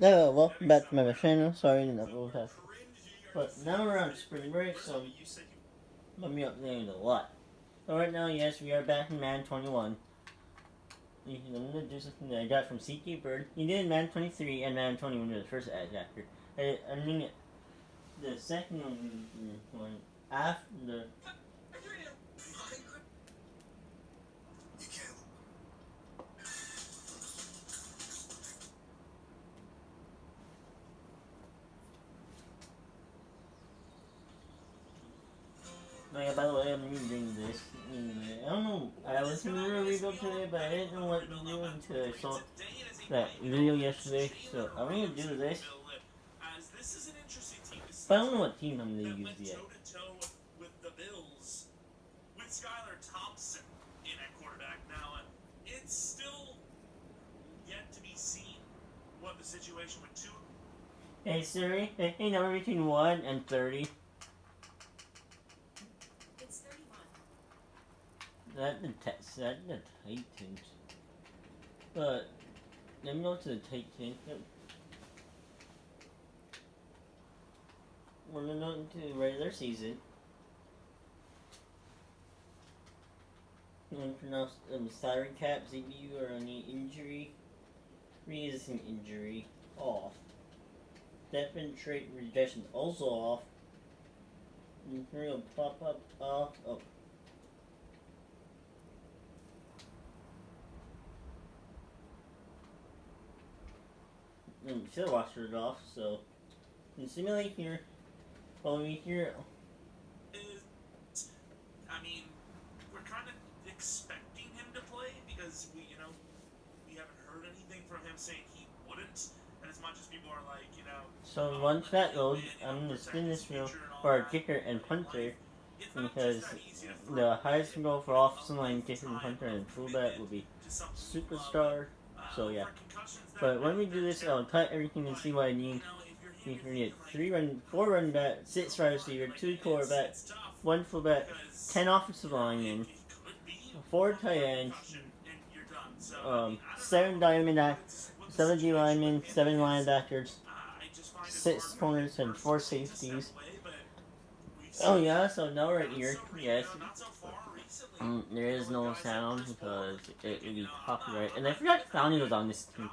Hello, welcome back to my channel. Sorry, not real fast. But now we're on spring break, so let me update a lot. So right now, yes, we are back in Madden 21. I'm gonna do something that I got from CK Bird. He did Madden 23 and Madden 21 was the first ad after. I mean, the second one after the. Oh yeah, by the way, I'm reading this. I don't know. I was gonna rebuild today, but I didn't know what to do until I saw that video yesterday. So I'm gonna do this. But I don't know what team I'm gonna use yet. Hey Siri, hey number between 1 and 30. That the Titans. But let me go to the Titans. We're gonna go into the regular season. I'm gonna pronounce salary cap, CPU, or any injury, pre-existing injury, off. Depth and trait rejection also off. Imperial pop up off. Oh. Should have watched it off, so in simulate here. Follow me here. So once that loads, I'm gonna spin this wheel for our kicker and punter because the highest goal for offensive line, kicker and punter and fullback will be superstar. So yeah. But when we do this, I'll cut everything and see what I need. You can get 4 run back, 6 wide receiver, 2 quarterback, 1 fullback, 10 offensive linemen, 4 tight ends, 7 diamond, 7 D linemen, 7 linebackers, 6 corners, and 4 safeties. Oh yeah, so now right here, yes, there is no sound because it would be copyright. And I forgot sounding was on this team.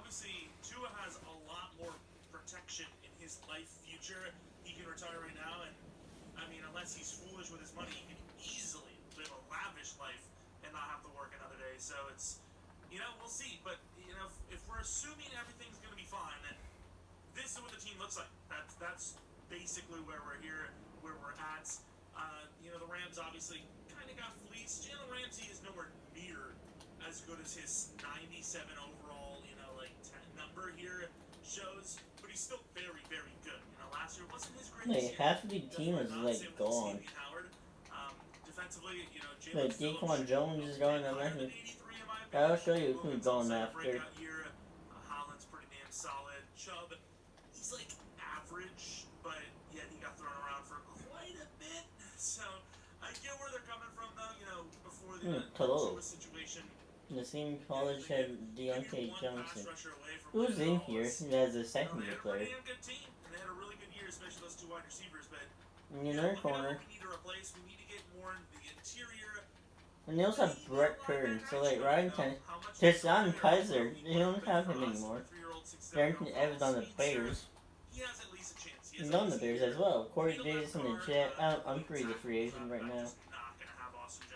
Like, half of the team is like gone. Like Daquan Jones is going on that. I'll show you who's going after. Hello. The same college had Deontay Johnson. Who's in here as a second year player? In another corner. And they also have Brett Kern, so like Ryan Tesson Kaiser, they don't have him anymore. Darrington Evans on the Bears. He's on the Bears as well. Corey Davis on the Jet. I'm free free agent right now.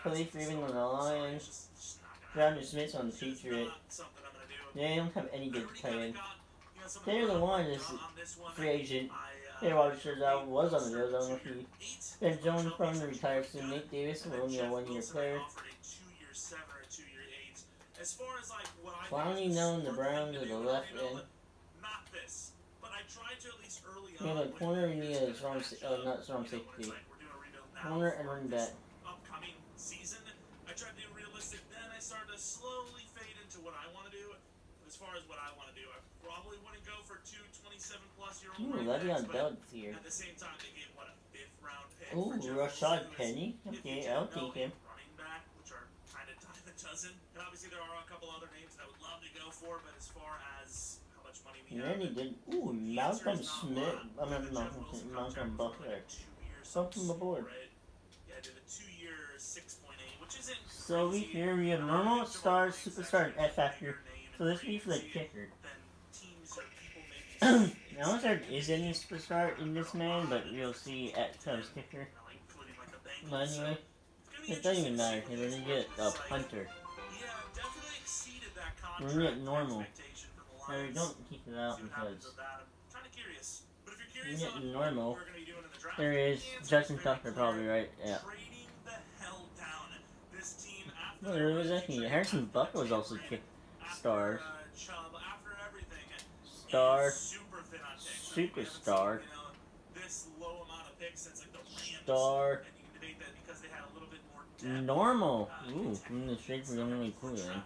Khalif Raven on the Lions. Roger Smith on the Patriots. They don't have any good tight end. Taylor One is free agent. Taylor Rogers was on the Bills. I don't know if he. Ben Jones probably retired soon. Nate Davis will only a 1-year player. Finally known the Browns are the left end. We have a corner we need a strong, not strong safety. Corner and running back. Ooh, Le'Veon Bell's here. Ooh, Rashad Penny. Okay, I'll take him. And then he did. Ooh, Malcolm Smith. I mean, Malcolm Smith, Malcolm Buckler. Welcome aboard. So we have normal, star, superstar, and F factor. So this be for the kicker. I don't know if there is any superstar in this man, but we'll see at times kicker. But anyway, it doesn't even matter. We're gonna get a punter. We're gonna get normal. No, we don't keep it out because we get normal. There is Justin Tucker, probably right. Yeah. No, there was actually Harrison Bucker was also star. Star. Superstar. Star. Normal. Ooh, from the straight for really cool then.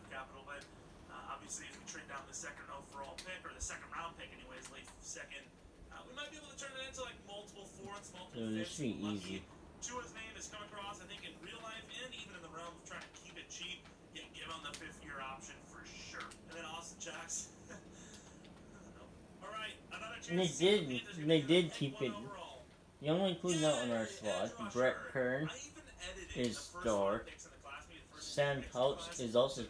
Obviously, if we trade down the second overall pick, or the second round pick anyways, late second, we might be able to turn it into like multiple fourths, multiple fifths. This should be easy. Tua's name has come across, I think, in real life and even in the realm of trying to keep it cheap. Yeah, give him the 5th-year option for sure. And then Austin Jackson. Alright, another chance. They did keep it. The only include note on our squad, Brett Kern is star. Sam Coates is also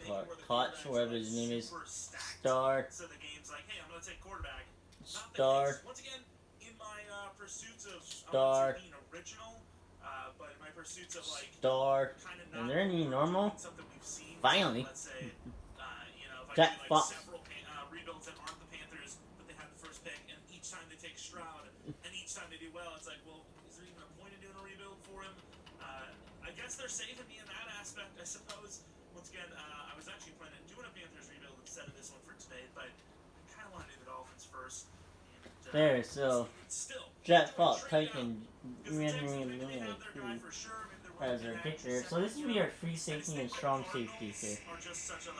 Koch, whatever his name is. Star. So the game's like, hey, I'm gonna take quarterback. Star. Once again, in my pursuits of Star. being original, but in my pursuits of like Star. Are there any normal? Finally. Let's say, if I Jack do like Fox. several rebuilds that aren't the Panthers, but they have the first pick, and each time they take Stroud, and each time they do well, it's like, well, is there even a point in doing a rebuild for him? I guess they're saving me in that aspect, I suppose. Once again, I was actually planning on doing a Panthers rebuild instead of this one for today, but I kind of want to do the Dolphins first. And, there, so Jack Fox, Titan, as our kicker. So this will be our free safety and strong safety here. Are just such a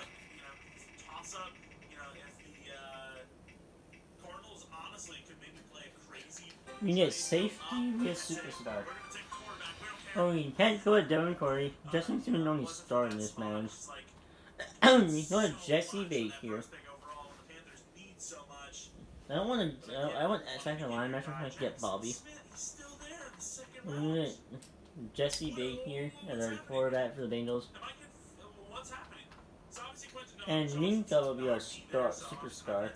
toss up. If the Cardinals honestly could maybe play a crazy. We get safety, we get superstar. Oh, we can't go with Devin Corey. Justin seems to only star in this man. We go with Jesse Bate here. I don't want to. I want second linebacker. I can get Bobby. Jesse Bate here as our quarterback for the Bengals. And Minka will be our superstar.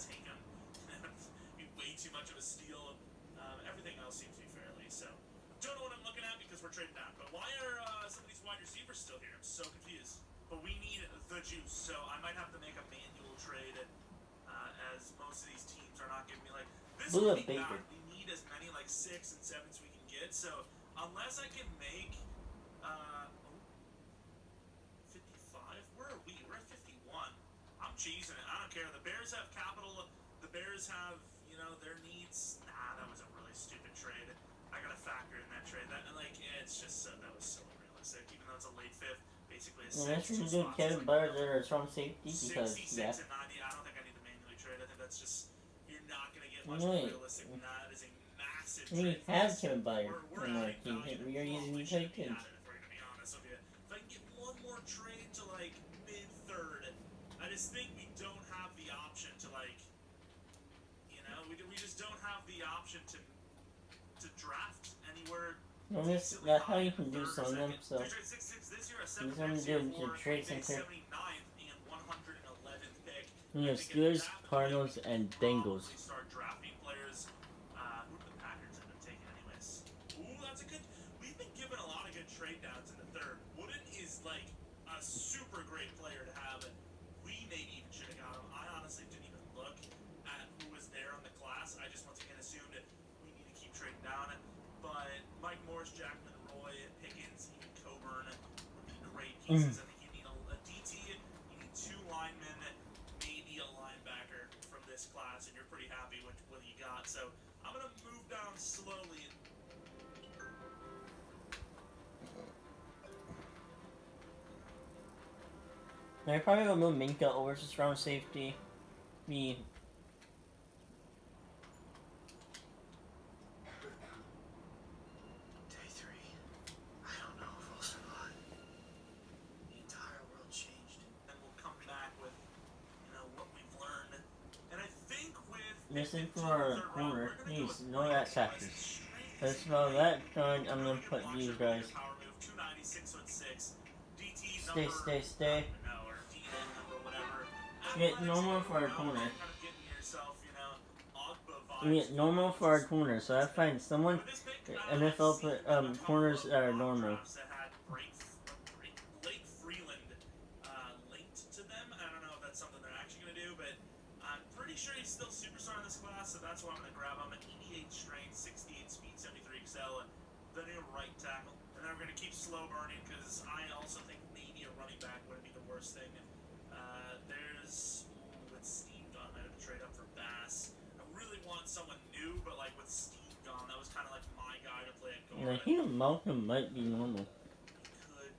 Trading down. But why are some of these wide receivers still here? I'm so confused. But we need the juice, so I might have to make a manual trade, as most of these teams are not giving me like this. We need as many like 6 and 7s we can get. So unless I can make 55, where are we? We're at 51. I'm cheesing it. I don't care. The Bears have capital. The Bears have their needs. Nah, that was a really stupid trade. I gotta factor in that trade. It's just that was so unrealistic. Even though it's a late 5th, basically a 6th. Let's just do Kevin Byard as our strong safety because 66 and 90. I don't think I need to manually trade. I think that's just you're not gonna get much more realistic than that. It is a massive trade. We have Kevin Byard in our team. We are using Titans. If we're gonna be honest with you, if I can get one more trade to like mid-3rd, I just think we don't have the option to we just don't have the option to draft anywhere. Well, that's how you can do some of them, so he's going to do the trade center. You have Steelers, Cardinals, and Bengals. Start drafting players. Who do the Packers end up taking anyways? Ooh, that's a good. We've been given a lot of good trade downs in the 3rd. Wooden is like a super great player to have. We maybe even should have got him. I honestly didn't even look at who was there in the class. I just once again assumed we need to keep trading down. But Mike Morris, Jackman, Roy, Pickens, even Coburn would be great pieces. I think you need a DT, you need 2 linemen, maybe a linebacker from this class, and you're pretty happy with what you got. So I'm going to move down slowly. I probably will move Minka over to strong safety. Me. What we've learned. And I think with missing for our corner. Please, no X factors. Let's know that done. I'm gonna put these guys. Stay. Get normal for our corner. We get normal for our corner, so I find someone NFL corners that are normal. Sure he's still superstar in this class, so that's why I'm going to grab him at 88 strength, 68 speed, 73 excel, the new right tackle. And then we're going to keep slow burning because I also think maybe a running back wouldn't be the worst thing. With Steve gone, I had to trade up for Bass. I really want someone new, but like with Steve gone, that was kind of like my guy to play at guard. I think Malcolm might be normal. Could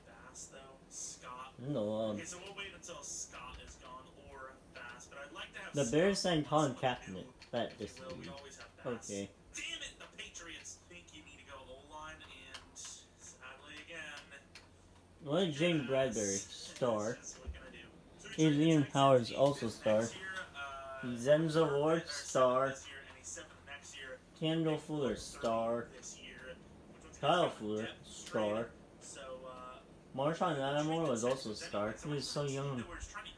Bass though? Scott? No. Okay, so we'll wait until Scott is gone or Bass, but I'd like to have The Bears signed Colin Kaepernick. That just we always have Bass. okay. Damn it, the Patriots think you need to go O-line, and sadly again. What is James Bradbury? Star. Adrian Howard's also star. Zenza Ward, star. Kendall Fuller, star. Kyle Fuller, star. Marshawn Lattimore was also a star. He was so young.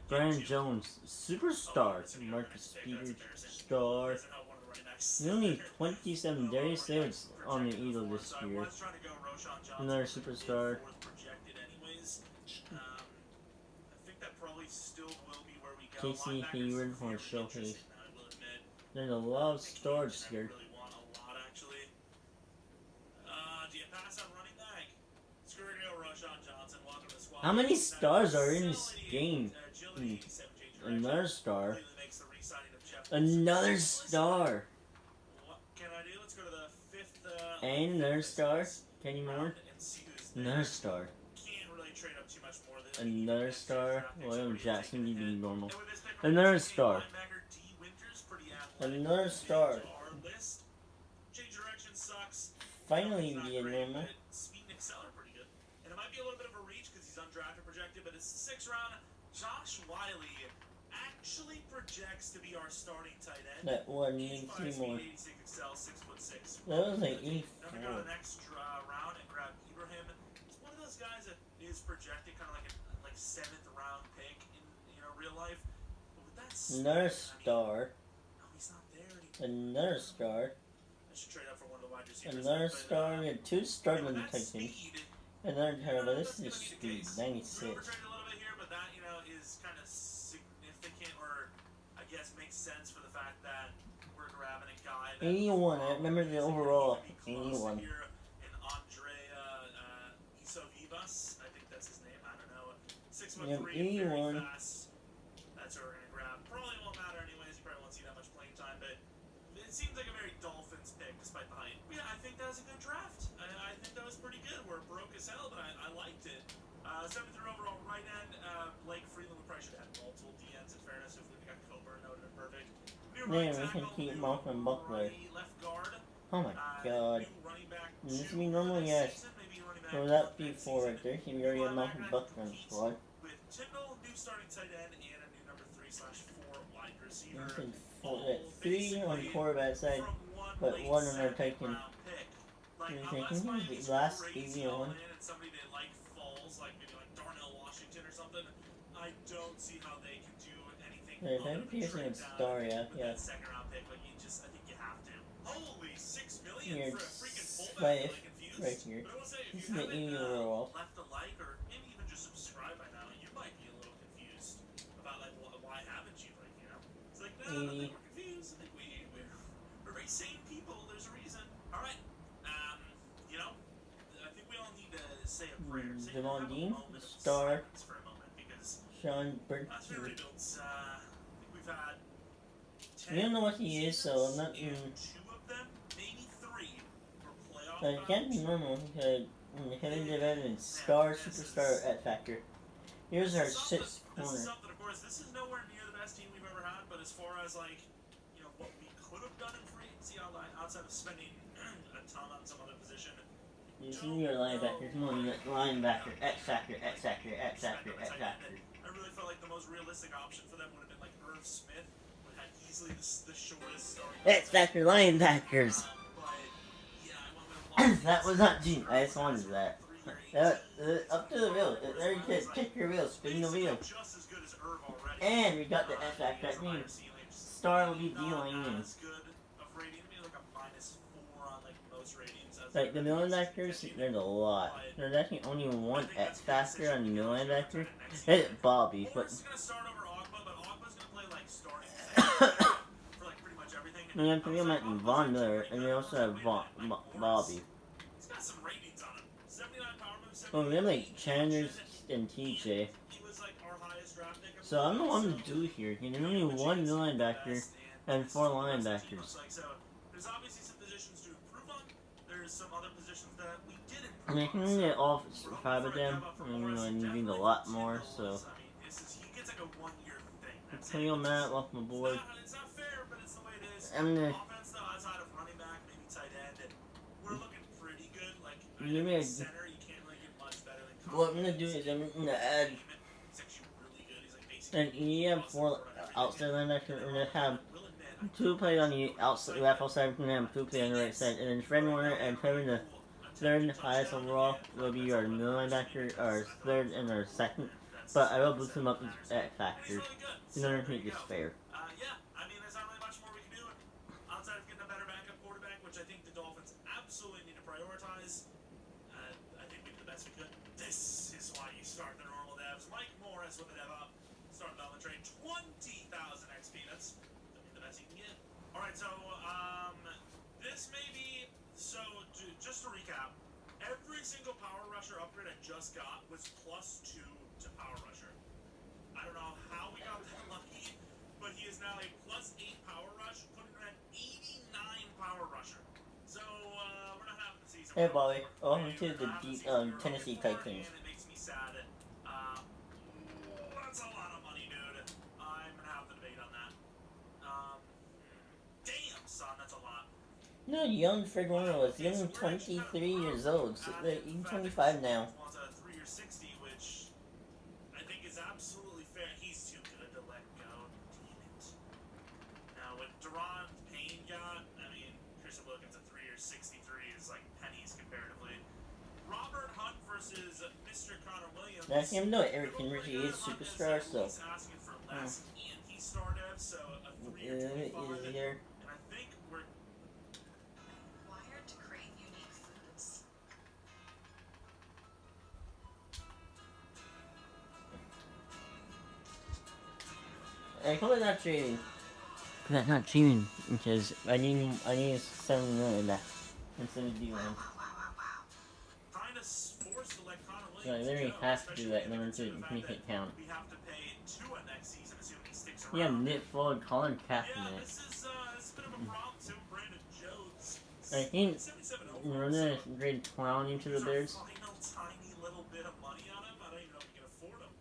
Brian Jones, superstar. Marcus Peters, star. He's only 27. Darius Davis on the Eagle this year. Another superstar. Casey Hayward for showcase. There's a lot of stars here. How many stars are in this game? Another star. Another star. And another star. Kenny Moore. Another star. Another star. William Jackson need to be normal. Another star. Another star. Finally be a normal. And it might be a little bit of a reach because he's undrafted projected, but it's the 6th round. Josh Wiley actually projects to be our starting tight end. That one needs 3 more. That was like 84. Then we go to the next round and grab Ibrahim. It's one of those guys that is projected kind of like a 7th round pick in real life. But with that another star. No, he's not there anymore. Another star. I should trade up for one of the wide receivers. Another star. We had 2 starting Titans. Another terrible. This is speed. 96. We're trading a little bit here, but that is kind of significant, or I guess makes sense for the fact that we're grabbing a guy. 81. I remember the overall. 81. Here in Andrea Isovivas. I think that's his name. I don't know. 6'3", 81. Fast. That's what we're gonna grab. Probably won't matter anyways. You probably won't see that much playing time, but it seems like a very Dolphins pick despite the height. Yeah, I think that was a good draft. I think that was pretty good. We're broke as hell, but I liked it. 73 overall right end. Blake Freeland, we probably should have had multiple DNs in fairness. If we got Coburn, that would have been perfect. Man, we can keep Malcolm Buckler. Oh my god. This is me normal, yes. So that B4 right there. He already had Malcolm Buckler on the squad. With Tyndall, new starting tight end, and a new number 3/4 wide receiver. 3 on the quarterback side, but 1 on our Titan. The last easy one. Somebody that falls, maybe Darnell Washington or something. I don't see how they can do anything. Yeah, star, yeah. That 2nd round pick, but I think you have to. Holy $6 million for a freaking fullback. Right here. This is the 80 overall. Left a like, or maybe even just subscribe by now. You might be a little confused about why haven't you It's like no, I think we're confused. I think we're very sane people. There's a reason. All right. I think we all need to say a prayer. Devon Dean, star. For a moment, because Sean Burton. I think we've had. We don't know what he is, so I'm not even. 2 of them, maybe 3, for playoff. But it can't be normal because Kevin Devon star, superstar, X Factor. Here's our 6th corner. This is something, of course, this is nowhere near the best team we've ever had, but as far as what we could have done in free agency outside of spending a ton on some other position. You see your linebacker. Come on, linebacker. X Factor. I really felt like the most realistic option for them would have been Irv Smith. Would have had easily the shortest starting. X Factor linebackers. But yeah, I went with That was not cheap. I just wanted that. 3-year, Up to the wheel. There you can kick your wheel, spin the wheel. just as good as Irv already. And we got the X Factor. That means Star will be dealing in. As good of rating, maybe like a -4 on like most ratings. Like the linebackers, there's a lot. There's actually only one X Factor on the linebacker. It's Bobby, but Morris is gonna start over Ogba, but Ogba's gonna play like starting for like pretty much everything. and then we have Von Miller, and we also have Bobby. He's got some ratings on him. 79 power moves. Oh, we have like Chanders and TJ. He was like our highest draft pick. So I don't know what I'm gonna do here. There's only one linebacker and 4 linebackers. So there's obviously some positions to improve on. There's some other positions that we did I improve mean, I on. can get all 5 of them. I need a lot more, so. He gets like a 1-year thing. That's Cleo Matt off my board. It's not fair, but it's the way it is. I'm gonna. Offense though, outside of running back, maybe tight end, and we're looking pretty good. Like Give me a. center, you can't really get much better than. What I'm gonna do is I'm gonna add. He's actually really good. He's like basically. And you have 4 outside linebackers. We're gonna have 2 play on the outside, left outside. We're gonna have 2 play on the right side, and then Fred Warner and Kevin, the 3rd highest overall, will be our middle linebacker, our 3rd and our 2nd. But I will boost him up at factors in order to make this fair. Yeah, I mean, there's not really much more we can do outside of getting a better backup quarterback, which I think the Dolphins absolutely need to prioritize. I think we did the best we could. This is why you start the normal devs. Mike Morris with the dev up. Start development trade. 20,000 XP. That's the best you can get. All right, so this may be just to recap. Every single power rusher upgrade I just got was +2 to power rusher. I don't know how we got that lucky, but he is now a +8 power rush, putting him at 89 power rusher. So we're not having the season. Hey, Bobby. Welcome to the Tennessee Titans. And it makes me sad. That's a lot of money, dude. I'm gonna have to debate on that. Damn, son, that's a lot. No, young Fred Warner was young, 23 years old. So he's 25 now. Wants a 3-year 60, which I think is absolutely fair. He's too good to let go. Damn it. Now, what Deron Payne got, I mean, Christian Wilkins a 3-year 63 is like pennies comparatively. Robert Hunt versus Mr. Connor Williams. Now, even though Eric Henry is superstar, so. He's asking for less, and he's started, so a 3-year 25. Easier. And I think we're wired to crave unique foods. I call it not cheating. That's not cheating because I need 7 million back instead of D1. kind of forced to let Connor So I Williams literally go, have to do especially that in given order the to fact make it that count. We have to pay Tua next season, assuming he sticks around. Yeah, Nick Floyd, Colin Yeah, Kaepernick. this is a bit of a problem too. Brandon Jones. I think 77 we're overall, gonna so grade Clown into the use our Bears. final tiny little bit of money on him. I don't even know if we can afford him.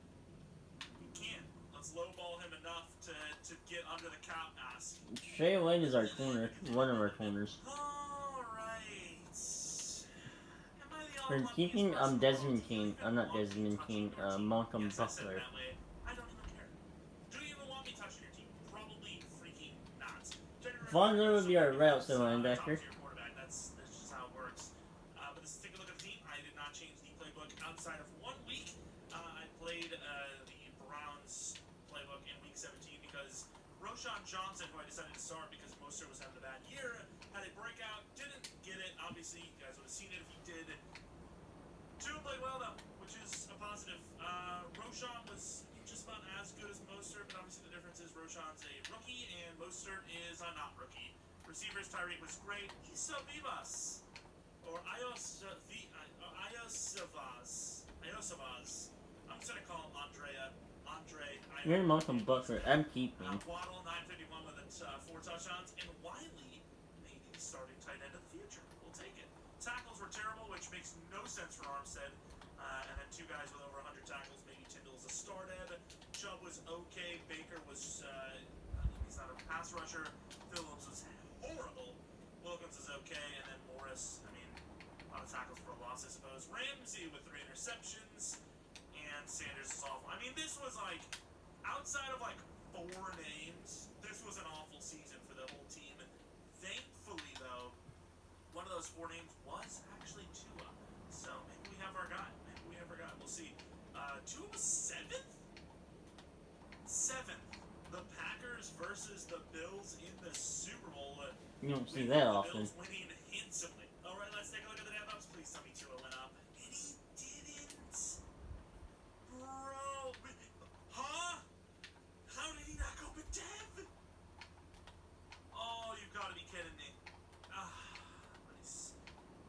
We can't. Let's lowball him enough to get under the cap ask. Trey White is our corner, one of our corners. Alright. We're keeping Desmond King. I'm not Desmond King. Malcolm Buckler. I don't even care. Do you even want me touching your team? Probably freaking not. Von Miller would be our right outside linebacker. That's just how it works. But let's take a look at the team. I did not change the playbook outside of 1 week. I played the Browns playbook in week 17 because Roshan Johnson, who I decided to start because Mostert was having a bad year, had a breakout, didn't get it. Obviously, you guys would have seen it if he did. Tua played well though, which is a positive. Roshan was just about as good as Mostert, but obviously the difference is Roshan's a rookie and Mostert is a not rookie. Receivers, Tyreek was great. Issa Vivas, or Iosavas. I'm just gonna call him Andre. You're Malcolm Buckler. I'm keeping. Waddle 951 with 4 touchdowns, and Wiley maybe the starting tight end of the future. We'll take it. Tackles were terrible, which makes no sense for Armstead. And then 2 guys with over 100 tackles. Maybe Tyndall's a start ed. Chubb was okay. Baker was, he's not a pass rusher. Phillips was horrible. Wilkins is okay. And then Morris, I mean, a lot of tackles for a loss, I suppose. Ramsey with 3 interceptions. And Sanders is awful. I mean, this was like, outside of like 4 names, this was an awful Tua was 7th? 7th. The Packers versus the Bills in the Super Bowl. You don't see that often. Bills winning handsomely. All right, let's take a look at the damn ups. Please tell me Tua went up. And he didn't. Bro. Huh? How did he not go with Dev? Oh, you gotta be kidding me. Nice.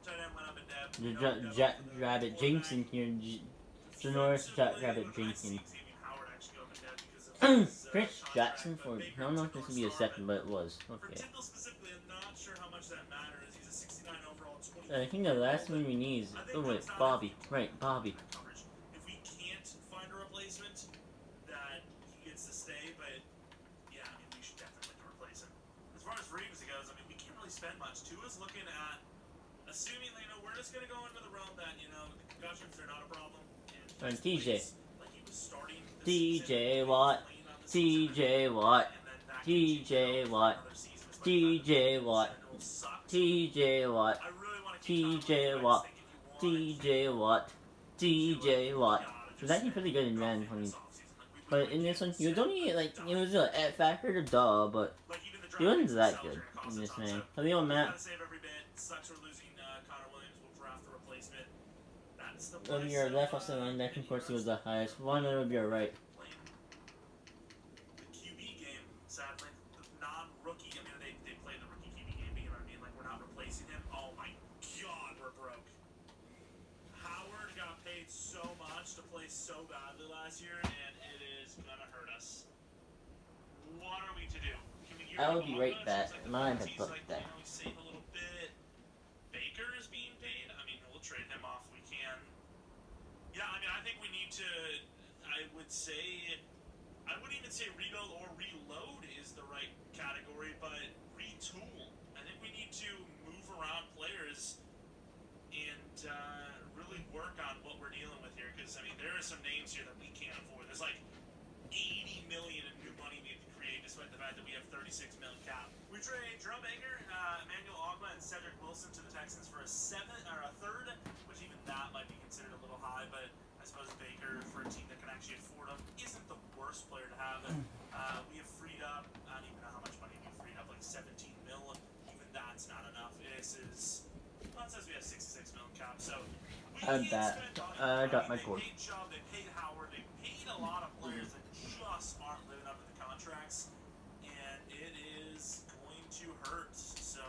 Tight end went up and Dev. Rabbit Jackson here. Sonoris Rabbit Jenkins. Chris Jackson for, I don't know if this would be a second, but it was. Okay. Specifically, I'm not sure how much that matters. He's a 69 overall, 20. I think the last one we need is, oh wait, Bobby. Right, Bobby. If we can't find a replacement, that he gets to stay, but yeah, I mean, we should definitely replace him. As far as Reeves goes, I mean, we can't really spend much. Tua's looking at, assuming, you know, we're just going to go into the realm that, you know, the concussions are not a problem. And TJ. Like he was starting TJ Watt. TJ Watt. TJ Watt. TJ Watt. TJ Watt. TJ Watt. TJ Watt. TJ Watt. It was actually pretty good in Madden 20. But in this one, you don't need, like, it was a X factor to duh, but he wasn't that good in this man. How you on, Matt? One of your left offside linebacker, of course, he was the highest. One of them would be your right. The QB game, sadly, the non-rookie. I mean, they played the rookie QB game, but you know what I mean? Like, we're not replacing him. Oh my God, we're broke. Howard got paid so much to play so badly last year, and it is gonna hurt us. What are we to do? Can we I will be right back. Mine has booked that. You know, we save a little bit. Baker is being paid. I mean, we'll trade him off. We can. Yeah, I mean, I think we need to, I wouldn't even say rebuild or reload is the right category, but retool. I think we need to move around players and really work on what we're dealing with here, because, I mean, there are some names here that we can't afford. There's like 80 million in new money we have to create, despite the fact that we have 36 million cap. We trade Jerome Baker, Emmanuel Ogba, and Cedric Wilson to the Texans for a third, which even that might be considered a little high, but I suppose Baker, for a team that can actually afford him, isn't the worst player to have. We have freed up, I don't even know how much money we freed up, like 17 mil. Even that's not enough. This is, well, it says we have 66 million cap, so we I'm back. I got my cord. They paid Chubb, they paid Howard, they paid a lot of players that just aren't living up to the contracts, and it is going to hurt. So,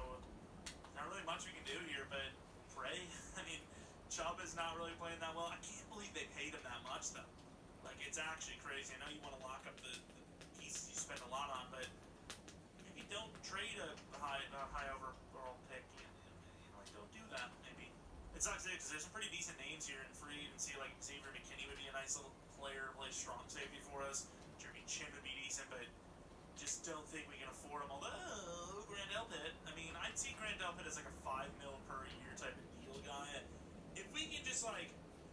not really much we can do here, but pray. I mean, Chubb is not really playing that well. I can't believe they paid him that much, though. Like, it's actually crazy. I know you want to lock up the pieces you spend a lot on, but maybe don't trade a high overall pick. You know, like, don't do that, maybe. It sucks because there's some pretty decent names here in free agency. Like, Xavier McKinney would be a nice little player, play strong safety for us. Jeremy Chin would be decent, but just don't think we can afford him. Although, Grant Delpit, I mean, I'd see Grant Delpit as like a $5 million per year type of deal guy. If we can just, like,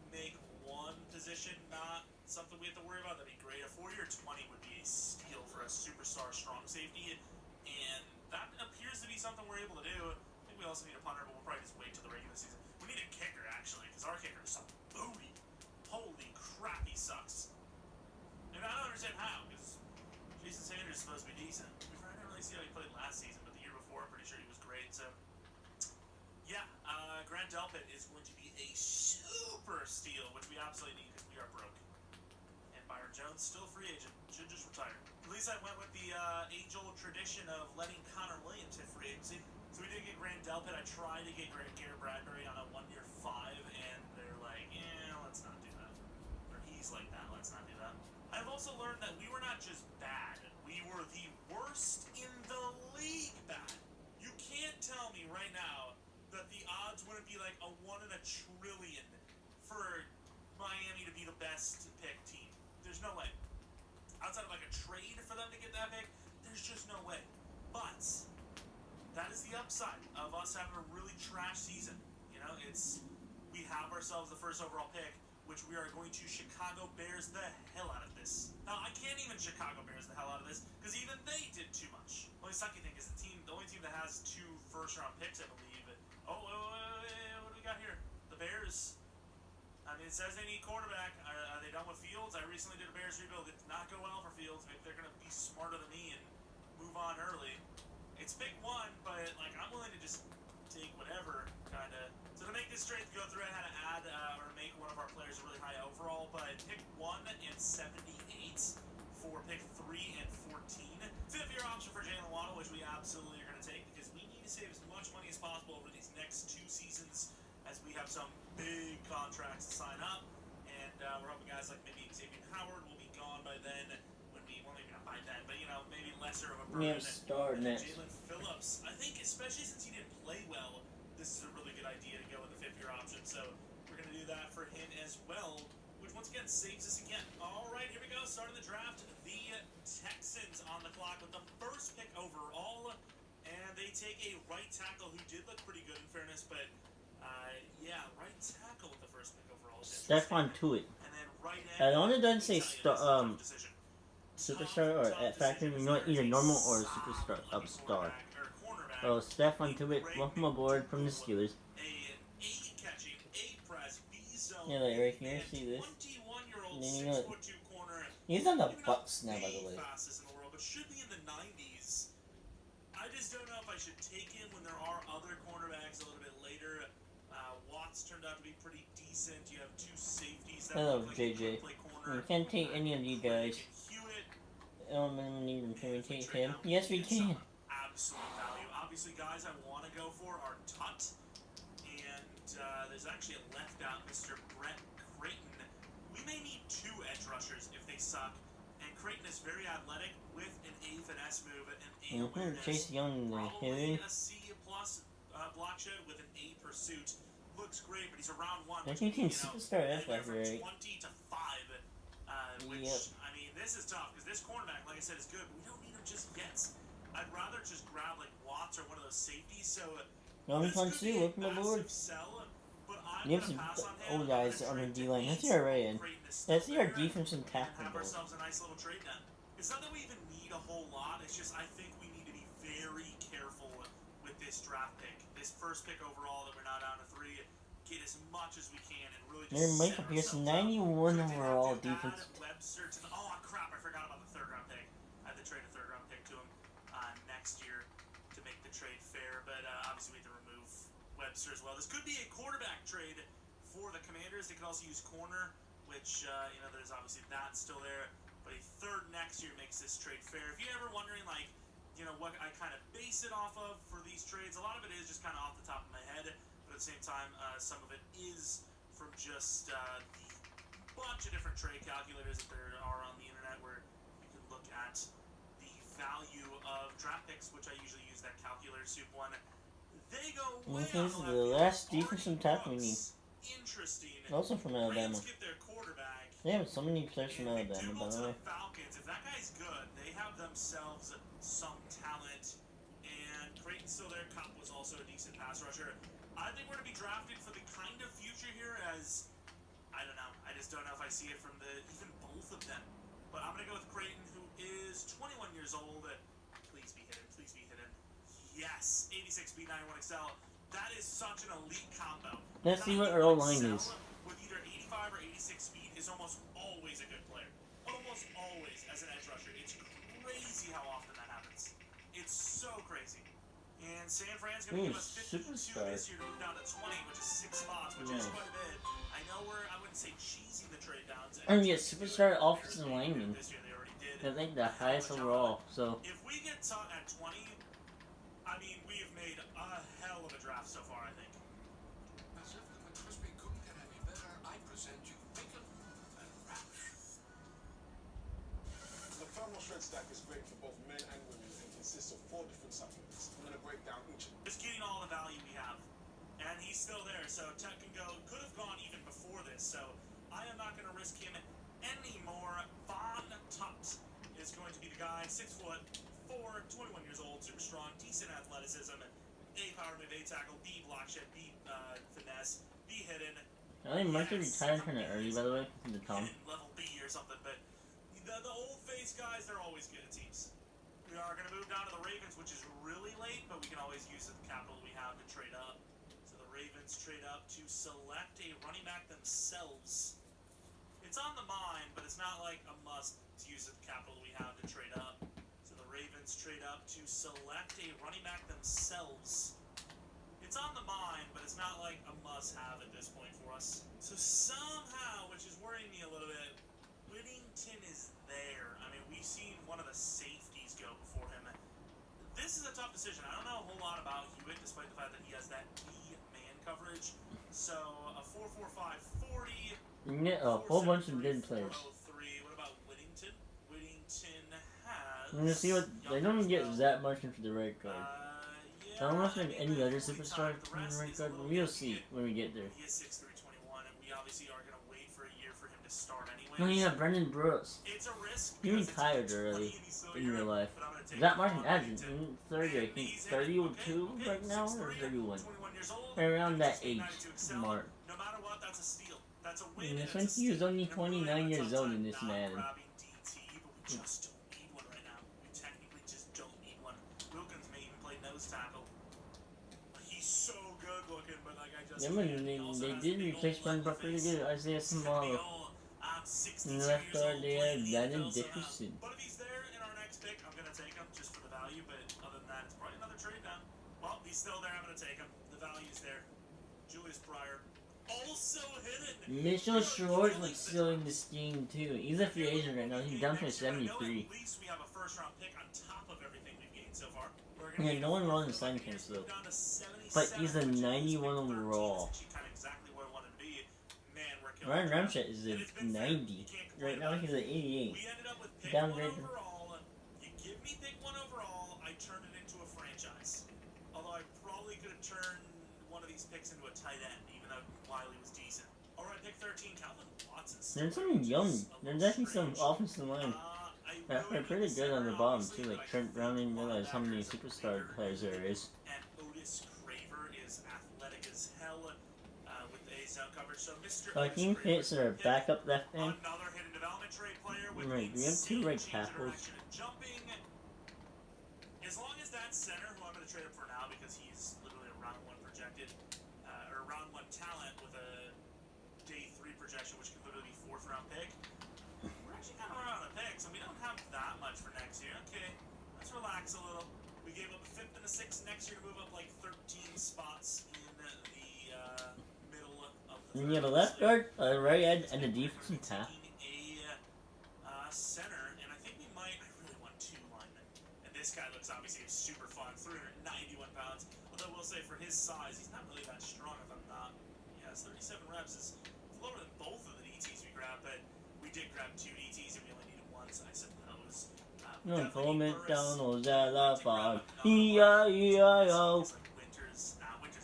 make one position not something we have to worry about, that'd be great. A 40 or 20 would be a steal for a superstar strong safety, and that appears to be something we're able to do. I think we also need a punter, but we'll probably just wait till the regular season. We need a kicker, actually, because our kicker is some booty. Holy crap, he sucks. And I don't understand how, because Jason Sanders is supposed to be decent. I didn't really see how he played last season, but the year before, I'm pretty sure he was great, so... Yeah, Grant Delpit is going to be a super steal, which we absolutely need because we are broke. And Byron Jones, still a free agent, should just retire. At least I went with the age-old tradition of letting Connor Williams hit free agency. So we did get Grant Delpit. I tried to get Garrett Bradbury on a 1-year 5, and they're like, let's not do that. Or he's like that, let's not do that. I've also learned that we were not just bad, we were the worst in the league bad. You can't tell me right now that the odds wouldn't be like a 1 in a trillion for Miami to be the best pick team. There's no way. Outside of like a trade for them to get that pick, there's just no way. But that is the upside of us having a really trash season. You know, we have ourselves the first overall pick, which we are going to Chicago Bears the hell out of this. Now, I can't even Chicago Bears the hell out of this, because even they did too much. The only sucky thing is the only team that has 2 first-round picks, I believe. Oh, what do we got here? The Bears. I I mean, it says they need quarterback. Are they done with Fields? I recently did a Bears rebuild. It did not go well for Fields. Maybe they're going to be smarter than me and move on early. It's pick 1, but like I'm willing to just take whatever, kind of. So to make this trade go through, I had to add or make one of our players a really high overall. But pick 1 and 78 for pick 3 and 14. Fifth-year option for Jalen Waddle, which we absolutely are going to take because we need to save as much money as possible over these next 2 seasons, as we have some big contracts to sign up, and we're hoping guys like maybe Xavier Howard will be gone by then. Well, maybe not by then, but maybe lesser of a burden. We have Star next. Jalen Phillips, I think, especially since he didn't play well, this is a really good idea to go with the 5th-year option. So we're going to do that for him as well, which once again saves us again. All right, here we go. Starting the draft, the Texans on the clock with the 1st pick overall, and they take a right tackle who did look pretty good in fairness, but yeah, right tackle with the 1st pick overall. Stephon Tuitt. And then right I only doesn't say superstar or at factory. We know either normal or superstar star. Oh, Stephon Tuitt, welcome aboard from the Steelers. Yeah, like right here, see this? He's on the Bucks now, by the way. Should be in the 90s. I just don't know if I should take him when there are other cornerbacks a little bit later. Watts turned out to be pretty decent. You have 2 safeties that Hello, look like JJ. play corner. We can't take any of you guys. Can we take him? Yes, we can. Absolute value. Obviously, guys I want to go for are Tut, and there's actually a left out, Mr. Brett Creighton. We may need 2 edge rushers if they suck, and Creighton is very athletic with an A finesse move and A awareness. Chase Young, probably a C plus block shed with an A pursuit. Looks great, but he's around 1. I think he can start as like right. 20 to 5, which I mean, this is tough because this cornerback, like I said, is good, but we don't need him just yet. I'd rather just grab like Watts or one of those safeties. So Young Punsu, welcome aboard. You have some old guys on the D line. Let's see our right end. Let's see our defense and tackle. Have ourselves a nice little trade down. It's not that we even need a whole lot. It's just I think we need to be very careful with this draft pick. This 1st pick overall that we're now down to 3. Get as much as we can and really just Michael Pearson, 91 overall defense. Oh crap! I forgot about the 3rd round pick. I had to trade a 3rd round pick to him next year to make the trade fair, but obviously we have to remove Webster as well. This could be a quarterback trade for the Commanders. They could also use corner, which there's obviously that still there. But a 3rd next year makes this trade fair. If you're ever wondering, like, what I kind of base it off of for these trades, a lot of it is just kind of off the top of my head. But at the same time, some of it is from just the bunch of different trade calculators that there are on the internet where you can look at the value of draft picks, which I usually use that calculator soup one. They go way This is the last defensive tackle we need. Interesting. Also from Alabama. Get their quarterback. They have so many players from Alabama, by the way. Falcons, if that guy's good, they have themselves some talent. And Creighton's still there. Kopp was also a decent pass rusher. I think we're going to be drafted for the kind of future here as, I don't know. I just don't know if I see it from even both of them. But I'm going to go with Creighton, who is 21 years old. Please be hidden. Please be hidden. Yes. 86 B91 XL. That is such an elite combo. Let's see what our line is. With either 85 or 86 speed is almost always a good player. Almost always as an edge rusher. It's crazy how often that happens. It's so crazy. And San Fran's going to give us 52 this year to move down to 20, which is 6 spots, which is quite a bit. I know I wouldn't say cheesy the trade downs. And we get superstar offensive lineman. This year they already did. I think the highest overall, so. If we get taught at 20, I mean, we've made a hell of a draft so far, I think. As if the McCrispy couldn't get any better, I present you bacon and ranch. The thermal shred stack is great for both men and women and consists of 4 different supplements. I'm going to break down each of them. Just getting all the value we have. And he's still there, so Tech can go. Could have gone even before this, so I am not going to risk him anymore. Von Tutt is going to be the guy. 6 foot 4, 21 years old, super strong, decent athleticism, A power move, A tackle, B block shed, B finesse, B hidden. I think Mark retired kind of early, by the way, from the Tom. Level B or something, but the old face guys, they're always good at teams. We are going to move down to the Ravens, which is really late, but we can always use the capital we have to trade up. So the Ravens trade up to select a running back themselves. It's on the mind, but it's not like a must to use the capital we have to trade up. So the Ravens trade up to select a running back themselves. It's on the mind, but it's not like a must-have at this point for us. So somehow, which is worrying me a little bit, Whittington is there. I mean, we've seen one of the safeties go before him. This is a tough decision. I don't know a whole lot about Hewitt, despite the fact that he has that E-man coverage. So a 4.45 40. You can get a whole bunch of good players. 4.03. What about Whittington? Whittington has. I'm gonna see what they don't get that much into the right guard. Yeah, I don't know if there's any other fully superstar timed. The in the rest right is a guard. little We'll bit see iffy. when we get there. He is 6'3", 21, and we obviously are going to wait for a year for him to start anyway. No, yeah, Brendan Brooks. It's a risk. He because it's retired 20 early and he's still in here, real life. but I'm gonna take Is that him Martin on Adams? Whittington. 30, I And think. he's 32 okay, right now, or 6'3", 31? 21 years old, Right around that 6'8", age 92 excel. mark. No matter what, that's a steal. That's a win. And And this it's one, a he was steal. only And we're really 29 having a years tough old time in this not Madden. grabbing DT, but we just don't need one right now. We technically just don't need one. Wilkins may even play nose tackle. He's so good looking, but like I just Yeah, man, he also they has did the big replace old Brendan ugly Brooks pretty face. good. Isaiah He's got the Samara. old, I'm 62 In the left years guard, old they playing had in the Madden NFL somehow. Dickerson. But if he's there in our next pick, I'm gonna take him just for the value. But other than that, it's probably another trade down. Well, he's still there. I'm gonna take him. The value's there. Julius Pryor, also hidden. Mitchell Schwartz was still in this game too. He's a free agent right now. He's down to 73. At least we have a first-round pick on top of everything we've gained so far. We're Yeah, gonna no one won the sign case though. down to 77, But he's a which is 91 like 13. overall. It's actually kind of exactly where I wanted to be. Man, we're killing Ryan the draft. Ramchett is And a it's been fair. 90. You can't complain Right now about he's it. at 88. We ended up with pick Downgraded. 1 overall. You give me pick 1 overall, I turn it into a franchise. Although I probably could have turned one of these picks into a tight end, even though Wiley was decent. Alright, pick 13, Calvin Watson. There's some young. There's actually some offensive line. They're pretty good on the bottom too. Like Trent Brown didn't realize how many superstar players there is. And Otis Craver is athletic as hell with the A-zone coverage. So Mr. Joaquin Pitts are a backup left end. Another hidden development trade player with Right, we have two insane right change of tackles. direction and jumping. As long as that center, who I'm going to trade up for now because he's literally a round 1 projected, or a round 1 talent with a day 3 projection, which could literally be 4th round pick. We're actually kind of running out of picks, and we don't have that much for next year. Okay, let's relax a little. We gave up a 5th and a 6th next year to move up like 13 spots in the middle of the. And you have a left guard, a right end, and a defensive tackle. A center, and I think we might. I really want 2 linemen, and this guy looks obviously super fun. 391 pounds. Although we'll say for his size, he's not really that strong. If I'm not, yeah, his 37 reps is lower than both of the DTs we grabbed, but we did grab 2 DTs and we only needed 1, so I suppose. No, Definitely McDonald's at the farm. Winters, E-I-E-I-O. Winters is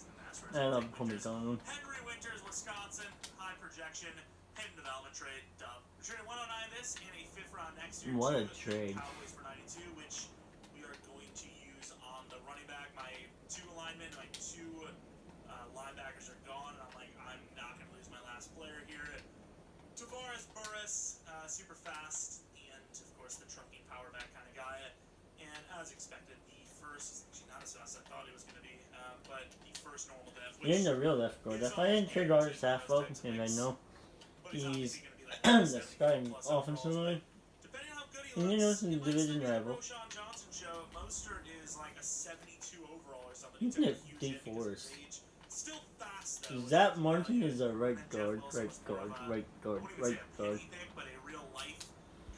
the master. I love McDonald. Henry Winters, Wisconsin, high projection, hidden development trade, dub. We're trading 109 this in a 5th round next year. What a to the trade. Cowboys for 92, which we are going to use on the running back. My 2 linemen, my 2 linebackers are gone, and I'm not going to lose my last player here. Tavares Burris, super fast, and of course the trucking power back kind of guy. And as expected, the first is actually not as fast as I thought he was going to be, but the first normal dev. You're in the real left guard. If I didn't trade Robert Saffold, and I know he's the starting offensive line, Depending on how good he and you know it's looks, a it might division still be the rival. Roshan Johnson show. Mostert is like a 72 overall or something. He's He in took a huge the hit because of D4s. his age. Still fast though. Zach Martin is a right guard, right guard, right guard, right guard. But a real life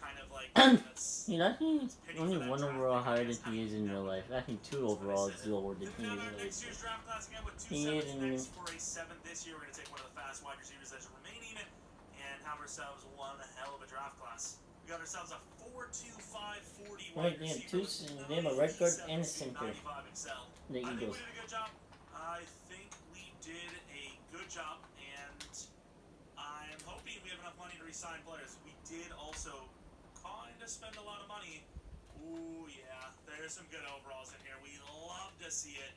kind of like that's He's actually only 1 overall higher than he is in real life. I think 2 overall is lower than he is in real next year's life. draft class again with 2 He is sevenths in- next for a 7th this year. We're gonna take one of the fast wide receivers that's remaining and have ourselves one hell of a draft class. We got ourselves a 4.25 40 Right, wide they have receiver. 2 they have a right guard and a center. 95 excel. The I think we Eagles. did a good job. I think we did a good job, and I'm hoping we have enough money to re-sign players. We did also kind of spend a lot of money. Ooh, yeah, there's some good overalls in here. We love to see it.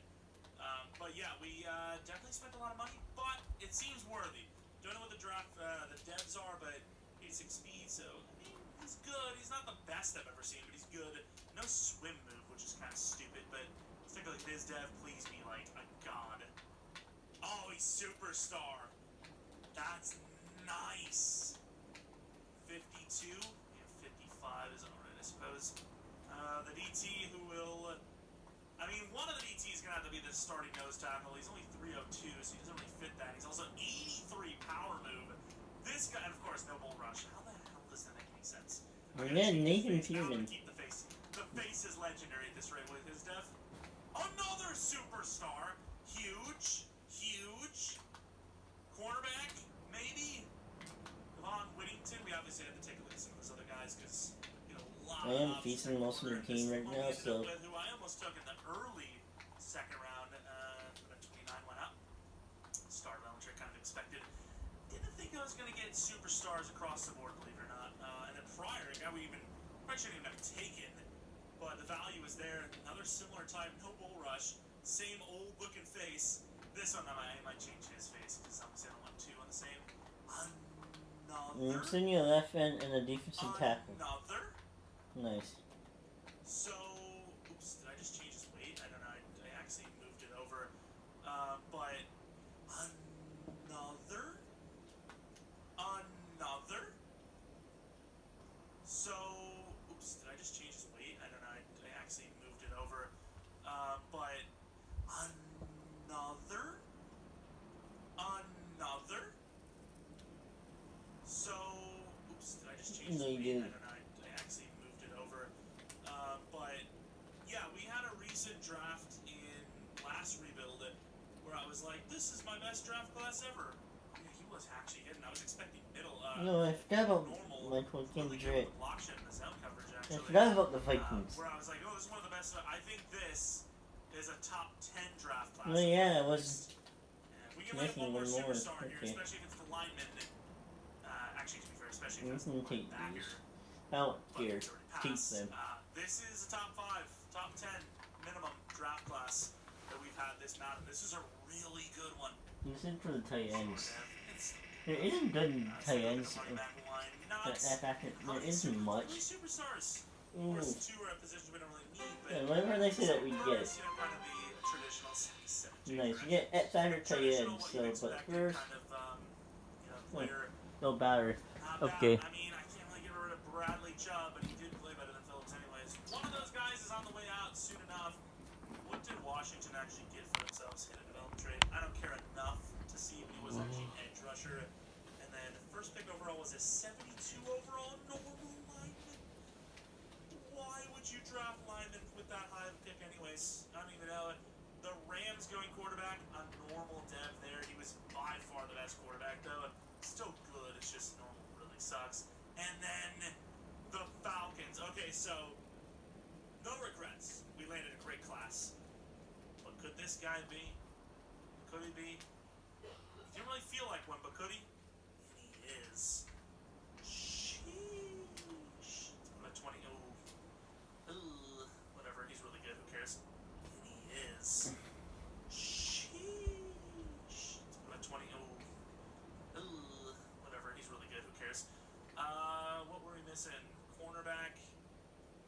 But yeah, we definitely spent a lot of money, but it seems worthy. Don't know what the draft, the devs are, but 86 speed, so I mean, he's good. He's not the best I've ever seen, but he's good. No swim move, which is kind of stupid, but let's take a look at his dev. Please be like a god. Oh superstar. That's nice. 52. Yeah, 55 is alright, I suppose. The DT who will. I mean, one of the DTs is going to have to be the starting nose tackle. He's only 302, so he doesn't really fit that. He's also 83 power move. This guy, and of course, no bull rush. How the hell does that make any sense? And then Nathan Peterman. Keep the face. The face is legendary at this rate with his death. Another superstar. Huge. Huge. Cornerback, maybe. Devon Whittington. We obviously have to take a look at some of those other guys because, you know, a lot I am of feasting most of your team right now, so. who I almost took in the early second round, but 29 went up. Start round, which I kind of expected. Didn't think I was going to get superstars across the board, believe it or not. And then prior, a guy we probably shouldn't even have taken, but the value is there. Another similar type, no bull rush, same old looking face. This one, I might change his face because obviously I don't want two on the same. I'm sending you a left end and a defensive tackle. Another. Nice. So, oops, did I just change his weight? I don't know. I actually moved it over. But another. So, oops, did I just change his weight? I don't know. I actually moved it over. But another. So, oops, did I just change his No, you weight? didn't. I don't know. I actually moved it over. But yeah, we had a recent draft in last rebuild where I was like, this is my best draft class ever. Yeah, he was actually good, and I was expecting middle. No, I forgot about normal, Michael really King good Drake. with block shit in the zone coverage, I actually. forgot about the Vikings. Where I was like, oh, this is one of the best. I think this is a top 10 draft class. Oh yeah, it was. And we can let Making one more one more. superstar here, Okay. especially if it's the lineman. Actually, to be fair, especially if We it's the can take linebacker. these. Out But here, it's already keep passed. them. This is a top 5, top 10 minimum draft class that we've had this Madden. This is a really good one. Use it for the tight ends. It's, There isn't good tight the ends. running back line. There isn't much. Superstars. Ooh. Of course, 2 are a position we don't really need, but Yeah, whenever they say that, we get it. you know, kind of the traditional 17 Nice. You get X factor tight ends, so, but first, kind of, you know, player. no battery. Not Okay. bad. I mean, I can't really get rid of Bradley Chubb, but he did play better than Phillips anyways. One of those guys is on the way out soon enough. What did Washington actually get for themselves in a development trade? I don't care enough to see if he was actually an edge rusher. And then first pick overall was a 72 overall normal lineman. Why would you draft lineman with that high of a pick anyways? I don't even know. The Rams going quarterback, a normal dev there. He was by far the best quarterback though. Still good, it's just normal really sucks. And then the Falcons. Okay, so no regrets. We landed a great class. But could this guy be? Could he be? Didn't really feel like one, but could he? And he is. Sheesh. Let's put him at 20. Ooh. Whatever, he's really good, who cares? And he is. Sheesh. Let's put him at 20. Ooh. Whatever, he's really good, who cares? What were we missing? Cornerback.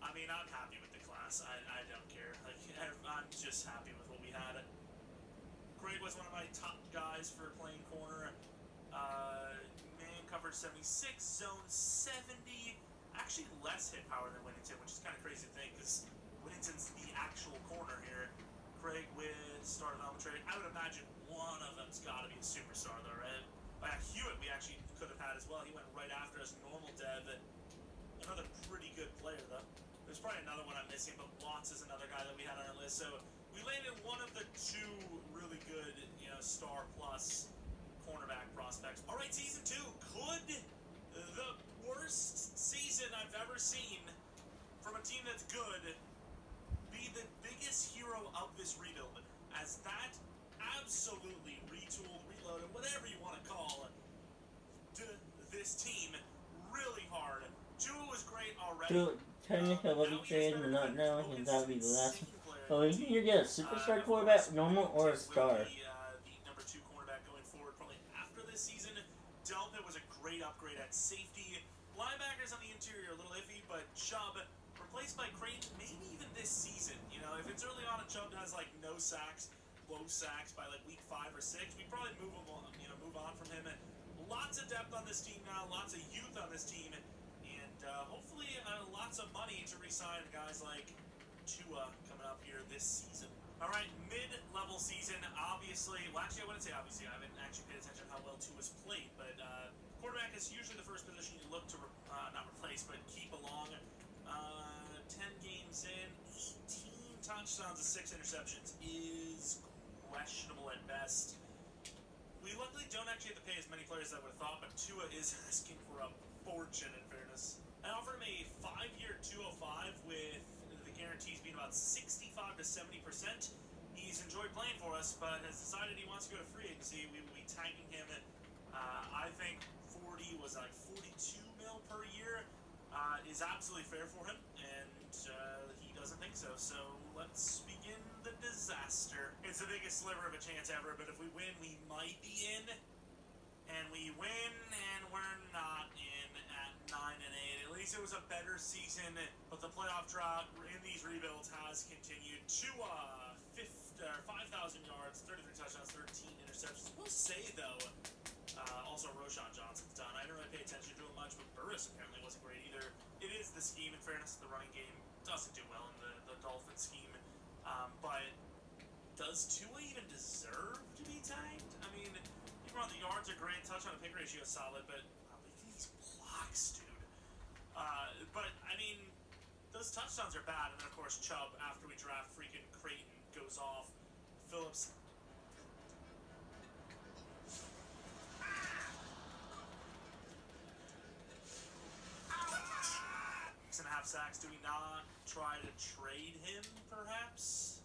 I mean, I'm happy with the class. I don't care. Like, I'm just happy with what we had. Craig was one of my top guys for playing corner. Man covered 76, zone 70. Actually, less hit power than Whittington, which is kind of crazy to think because Whittington's the actual corner here. Craig with started on the trade. I would imagine one of them's got to be a superstar, though, right? Hewitt we actually could have had as well. He went right after us, normal dev. Another pretty good player, though. There's probably another one I'm missing, but Watts is another guy that we had on our list. So we landed one of the 2 really good, you know, star plus cornerback prospects. All right, season 2. Could the worst season I've ever seen from a team that's good be the biggest hero of this rebuild? As that absolutely retooled, reloaded, whatever you want to call it, this team really hard. Tua was great already. Dude, technically I wasn't trading, but not now, because that would be the last one. Oh, you can either get a superstar quarterback, normal, or a star. The number 2 cornerback going forward, probably after this season. Delpit was a great upgrade at safety. Linebackers on the interior a little iffy, but Chubb replaced by Creighton, maybe even this season. You know, if it's early on and Chubb has like no sacks, low sacks by like week 5 or 6, we'd probably move him on, move on from him. And lots of depth on this team now, lots of youth on this team, and hopefully lots of money to re-sign guys like Tua coming up here this season. All right, mid-level season, obviously. Well, actually, I wouldn't say obviously. I haven't actually paid attention to how well Tua's played, but quarterback is usually the first position you look to not replace, but keep along. 10 games in, 18 touchdowns and 6 interceptions is questionable at best. We luckily don't actually have to pay as many players as I would have thought, but Tua is asking for a fortune, in fairness. I offered him a 5-year 205 with the guarantees being about 65 to 70%. He's enjoyed playing for us, but has decided he wants to go to free agency. We will be tagging him. I think 40 was like 42 mil per year is absolutely fair for him, and he doesn't think so. So let's begin the disaster. It's the biggest sliver of a chance ever, but if we win, we might be in. And we win, and we're not in at 9-8. At least it was a better season, but the playoff drought in these rebuilds has continued to 5,000 yards, 33 touchdowns, 13 interceptions. We'll say, though, also Roshan Johnson's done. I didn't really pay attention to him much, but Burris apparently wasn't great either. It is the scheme, in fairness. The running game doesn't do well in the Dolphin scheme. But does Tua even deserve to be tagged? I mean, even on the yards are great, touchdown to pick ratio is solid, but look at these blocks, dude. But, I mean, those touchdowns are bad, and then, of course, Chubb, after we draft freaking Creighton, goes off. Phillips. 6.5 sacks. Do we not try to trade him, perhaps,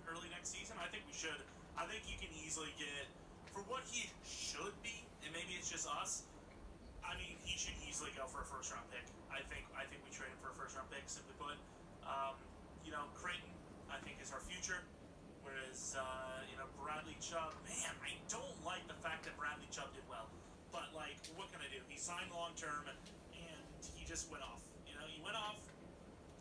early next season? I think we should. I think you can easily get, for what he should be, and maybe it's just us, I mean, he should easily go for a first-round pick. I think we trade him for a first-round pick, simply put. Creighton, I think, is our future. Whereas, Bradley Chubb, man, I don't like the fact that Bradley Chubb did well. But, like, what can I do? He signed long-term, and he just went off. He went off.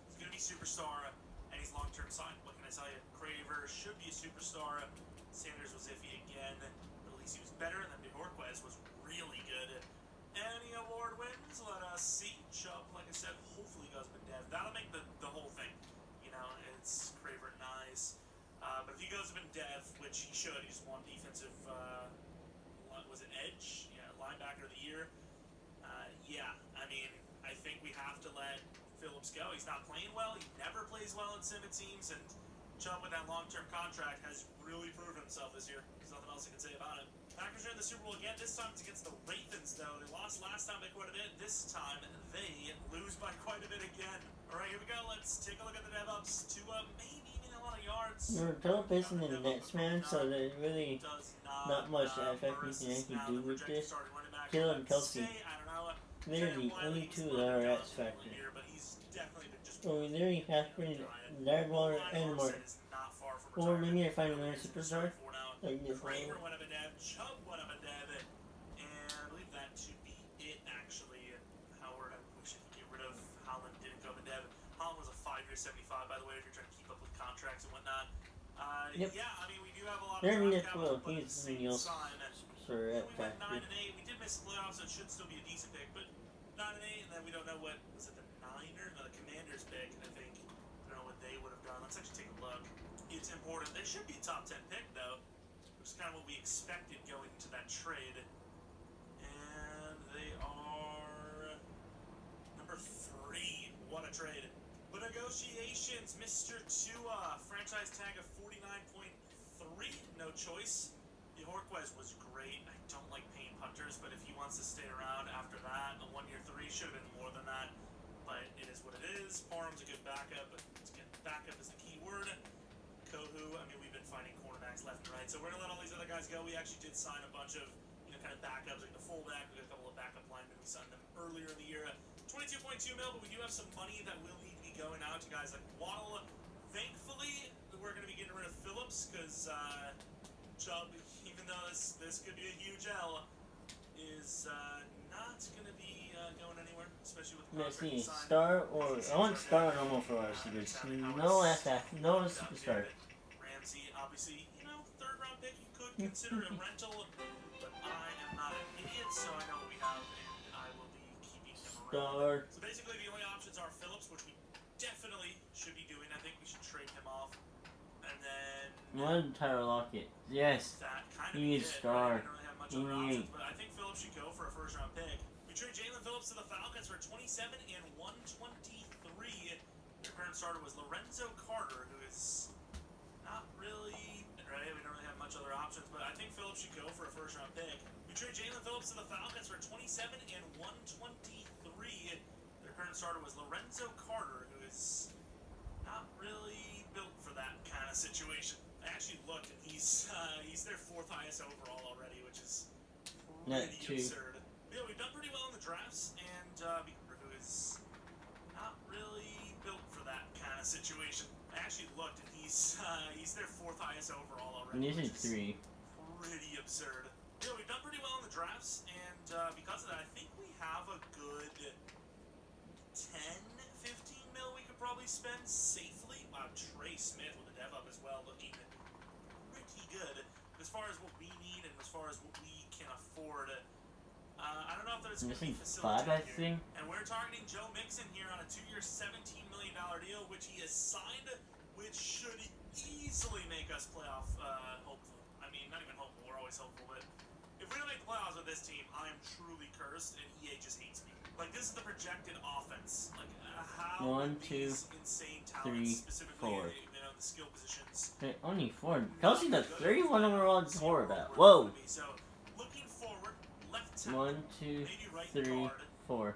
He's going to be superstar, and he's long-term signed. What can I tell you? Craver should be a superstar. Sanders was iffy again. But at least he was better, and then DeHorquez was really good. Any award wins? Let us see. Chubb, like I said, hopefully goes with Dev. That'll make the whole thing. It's Craver nice. But if he goes with Dev, which he should, he's won defensive, was it edge? Yeah, linebacker of the year. I think we have to let Phillips go. He's not playing well. He never plays well in sim, it seems, and Chubb with that long-term contract has really proven himself this year. There's nothing else I can say about it. Packers are in the Super Bowl again. This time it's against the Ravens, though. They lost last time by quite a bit. This time they lose by quite a bit again. All right, here we go. Let's take a look at the dev-ups to maybe even a lot of yards. We're still facing the Nets, man, so there's really not much effect we can actually do with this. Kill and Kelsey. They're the only two that are X Factor. So we literally have to bring Darkwater and Mark. Or maybe I find another superstar. Like this one. Craver went up a dev, Chubb went up a dev, and I believe that to be it, actually. Howard, I wish I could get rid of Holland, didn't go up a dev. Holland was a 5-year 75, by the way, if you're trying to keep up with contracts and whatnot. Yep. Yeah, I mean, we do have a lot of They're draft well, capital, but at the he's same else time, for X we went Factor. 9-8. We did miss the playoffs, so it should still be a decent pick, but 9-8, and then we don't know what, was it the Niners? No, the Commanders pick, I think. I don't know what they would have done. Let's actually take a look. It's important. They should be a top 10 pick, though, which is kind of what we expected going into that trade. And they are number 3. What a trade. But negotiations, Mr. Tua, franchise tag of 49.3, no choice. Horquez was great. I don't like paying punters, but if he wants to stay around after that, a 1-year 3 should have been more than that. But it is what it is. Parham's a good backup, but again, backup is the key word. Kohu, I mean, we've been finding cornerbacks left and right, so we're gonna let all these other guys go. We actually did sign a bunch of, kind of backups, like the fullback. We got a couple of backup linemen. We signed them earlier in the year. 22.2 mil, but we do have some money that will need to be going out to guys like Waddle. Thankfully, we're gonna be getting rid of Phillips because Chubb, even though this could be a huge L, is not going to be going anywhere, especially with the Let's see, contract signed. star or I want star or normal for our receivers. No superstar. Ramsey, obviously, he would consider a rental, but I am not an idiot, so I know what we have, and I will be keeping him around. So basically, the only options are Phillips, which we definitely should be doing. I think we should trade him off, and then One Tyler Lockett. Yes. that kind of You need star. Right? We don't really have much other options, but I think Phillips should go for a first-round pick. We trade Jalen Phillips to the Falcons for 27 and 123. Their current starter was Lorenzo Carter, who is not really right. We don't really have much other options, but I think Phillips should go for a first-round pick. We trade Jalen Phillips to the Falcons for 27 and 123. Their current starter was Lorenzo Carter, who is not really built for that kind of situation. I actually looked, and he's their 4th highest overall already, which is pretty absurd. But yeah, we've done pretty well in the drafts, and who is not really built for that kind of situation. I actually looked, and he's their 4th highest overall already. These are 3. Pretty absurd. Yeah, we've done pretty well in the drafts, and because of that, I think we have a good 10, 15 mil we could probably spend safely. Wow, Trey Smith with the dev up as well, looking pretty good as far as what we need and as far as what we can afford. I don't know if there's going to be facility 5, I here. think. And we're targeting Joe Mixon here on a 2-year, $17 million deal, which he has signed, which should easily make us playoff hopeful. I mean, not even hopeful, we're always hopeful, but if we don't make the playoffs with this team, I am truly cursed, and EA just hates me. Like, this is the projected offense. Like, how 1, 2, these insane 3, talents, specifically 4. The skill positions. Only 4. Kelsey, the 31 overall quarterback. Whoa. So, looking forward, left tackle, 1, 2, maybe right 3, guard, 4.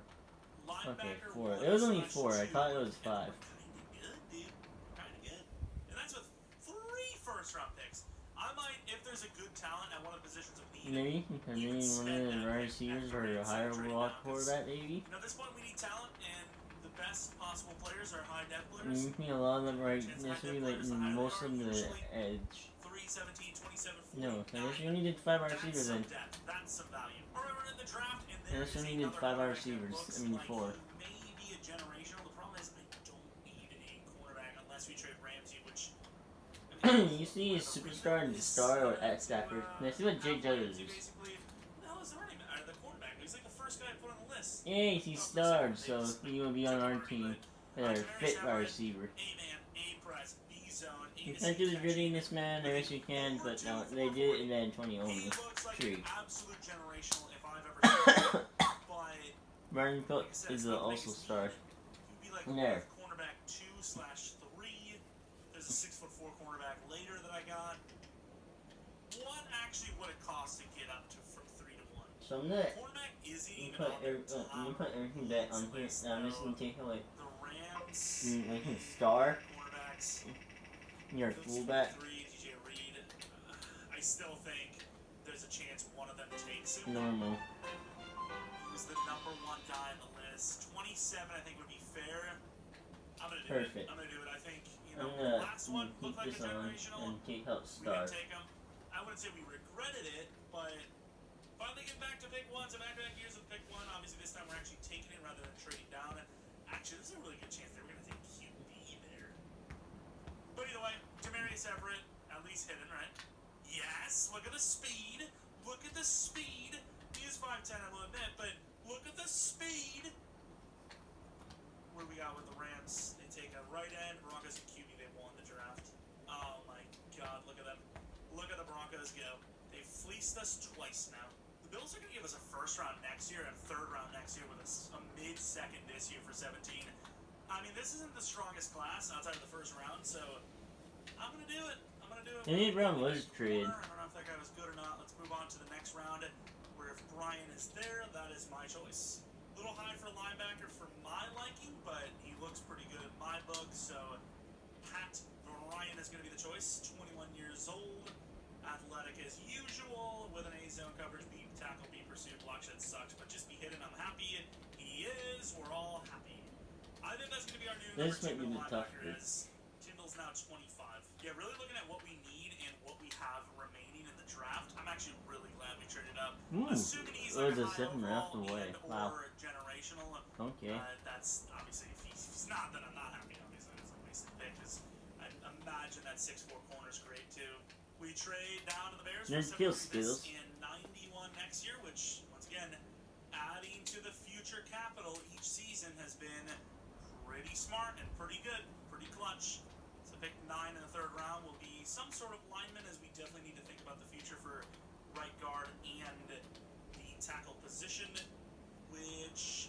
Okay, linebacker 4. 1 It was only slash 4. I 2, thought it was 5. and we're kinda good, dude. Kinda good. And that's with 3 first-round picks. I might, if there's a good talent at one of the positions of need. Maybe one of the wide receivers or a higher overall quarterback, maybe. At this point, we need talent, and the best possible players are high-def players. A lot of them right. This would be like most of the edge. 3, 17, 27, 40. No, I guess you only did 5 wide receivers then. That's some value. Alright, we're in the draft, and I guess you only did 5 wide receivers. I mean 4. Maybe a generational. The problem is I don't need a cornerback unless we trade Ramsey, which. You see a superstar and star or X Stafford. Let's see what Jake Douglas is. No, it's the running back, the quarterback. He's like the first guy I put on the list. Yeah, he's starred, so he will be on our team. They're fit wide receiver. A-man, A-press, B-zone, You can't do the really in this man, I guess you can, but no, they did it in Madden 20 only. He looks like True. an absolute generational if I've ever seen him. But Brian Cook is also star. he'd be like There. cornerback 2/3. There's a 6'4" cornerback later that I got. What actually would it cost to get up to from 3 to 1? So I'm gonna Cornerback isn't you even put, on the top. you put everything back on here. Now I'm just gonna take away The Rams. I can star Cornerbacks. your fullback. DJ Reed. I still think there's a chance one of them takes him. Normal. He was the number 1 guy on the list. 27, I think, would be fair. I'm gonna do Perfect. it. I'm gonna do it. I think, I'm gonna last one keep looked like a this on generational. and take out We star. didn't take him. I wouldn't say we regretted it, but finally getting back to pick 1. So back-to-back years of pick 1. Obviously, this time we're actually taking it rather than trading down. Actually, there's a really good chance that we're gonna take QB there. But either way, Demarius Everett, at least hidden, right? Yes, look at the speed. Look at the speed. He is 5'10", I will admit, but look at the speed. What do we got with the Rams? They take a right end. Broncos and QB, they won the draft. Oh my God, look at them. Look at the Broncos go. They've fleeced us twice now. The Bills are going to give us a first round next year and a third round next year with a mid-second this year for 17. I mean, this isn't the strongest class outside of the first round, so I'm going to do it. I'm going to do it. Danny Brown was traded. I don't know if that guy was good or not. Let's move on to the next round, where if Brian is there, that is my choice. A little high for linebacker for my liking, but he looks pretty good in my book, so Pat Ryan is going to be the choice. 21 years old, athletic as usual, with an A-zone coverage, beat tackle, beat pursuit, block shed sucks, but just be hidden. I'm happy. He is. We're all happy. I think that's going to be our new This might number 2 be the tough linebacker. bit. Tyndall's now 25. Yeah, really looking at what we need and what we have remaining in the draft. I'm actually really glad we traded up. Ooh, Assuming he's it was like a high 7 draft overall away. and Wow. or generational. Okay. That's obviously, if he's not, then I'm not happy. Obviously, it's a wasted pick. Because I imagine that 6'4" corner's great too. We trade down to the Bears There's for skill 70 skills. and 91 next year, which, once again, adding to the future capital each season has been pretty smart and pretty good, pretty clutch. So pick 9 in the 3rd round will be some sort of lineman, as we definitely need to think about the future for right guard and the tackle position, which...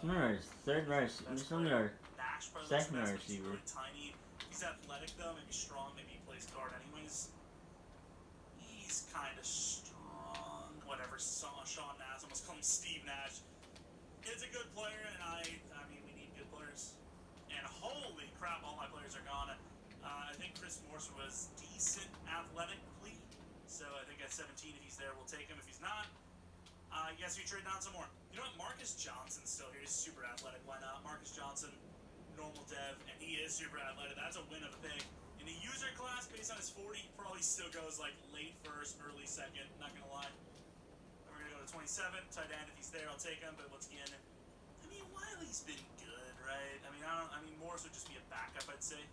Remember, 3rd receiver. This one our Nash probably looks 2nd best, but he's receiver. really tiny. He's athletic though, maybe strong, maybe he plays guard anyways. He's kind of strong. Whatever. Sean Nash, almost call him Steve Nash. Is a good player, and I mean, we need good players. And holy crap, all my players are gone. I think Chris Morse was decent athletically, so I think at 17, if he's there, we'll take him. If he's not, I guess we trade down some more. You know what? Marcus Johnson's still here. He's super athletic. Why not? Marcus Johnson, normal dev, and he is super athletic. That's a win of a pick. In a user class, based on his 40, he probably still goes like late 1st, early 2nd. Not gonna lie. We're gonna go to 27. Tight end, if he's there, I'll take him. But once again, I mean, Wiley's been good, right? I mean, Morse would just be a backup, I'd say.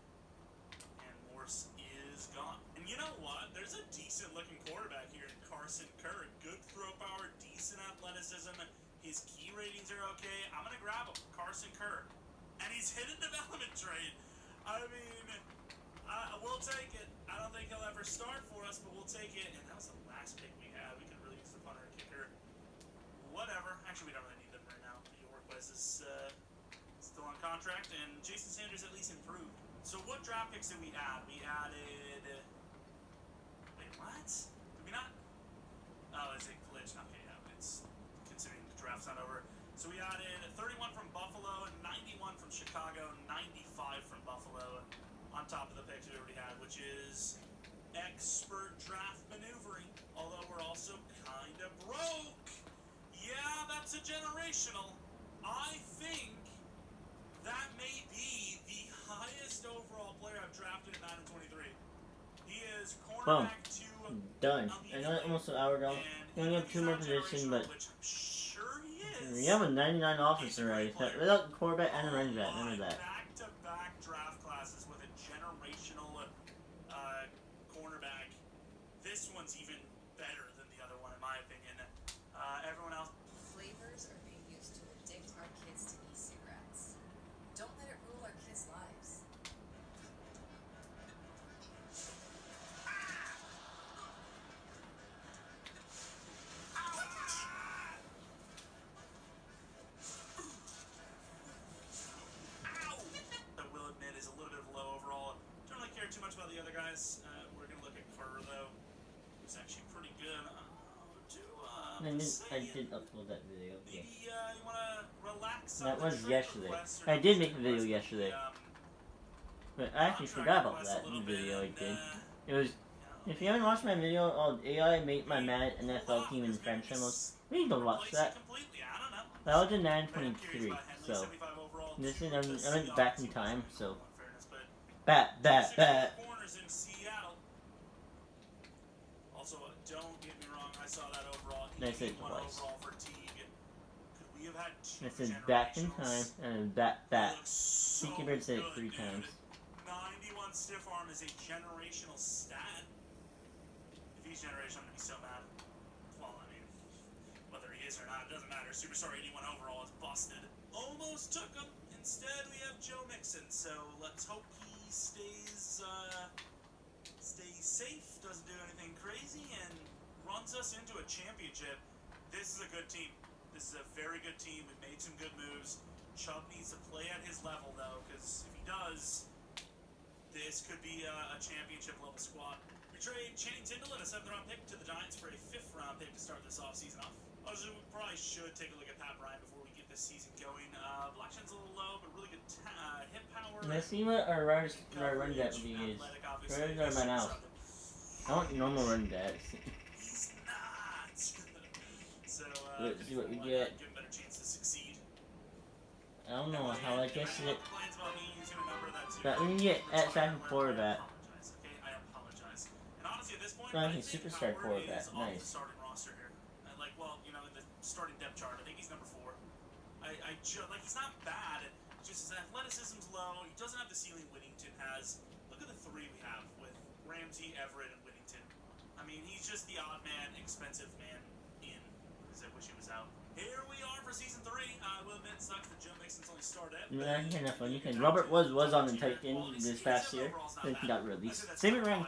And Morse is gone. And you know what? There's a decent-looking quarterback here in Carson Kerr. Good throw power, decent athleticism. His key ratings are okay. I'm gonna grab him, Carson Kerr. And he's hit a development trade. I mean, we'll take it. I don't think he'll ever start for us, but we'll take it. And that was the last pick we had. We could really use the punter and kicker. Whatever. Actually, we don't really need them right now. Yorquez is still on contract, and Jason Sanders at least improved. So what draft picks did we add? We added... Wait, what? Did we not? Oh, is it glitch? Okay, yeah, it's considering the draft's not over. So we added 31 from Buffalo, 91 from Chicago, 95 from Buffalo, on top of the picks we already had, which is expert draft maneuvering, although we're also kind of broke. Yeah, that's a generational. I think that may be the highest overall player I've drafted in Madden 23. He is cornerback 2. Done. I know almost an hour ago. We only have 2 more positions, but we have a 99 offense already. Without the quarterback and a running back, none of that. Back-to-back draft classes with a generational cornerback. This one's even better than the other one, in my opinion. Everyone else. Flavors are being used to addict our kids to e-cigarettes. Don't let it rule our kids' lives. I will admit is a little bit of low overall. Don't really care too much about the other guys. We're gonna look at Carter though. He's actually pretty good. I did upload that video. Maybe you wanna relax. That was yesterday. I did make the video yesterday. But I actually forgot about that video I did. It was... If you haven't watched my video on AI make my Madden NFL team in French channels, you need to watch that. That was in 923, so... This is, I went back in time, so... Bat. Corners in Seattle. Also, don't get me wrong, I saw that overall. I said it 81 twice. overall for Teague. Could we have had 2 I said back in time, generationals? and bat. So Tiki Bird said it good, 3 dude. times. 91 stiff arm is a generational stat. If he's generational, I'm gonna be so mad. Well, I mean, whether he is or not, it doesn't matter. Superstar 81 overall is busted. Almost took him. Instead, we have Joe Mixon. So let's hope he stays safe, doesn't do anything crazy, and runs us into a championship. This is a good team. This is a very good team. We've made some good moves. Chubb needs to play at his level, though, because if he does, this could be a championship-level squad. We trade Channing Tindall and a 7th-round pick to the Giants for a 5th-round pick to start this offseason off. Also, we probably should take a look at Pat Bryant before we get this season going. Blackshot's a little low, but really good hip power. Let's see what our run back would be is. Where are my mouse? I want normal run backs. He's not. So, Let's see what we get. Give him a better chance to succeed. I don't know how I guess it. Complains about me using a number that's But we can get at second quarterback. I apologize. And honestly, at this point, Well, I he's think superstar Howard quarterback. is off the Nice. starting roster here. Like, well, you know, in the starting depth chart, I think he's number 4. Like, he's not bad. Just his athleticism's low. He doesn't have the ceiling Whittington has. Look at the 3 we have with Ramsey, Everett, and Whittington. I mean, he's just the odd man, expensive man in, because I wish he was out. Here we are for season 3. I will admit, it sucks that Joe Mixon's only started. Yeah, enough funny. Robert was on the Titan this past year, then he got released. Same around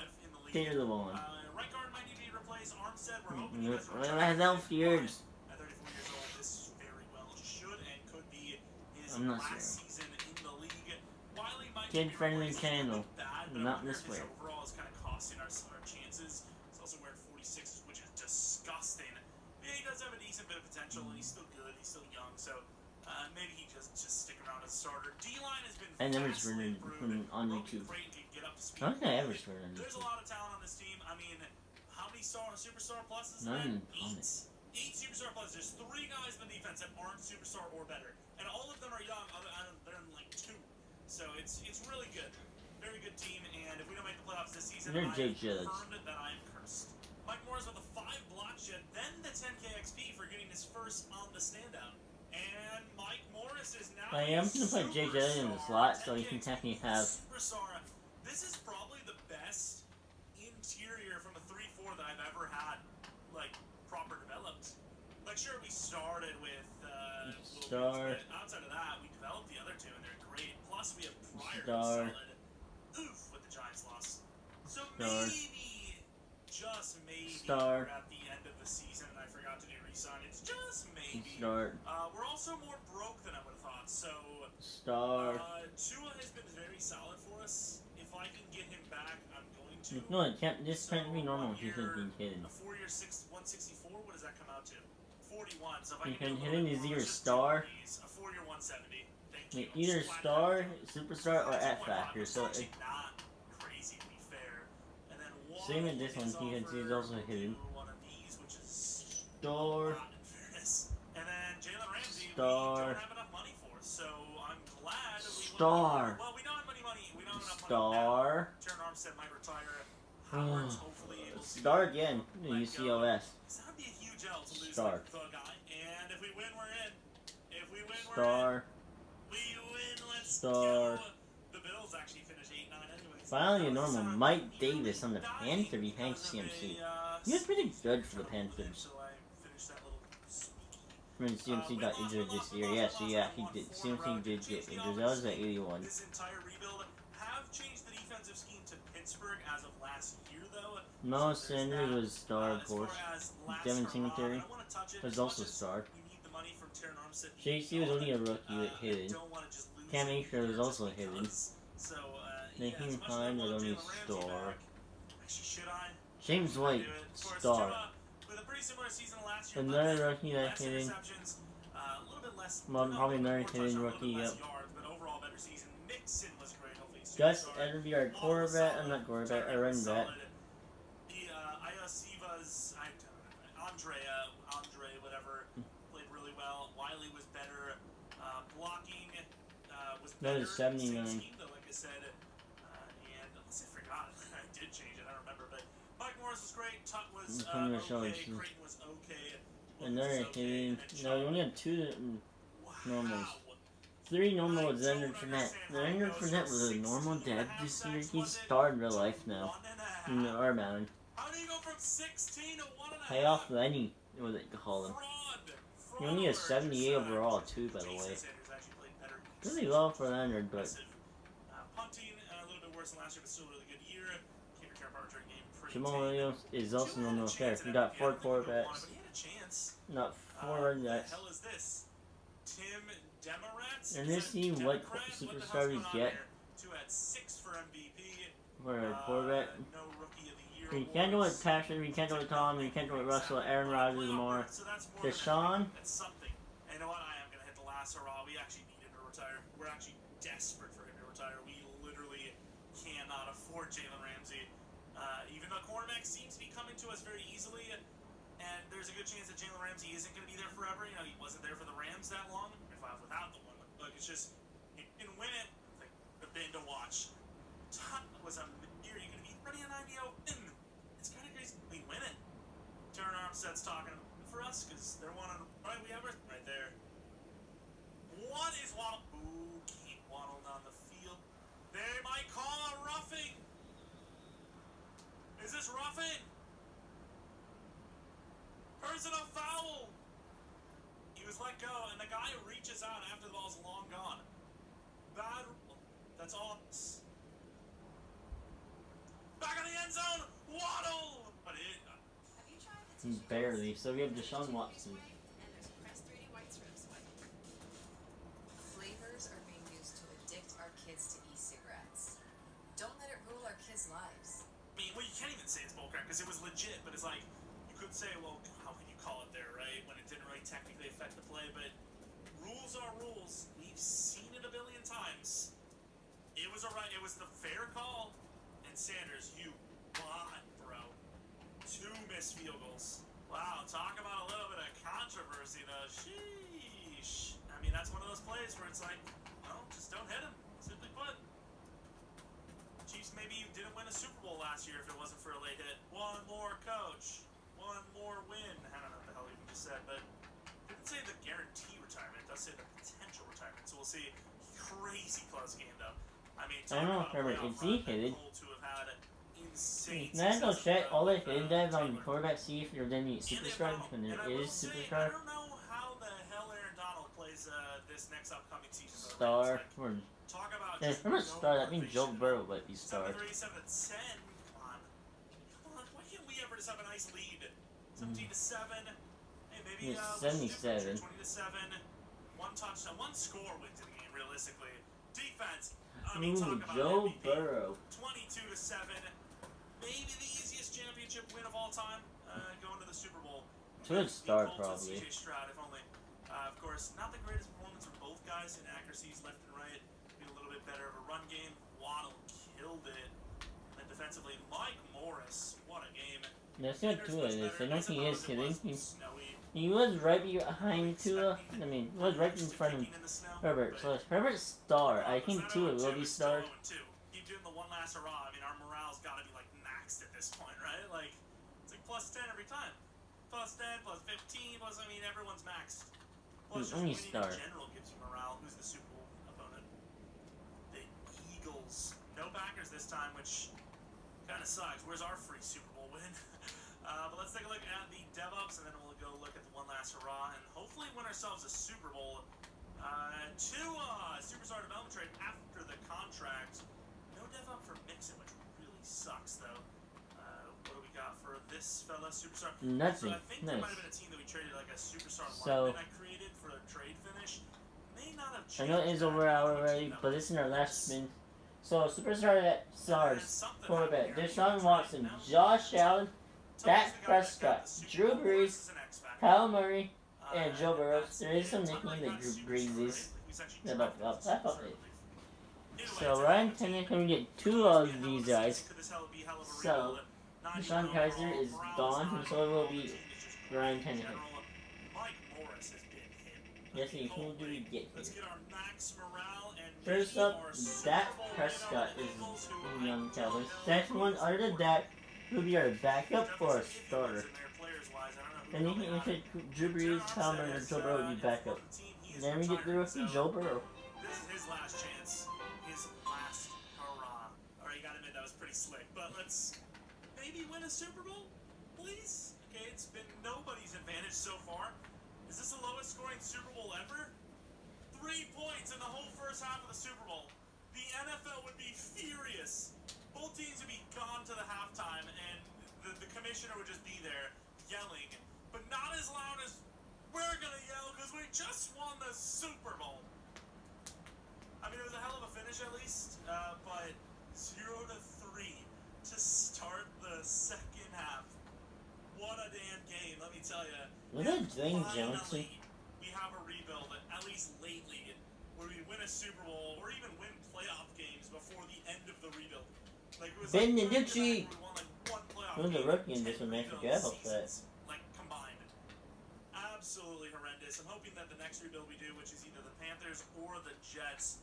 Taylor the one. Right guard might need to be replaced. Armstead, we're hoping Mm-hmm. you guys are Well, has elf years. At 34 years old, this very well should and could be his I'm not last sure. season in the league. Wiley might Kid-friendly be channel. bad, but Not I wonder this if way. his overall is kind of costing our chances. He's also wearing 46, which is disgusting. Yeah, he does have a decent bit of potential, and he's still good. He's still young, so maybe he just stick around as a starter. D-line has been I never vastly improved. on Roby YouTube. Creighton can get up to speed. I don't think I ever started on There's a YouTube. lot of talent on this team. I mean, how many superstar pluses? None. 8 superstar pluses. There's 3 guys in the defense that aren't superstar or better, and all of them are young. They're in like 2, so it's really good. Very good team, and if we don't make the playoffs this season, They're I Jay have Judge. confirmed that I am cursed. Mike Morris with a 5 block shed, then the 10K XP for getting his first on the standout. And Mike Morris is now I am gonna put Jay Judge in the slot so he can technically have. Superstar. This is probably the best interior from a 3-4 that I've ever had, like, proper developed. Like, sure, we started with Star. but outside of that, we developed the other 2, and they're great. Plus, we have Pryor Star. solid. Oof, with the Giants loss. So Star. maybe, just maybe, Star. we're at the end of the season, and I forgot to do resign. It's just maybe. Start. We're also more broke than I would have thought, so... Star. Tua has been very solid for us. If I can get him back, I'm going to. No, it can't. This can't be normal. He Year, could be hidden. A 4-year 164. What does that come out to? 41. So if I You can can get a hit him little as bit either more, just star. a 4-year 170. Thank you. Like, either Flat star, out. superstar, or That's X 2.5. Factor. It's So actually not crazy to be fair. And then same with Waddle this one. is He can see he's offered also hidden. one of these, which is Star. not in fairness. And then Jalen Ramsey, we Star. don't have enough money for, so I'm glad we Star. well, we don't have any money. We don't have enough money. Star. Turner Armstead might retire. Howard's hopefully able to Star again. let UCOS. go. So that'd be a huge L to lose Star. like, the guy. And if we win, we're in. If we win, we're Star. in. We win. Let's Star. go. The Bills actually finished 8-9 anyways. Finally, a That was normal a Mike Davis on the dying Panther behind because of CMC. a, He was pretty good for the kind of Panthers. so I finished that little sneaky. When CMC got injured this year. Yes, yeah, he did. CMC did get injured. That was at 81. This entire rebuild have changed the defensive scheme to Pittsburgh as of last year, though. Miles So there's Sanders that. was star, of As far course. as last Devin hurrah, Singletary I wanna touch it was as also much as star. we need the money from Terran Armstead. JC was only a rookie with I hidden. don't wanna just lose Cam it Akers was just also because. hidden. So, Nathan as much as I Hine want was only Jalen Ramsey star. back, actually, should I? James White, Do it. Of course, star. Tua, with a pretty similar season to last year, Another but rookie that less hidden. interceptions, a little bit less. Well, no, probably a little another bit more hidden touchdowns, a rookie, little bit less yep. yards, but overall better season. Mixon was great. Hopefully, Gus superstar. Edwards, our quarterback. I'm not quarterback. I run back. The Iosiva's Andre, whatever, played really well. Wiley was better. Blocking was That better. is 79. Same scheme, though, like I said. And unless I forgot, I did change it. I don't remember, but Mike Morris was great. Tuck was I'm gonna show okay. it to you. Creighton was okay. Another hidden. No, you only had 2 normals. Wow. 3 normal with Leonard Fournette. Leonard Fournette was a normal dead this year. He's starred in real life now. In our Madden. How do you go from 16 to 1.5? Pay off Lenny, what they call him. He only has 78 overall, too, by the way. Really low for Leonard, but Punting a little bit worse than last year, but still a really good year. Keeper Care Barger game pretty Jamal tame. Williams is also Tua had a normal there. chance We at got MVP. 4 I don't think he would've won it, quarterbacks, but he had a chance. not 4 running The backs. hell is this? Tim Demarats? And Is this that team, what Democrat? the superstar hell's we going on get? here? 2 at 6 for MVP. For a quarterback. No rookie of the year. We can't go with awards. Patrick, we can't go with Tom, we can't go with Russell, Aaron Rodgers more. So that's more than Deshaun? anything. That's something. And you know what? I am going to hit the last hurrah. We actually need him to retire. We're actually desperate for him to retire. We literally cannot afford Jalen Ramsey. Even though cornerback seems to be coming to us very easily, and there's a good chance that Jalen Ramsey isn't going to be there forever. You know, he wasn't there for the Rams that long. If I was without the one, look, it's just you can win it. Like the bin to watch. Top was a year. You're going to be ready on IBO. It's kind of crazy. We win it. Turner Armstead's talking for us because they're one on right. We have right there. What is Waddle? Ooh, keep Waddle on the field. They might call a roughing. Is this roughing? let go, and the guy reaches out after the ball's long gone. Bad. That's all. Back in the end zone. Waddle. But it. Have you tried the tissue Barely. So we have box? Deshaun Watson. And there's Crest 3D White Strips White. Flavors are being used to addict our kids to e-cigarettes. Don't let it rule our kids' lives. I mean, well, you can't even say it's bullcrap because it was legit, but it's like, you could say, well, how can you call it there, right? When it didn't really technically affect the play, but rules are rules. We've seen it a billion times. It was it was the fair call, and Sanders, you bought, bro. 2 missed field goals. Wow, talk about a little bit of controversy, though. Sheesh. I mean, that's one of those plays where it's like, well, just don't hit him, simply put. Chiefs maybe didn't win a Super Bowl last year if it wasn't for a late hit. One more coach. One more win. I don't know what the hell he just said, but it didn't say the guarantee retirement. It does say the potential retirement. So we'll see. Crazy close game, though. I mean, I don't know, Herbert, is he hitted? Insane. Now go check all the hidden devs on quarterback, see if you're gonna need superstar, and there is I superstar. don't know how the hell Aaron Donald plays this next upcoming season. Star. Or Talk about yeah, just I'm a star, that means Joe motivation. Burrow might be star. 7-3, 7-10. Come on. Come on. Why can't we ever just have a nice lead? 17-7. Hey, maybe It's we'll just do 77. 20-7. One touchdown, one score wins the game. Realistically, defense. I Ooh, mean, talk about Joe MVP. Burrow. 22-7. Maybe the easiest championship win of all time. Going to the Super Bowl. Good start, The Colts probably. and CJ Stroud, if only. Of course, not the greatest performance from both guys in accuracies left and right. Be a little bit better of a run game. Waddle killed it. And then defensively, Mike Morris. What a game. That's not Tua is. I know he is hitting. Snowy. He was right behind Tua. I mean, he was right in front of Herbert. So it's Herbert's star. I think Tua will be star. Keep doing the one last hurrah. I mean, our morale's got to be like maxed at this point, right? Like, it's like plus 10 every time. Plus 10, plus 15, plus, I mean, everyone's maxed. Plus, just Only winning star. in general gives you morale. Who's the Super Bowl opponent? The Eagles. No backers this time, which kind of sucks. Where's our free Super Bowl win? But let's take a look at the DevOps, and then we'll go look at the one last hurrah, and hopefully win ourselves a Super Bowl. Tua, superstar development trade after the contract. No DevOp for Mixon, which really sucks, though. What do we got for this fella, superstar? Nothing. So I think there Nice. might have been a team that we traded like a superstar So- lineman I created for a trade finish. May not have I changed. know it is that over an hour much already, either. but this is our last spin. So, superstar that stars. Something Quarterback, happened here. Deshaun Watson, Josh Allen, Dak Prescott, Drew Brees, Kyle Murray, and Joe Burrow. There is some nickname that Drew Brees is. Yeah, but that's about it. So Ryan Tannehill can get 2 of these guys. So Deshaun Kaiser is gone, and so will be Ryan Tannehill. Yes, who do we get here? First up, Dak Prescott is in on the Cowboys. Second one, other than Dak, will be our backup or a starter. Then you can take Drew Brees, Kyle Murray, or Joe Burrow will be backup. Then we get the rookie Joe Burrow. This is his last chance. His last hurrah. Alright, you gotta admit that was pretty slick. But let's maybe win a Super Bowl, please? Okay, it's been nobody's advantage so far. Is this the lowest scoring Super Bowl ever? 3 points in the whole first half of the Super Bowl. The NFL would be furious. Both teams would be gone to the halftime, and the commissioner would just be there yelling, but not as loud as we're gonna yell because we just won the Super Bowl. I mean, it was a hell of a finish at least, but 0-3 to start the second half. What a damn game, let me tell you. Look at Dwayne Johnson. We have a rebuild, at least lately, where we win a Super Bowl or even win playoff games before the end of the rebuild. Like, it was Ben like, DiNucci. we won like one playoff He was a game rookie in and this 10 one, I rebuild forgot about that. seasons, like, combined. Absolutely horrendous. I'm hoping that the next rebuild we do, which is either the Panthers or the Jets,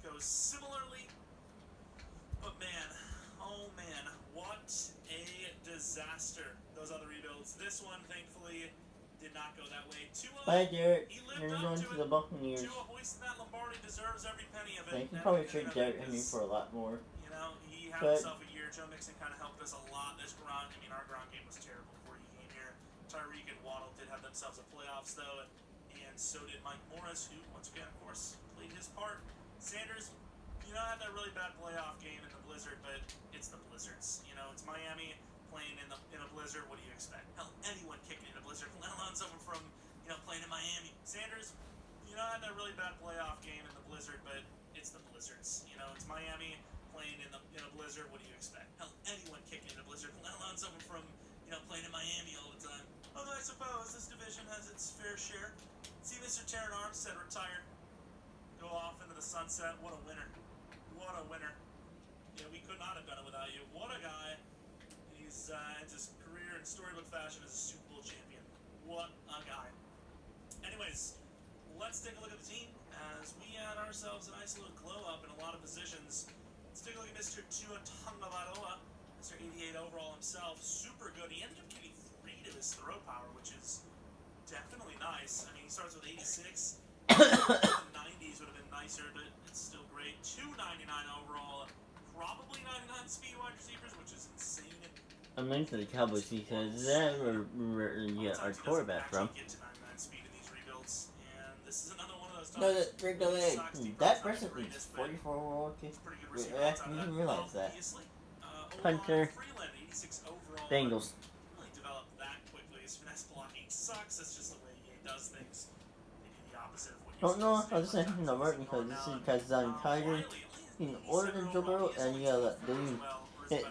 goes similarly. But man, oh man, what a disaster. Those other rebuilds. This one, thankfully, did not go that way. Tua, Bye, Derek. he You're lived up going to to it. the Buccaneers. Tua hoisting that Lombardi deserves every penny of it. They can Every probably penny trade of it, Derek Henry 'cause, for a lot more. you know, he had But- himself a year. Joe Mixon kind of helped us a lot this ground. I mean, our ground game was terrible before he came here. Tyreek and Waddle did have themselves a playoffs, though. and so did Mike Morris, who, once again, of course, played his part. Sanders, had that really bad playoff game in the Blizzard, but it's the Blizzards. It's Miami playing in a Blizzard. What do you expect? Hell, anyone kicking in a Blizzard, let alone someone from, playing in Miami. Sanders, had that really bad playoff game in the Blizzard, but it's the Blizzards. It's Miami playing in a Blizzard. What do you expect? Hell, anyone kicking in a Blizzard, let alone someone from, playing in Miami all the time. Although I suppose this division has its fair share. See, Mr. Terran Armstead retire, go off into the sunset. What a winner! What a winner! We could not have done it without you. What a guy! He's ends his career in storybook fashion as a Super Bowl champion. What a guy! Anyways, let's take a look at the team as we had ourselves a nice little glow up in a lot of positions. Let's take a look at Mr. Tua Tagovailoa, Mr. 88 overall himself. Super good. He ended up getting 3 to his throw power, which is definitely nice. I mean, he starts with 86. The 90s would have been nicer, but it's still great. 299 overall, probably 99 speed wide receivers, which is insane. I'm into the Cowboys because that's where you get our quarterback from. Get to 99 speed in these rebuilds, and this is another one of those No, times. that person is 44 overall. Pretty good Wait, receiver I outside of didn't that. realize that. Obviously, Hunter. Freeland, 86 overall. Bengals. Really developed that quickly. His finesse blocking sucks. That's just the way he does things. They do the opposite of what Don't know if I was saying no work because this is because I'm tired. In order to Joe Burrow and you gotta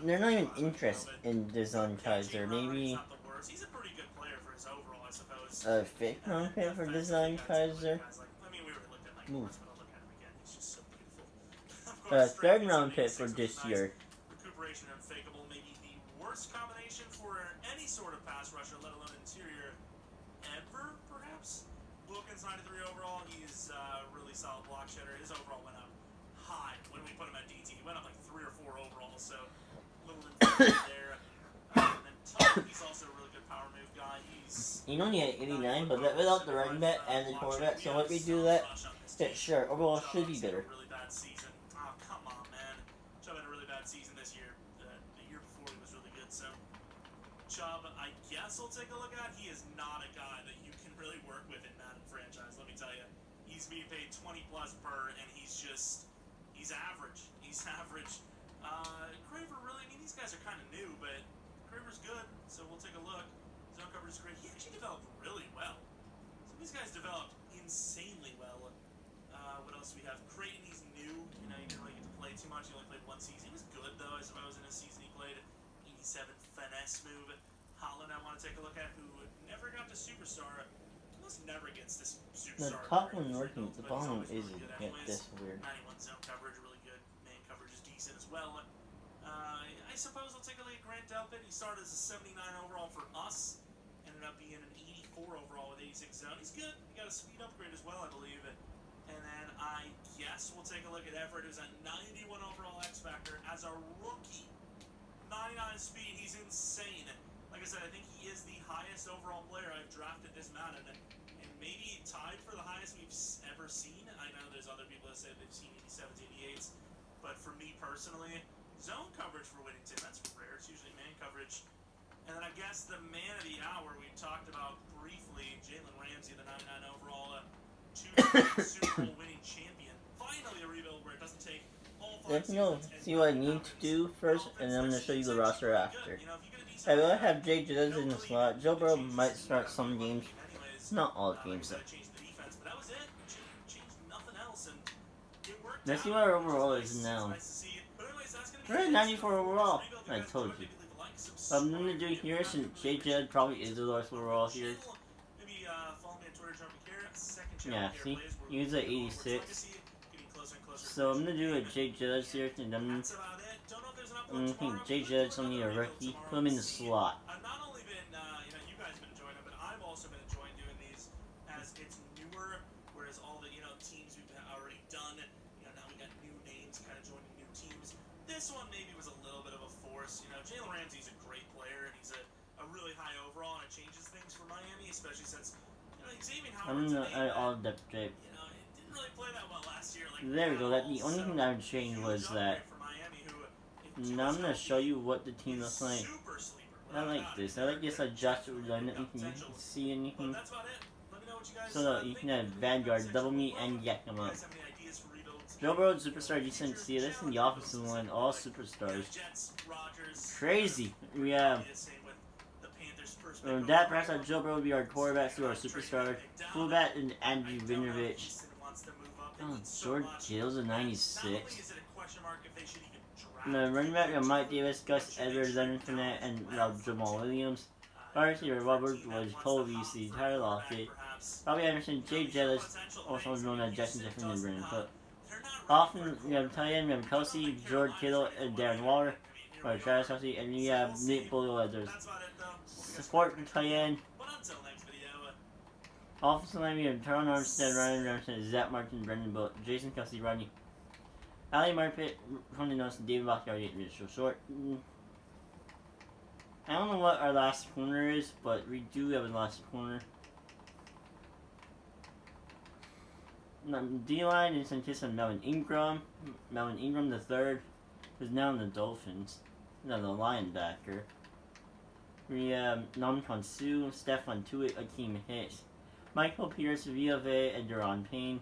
they're not even interested in design Kaiser. Maybe He's a pretty good player for his overall, I suppose. a fifth round pick for design Kaiser. I mean, we already looked at Mike Move. Morris, but I'll look at him again. He's just so beautiful. Third round pick for this year. Recuperation unfakeable, maybe the worst combination for any sort of pass rusher, let alone interior, ever, perhaps. Wilkins, 93 overall. He's really solid block shedder. His overall went up high when we put him at DT. He went up like 3 or 4 overall, so a little inferior there. And then Tuck, he's also a really good power move guy. You only had 89, but that without the running back and the quarterback. So if we do that, sure, overall should be better. Really bad season. Oh, come on, man. Chubb had a really bad season this year. The year before he was really good, so Chubb, I guess we'll take a look at. He is not a guy that you can really work with in Madden franchise, let me tell you. He's being paid 20 plus per, and he's average. He's average. Craver, really, I mean, these guys are kind of new, but Craver's good, so we'll take a look. Zone coverage is great. He actually developed really well. Some of these guys developed insanely well. What else do we have? Creighton, he's new. He didn't really get to play too much. He only played 1 season. He was good, though, I suppose, in his season. He played 87 finesse move. Holland, I want to take a look at, who never got to superstar. Almost never gets this The superstar. top one working, the bottom isn't get this weird. 91 zone coverage, really good. Man coverage is decent as well. I suppose I'll take a look at Grant Delpit. He started as a 79 overall for us. Ended up being an 84 overall with 86 zone. He's good. He got a speed upgrade as well, I believe. And then I guess we'll take a look at Everett, who's at 91 overall X Factor as a rookie. 99 speed. He's insane. Like I said, I think he is the highest overall player I've drafted this Madden. And maybe tied for the highest we've ever seen. I know there's other people that say they've seen 87s, 88s. But for me personally, zone coverage for Whittington, that's rare. It's usually man coverage. And then I guess the man of the hour we talked about briefly, Jalen Ramsey, the 99 overall, 2-time Super Bowl winning champion. Finally a rebuild where it doesn't take all 5 seasons. See what I need to do first, and then I'm going to show you the roster after. I will have Jay Judge in the slot. Joe Burrow might start some games. Not all games, though. Let's see what our overall is now. We're at 94 overall. I told you. What I'm going to do here, since Jay Judge probably is the lowest overall here. Yeah, see? He's at 86. So I'm going to do a Jay Judge here, and then I'm thinking Jay Judge will need a rookie. Put him in the slot. I've not only been, you guys have been enjoying it, but I've also been enjoying doing these as it's newer, whereas all the, teams we've already done, now we got new names kind of joining new teams. This one maybe was a little bit of a force. Jalen Ramsey's a great player, and he's a really high overall, and it changes things for Miami, especially since, Xavier Howard's all depth shape. it didn't really play that well last year. There we go. The only thing that would change was that. Now I'm gonna show you what the team looks like. I like this. I like this adjusted redundant. You can see anything. what you guys So you can have Vanguard, Double Me, and Yakima. guys have any ideas for rebuilds? Joe Burrow, superstar, decent. See this in the offensive line, all superstars. Jets, Rodgers, Crazy. We have same with the Panthers' first pick that perhaps that Joe Burrow will be our quarterback to our superstar. Fullback and Andrew Vinovich. Oh, George Kittle's a 96. The running back are Mike Davis, Gus Edwards, Leonard Fournette, and Jamal Williams. Wide receiver Robert was Cole Beasley, Tyler Lockett, Robbie Anderson, Jay Jettis, also known as Justin Jefferson and Brandon Cook. Often we have tight end, we have Kelsey, George Kittle, and Darren Waller, or Travis Kelsey, and we have Nick Boyle as our support tight end. Offensive line, we have Teron Armstead, Ryan Ramsey, Zach Martin, Brendan Bolt, Jason Kelsey, Rodney, Ali Marpet, Tony Nelson, David Bakhtiari, and Mitchell Short. I don't know what our last corner is, but we do have a last corner. D-line is anticipated Melvin Ingram. Melvin Ingram the third is now in the Dolphins. No, the linebacker. We have Namkon Su, Stefan Tuitt, Akeem Hicks, Michael Pierce, VFA, and Deron Payne.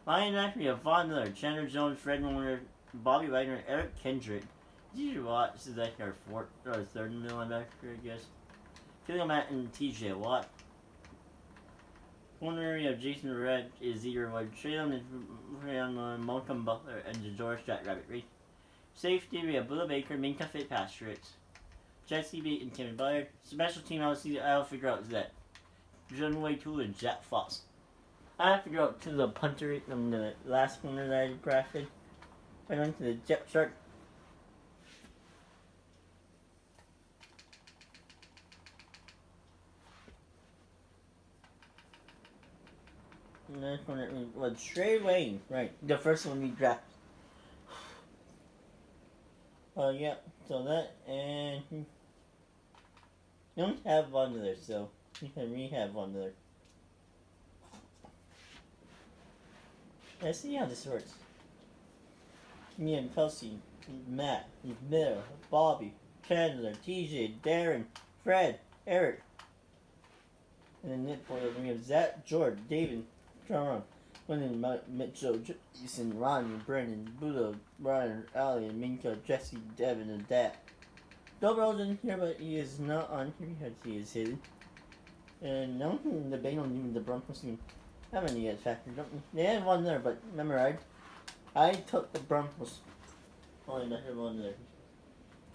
Linebacker, we have Von Miller, Chandler Jones, Fred Warner, Bobby Wagner, Eric Kendrick. TJ Watt, this is like our third middle linebacker, I guess. Killian Matt and TJ Watt. Corner, we have Jason Red, Ezekiel Wood, Traylon, Malcolm Butler, and George Jackrabbit Reed. Safety, we have Buda Baker, Minka Fitzpatrick, Jesse Beat, and Kevin Byard. Special team, I'll figure out is that John Way 2 and Jack Foss. I have to figure out to the punter, the last corner that I drafted. I went to the Jet Shark. And then corner was Trey Wayne, right? The first one we drafted. Yeah, so that, and you don't have one of there, so you can rehab one of there. Let's see how this works. Me and Kelsey, Matt, Miller, Bobby, Chandler, TJ, Darren, Fred, Eric, and then Nick Boyle. We have Zach, George, David, John, William, Mitchell, Jason, Ronnie, Brennan, Budo, Brian, Ali, and Minka, Jesse, Devin, and Dat. Dobro's in here, but he is not on here because he is hidden. And no, the Bengals even the Broncos team have any yet factor. They have one there, but remember, I took the Broncos. Only not have one there.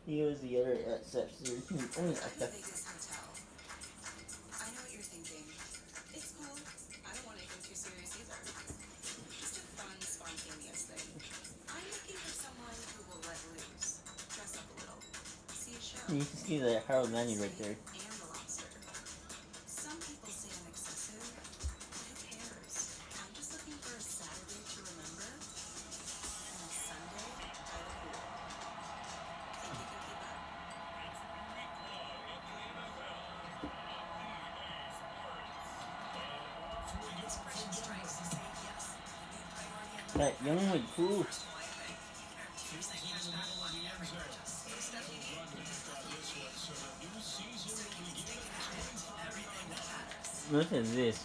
He was the other at Steps. Only at that. I know what you're thinking. It's cool. I don't want anything too serious either. Just a fun, spontaneous thing. I'm looking for someone who will let loose, dress up a little, see a show. You can see the Harold Manny right there. And the lobster. Some people say I'm excessive. Who cares? I'm just looking for a Saturday to remember and a Sunday by the pool. Think you can keep up? This person strikes to say yes. The new priority in That young with cool. Look at this.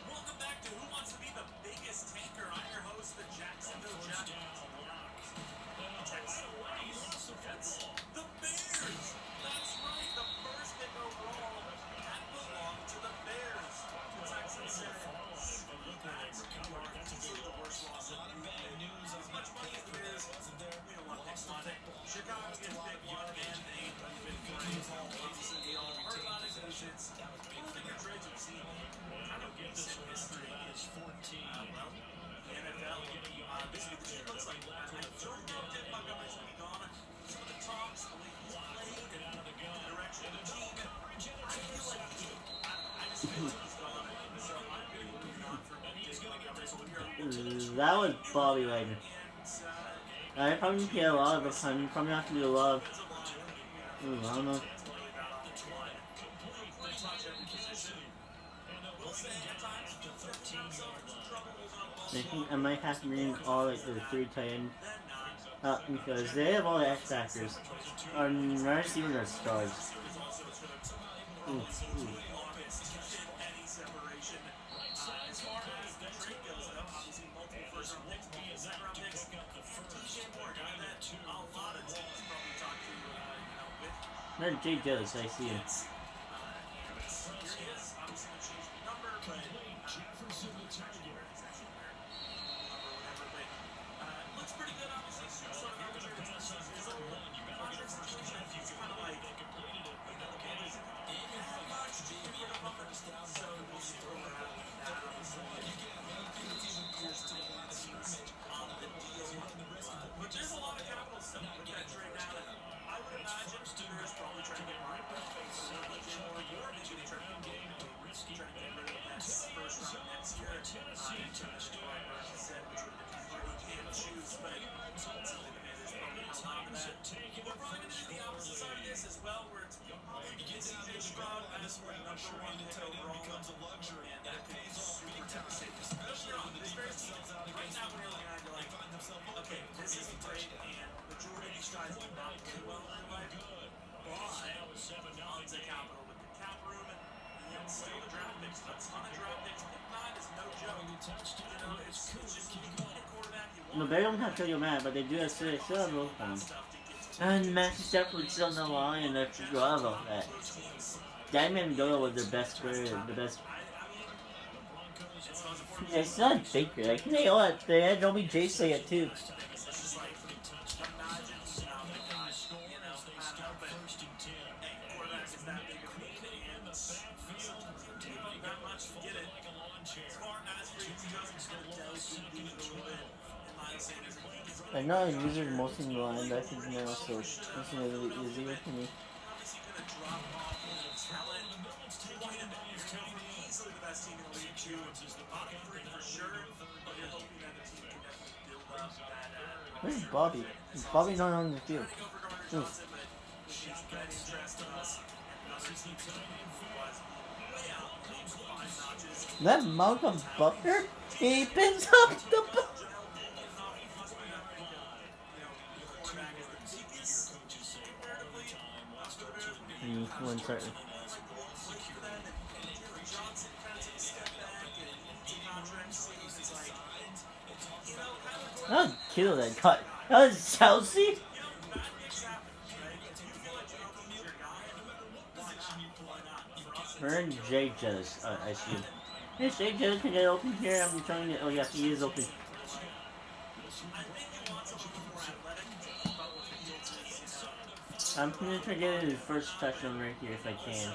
Welcome back to Who Wants to Be the Biggest Tanker? I'm your host, the Jacksonville Jaguars. Texas. The Bears! That's right, the first pick overall. That belonged to the Bears. The Texans said, that's easily the worst loss that we've made. As much money as the Bears, we don't want picks on it. Chicago gets pick 1 and 8. That's been great. Obviously, we all heard about it because it's bigger trades we've seen. Kind of recent history is 14. Well, the NFL. This is what the team looks like. I don't know if David Montgomery's going to be gone. Some of the talks, the way he's played, and the direction of the team. I feel like I just feel like he's gone. So I'm going to be moving on from David Montgomery. So we are That was Bobby Wagner. I probably get a lot of the time. You probably have to do a lot of. Ooh, I don't know. I think I might have to bring all like the 3 tight end up because they have all the X factors. Our wide receivers are stars. Ooh, ooh. separation. As far as the trade goes, though, obviously multiple first-round picks, multiple second-round picks. DJ Moore, guy that a lot of teams probably talked to, with. Not Jay Jones, I see him. Here he is. Obviously, they changed the number, but actually where he's actually wearing number, whatever. But looks pretty good, obviously. Sort of arbitrary. His old contract situation, he's kind of like, the game isn't that much to get rid of him. So we'll see where we're at with that. Obviously, here's to the teams on the deal. But there's a lot of capital stuff with that trade now. I would imagine Steelers probably trying to get more. DJ Moore, you're maybe they try to get rid of that first round next year. Like said, which would have been you can't choose, but there's probably a lot of that. We're probably going to do the opposite side of this as well, where it's probably going to get CJ Stroud as the number one pick overall. And that could be super tempting. Especially on this very team. Right now, when you're looking at it, you're like, okay, this is great, and majority of these guys do not play well in real life. But tons of capital with the cap room, and still the draft picks. A ton of draft picks. Pick 9 is no joke. It's just you can get a quarterback you want. No, they don't have Khalil Mack, but they do have still have both of them. And Matthew Stafford's still on the line, and I forgot about that. Diamond Doyle was their best player, the best. Yeah, it's not Baker. Like, you know what? They had OBJ say it too. I know I use it mostly in the line, but I think now so it's a little bit easier for me. Where's Bobby? Is Bobby not on the field? Oof. That Malcolm Butler? He pins up the ball. One second. That would kill that cut. That was Chelsea? Burn Jay Jettis, I see him. Hey, Jay Jettis can get open here. I'm trying to. Oh, yes, he is open. I'm gonna try to get his first touchdown right here if I can.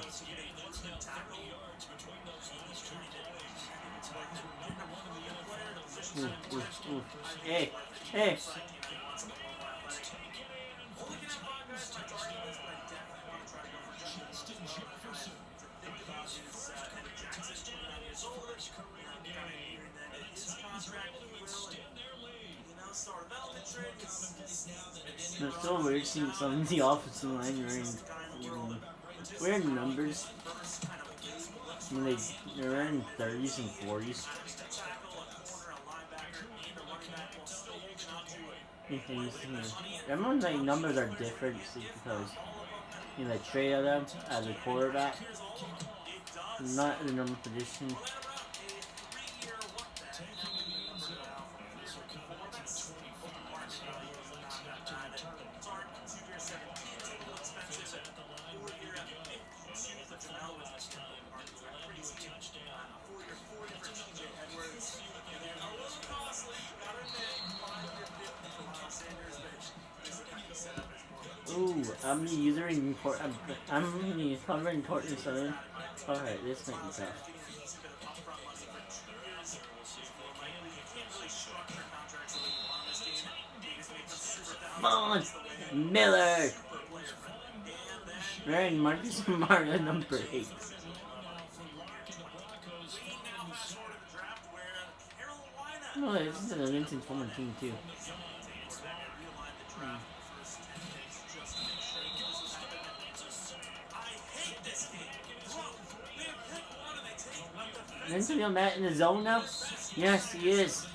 Ooh, ooh, ooh. Hey, hey. It's so weird seeing some of the offensive line wearing weird numbers. I mean, they're wearing 30s and 40s. Everyone's like numbers are different because they trade them as a quarterback, not in the number position. Ooh, I'm using import. I'm covering important southern. Alright, this might be tough. Come on, Miller. Right, Marcus Smart at number 8. Oh, this is an Linton former team too. Antonio Matt in the zone now? Yes, he is.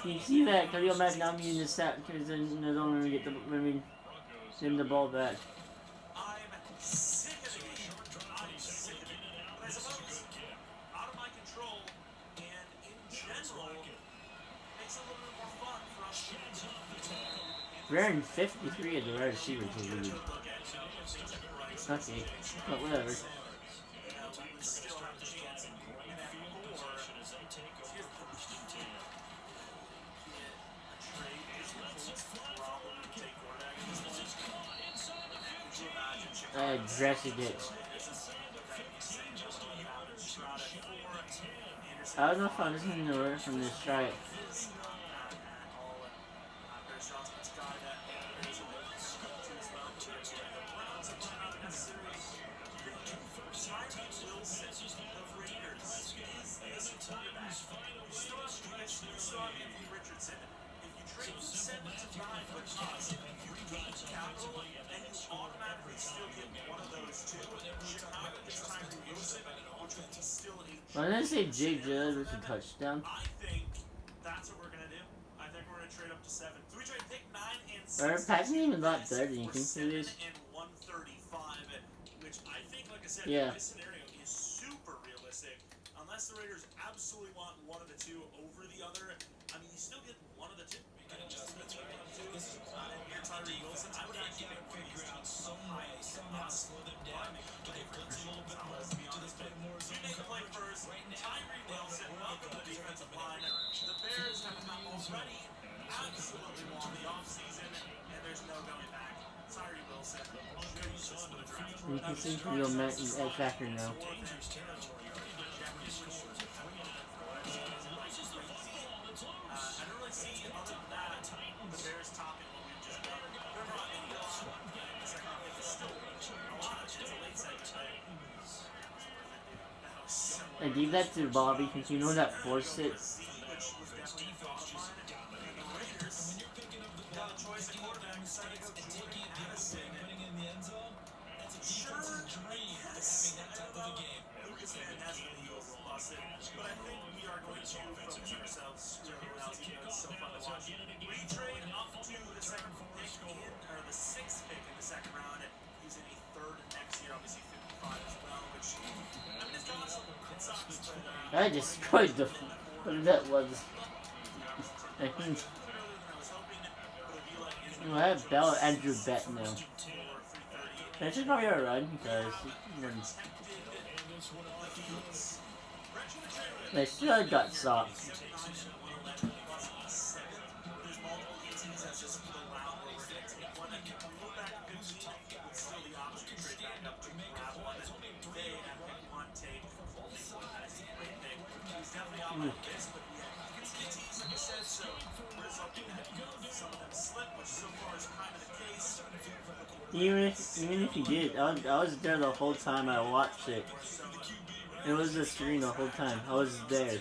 You see that? Khalil Mack now being the sack because in the zone when we get the ball back. Wearing 53 of the wide receivers is weird. Okay, but whatever. Dressing it. I don't know if I'm listening to word from this strike. When I say Jake Judge with a touchdown, I think that's what we're gonna do. I think we're gonna trade up to 7. So we trade pick 9 and 6. our passing even a lot better than you think it is. And 135, which I think, like I said, Yeah. this scenario is super realistic. Unless the Raiders absolutely want one of the two over the other. I mean, you still get one of the two. And Tyree Wilson, I would actually pick one of these teams so high as possible. To be honest, but you make the play first. Tyree Wilson, welcome to the defensive line. The Bears have already absolutely won the offseason, and there's no going back. Tyree Wilson, Jesus for the draft. You can see real X Factor now. I don't really see, other than that, the Bears topping what we've just done. They're not in the second half. It's still a lot. It's a late segment, I gave that to Bobby because you know that forced it. But I think we are going to focus on ourselves. Everyone else, you know, it's so fun to watch. We trade up to the second pick or the 6th pick in the second round, using a 3rd next year, obviously 55 as well, which, I mean, it's awesome. It sucks, but I destroyed the. What that was. I have Bell Andrew Bet now. This is probably a run because they still got soft. Even if he did, I was there the whole time I watched it. It was the screen the whole time. I was there.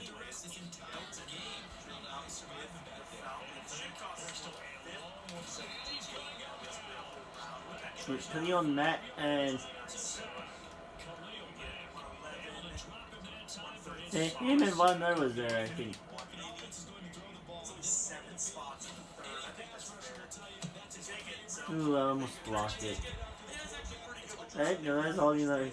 Put you on Matt and him and Von Miller was there, I think. Ooh, I almost blocked it. Alright, no, that's all you know.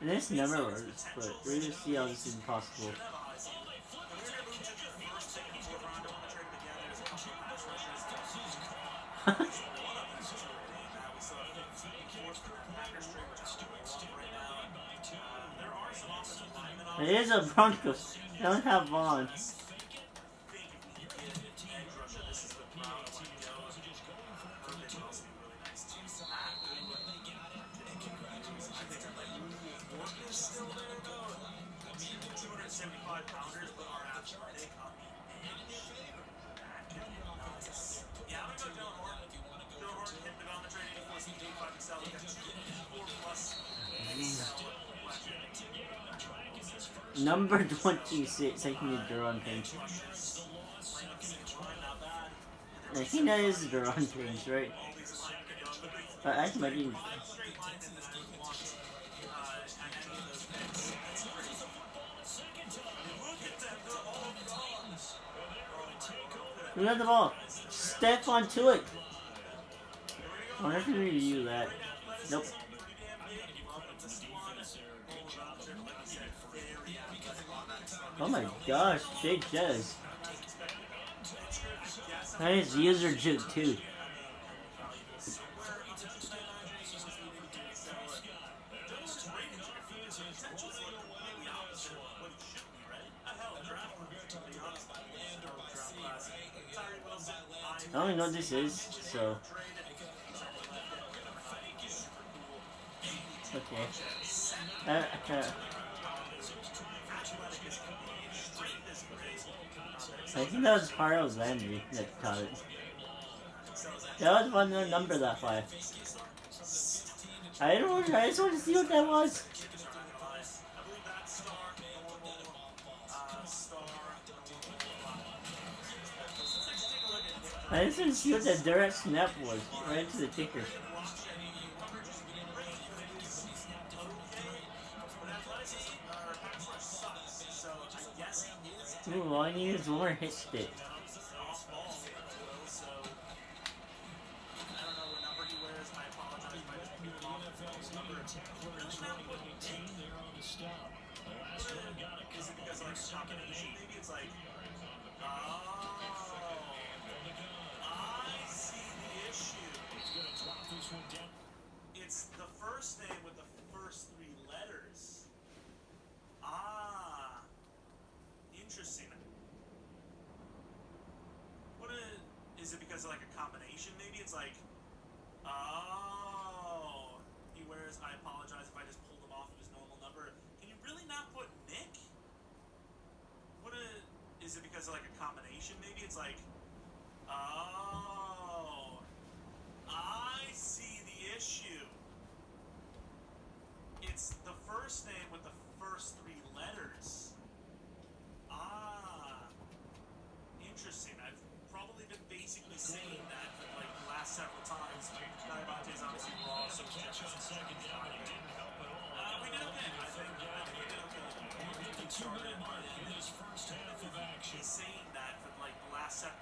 And this never works, but we're gonna see how this is possible. It is a Broncos. They don't have Vaughn. Number 26, I can get Duran Pinch. I think that is Duran Pinch, right? I might even. Who got the ball? Step onto it. I wonder if we review that. Nope. Oh my gosh, Big Jez. Nice user juke too. I don't even know what this is, so. Okay. I think that was Carlos Landry that caught it. That was one number that high. I don't know, I just want to see what that was. I just want to see what that direct snap was, right to the kicker. Ooh, all I need is one more hit stick. It's the first name with the first three letters. Ah. Interesting. Is it because of like a combination? Maybe it's like, oh, he wears. I apologize if I just pulled him off of his normal number. Can you really not put Nick? Is it because of like a combination? Maybe it's like, oh, I see the issue. It's the first name with the first three letters. Ah, interesting. I've probably been basically saying that for like the last several times. Diamante's obviously raw, so we did okay. I think we did okay. We started in this first half of action. Saying that for like the last seven.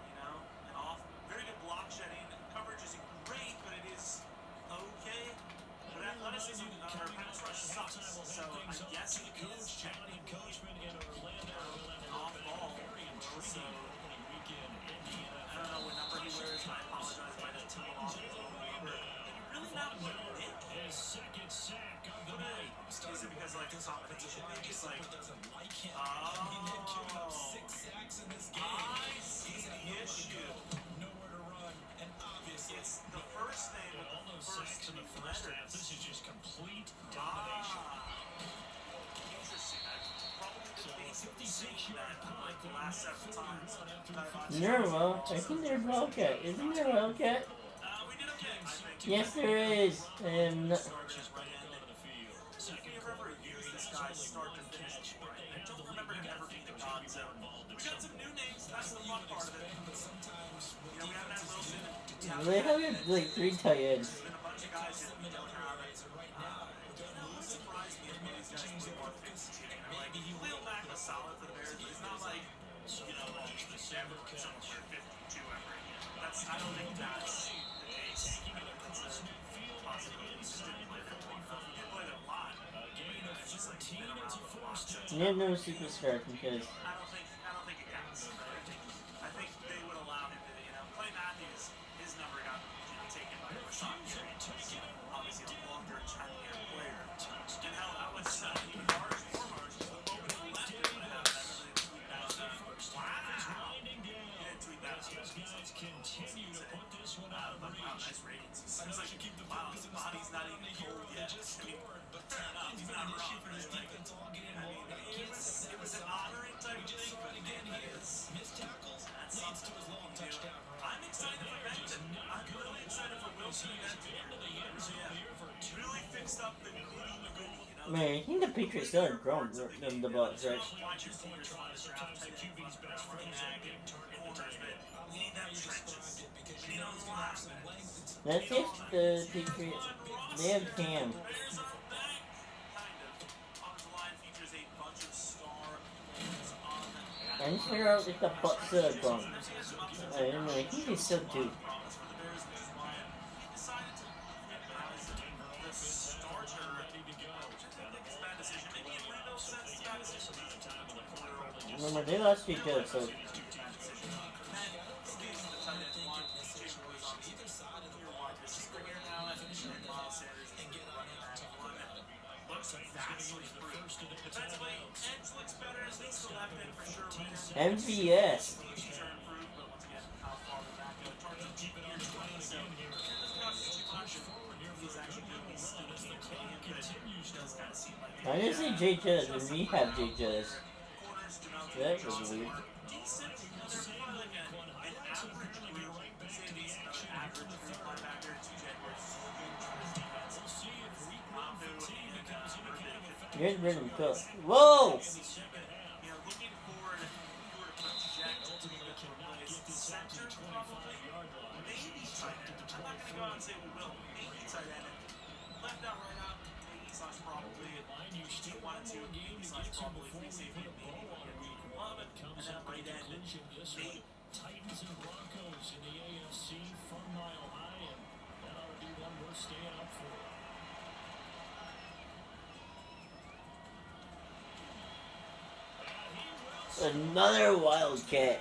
You know, and off. Very good block shedding. Coverage isn't great, but it is okay. But athleticism, our pass rush sucks. So I guess it is checking off ball. So I don't know what number he wears. I apologize if I just took him off his own number. Can you really not put Nick? His second sack of the night. Is it because like a combination? Maybe it's like, oh, 6 sacks in this game. I see the issue. Nowhere to run, and obviously it's the first name with all those sacks in the first half. This is just complete domination. Interesting. I've probably been basically saying that like the last several times. Well, I think there's Wildcat. Isn't there Wildcat? We did okay, I think. Yes, there is. And Start to finish. I don't remember him ever being a God zone. We got some new names. That's the fun part of it. You know, we haven't had Wilson. they have like 3 tight ends. There's been a bunch of guys that we don't have. It wouldn't surprise me if one of these guys play more 52. Like, Lil Mack was solid for the Bears, but it's not like, you know, just never put someone for 52 ever again. I don't think that's the case. I think that's a possibility. He just didn't play that long enough. He did play that a lot. It's just like been around the block. You have no superstar because I don't think it counts. I think they would allow him to, you know, Clay Matthews, his number got taken by Rashawn Gary. Obviously a longer tenured player. And hell, that was even harsh, more harsh. The moment he left, it would have happened. I really tweeted out wow. He didn't tweet that out. Continue to put this one out of nice ratings. It seems like, wow, his body's not even cold yet. I mean, fair enough, he's not wrong. Right? It was an honoring type thing, but man, that's something. I'm excited for Benton. I'm really excited for Wilson and Benton. Really fixed up the goal, you know? man, I think the Patriots still have grown the Bucks, right? That's if the Patriots they have Cam. I I just figure out if the butt still gone. I think they still do. Remember, they lost each other, so MVS. I'm gonna say Jay Jettis, and we have Jay Jettis. That was weird. You're in rhythm, Phil. Whoa! Titans and Broncos in the AFC from Mile High, and that ought to be one worth staying up for. Another Wildcat.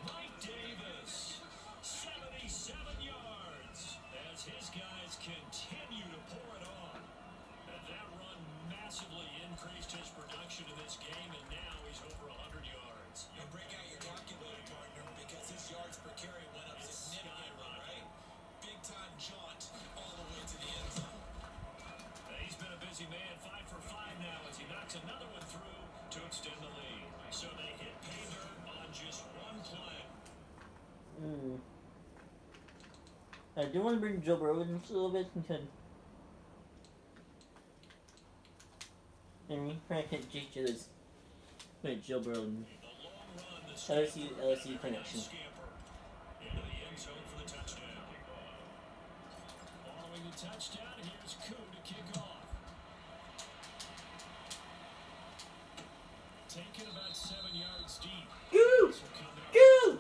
Mike Davis, 77 yards, as his guys continue to pour it on. And that run massively increased his production in this game, and now he's over 100 yards. You break out your calculator, partner, because his yards per carry went up significantly, right? Big time jaunt all the way to the end zone. He's been a busy man, 5 for 5 now as he knocks another one through to extend the lead. So they hit pay dirt on just one play. I do want to bring Joe Burrow in just a little bit because we probably can't Jay Jettis with Joe Burrow and LSU connection. Into the end zone for the touchdown. Following the touchdown, here's Koo to kick off. Taken about 7 yards deep. Go! Go!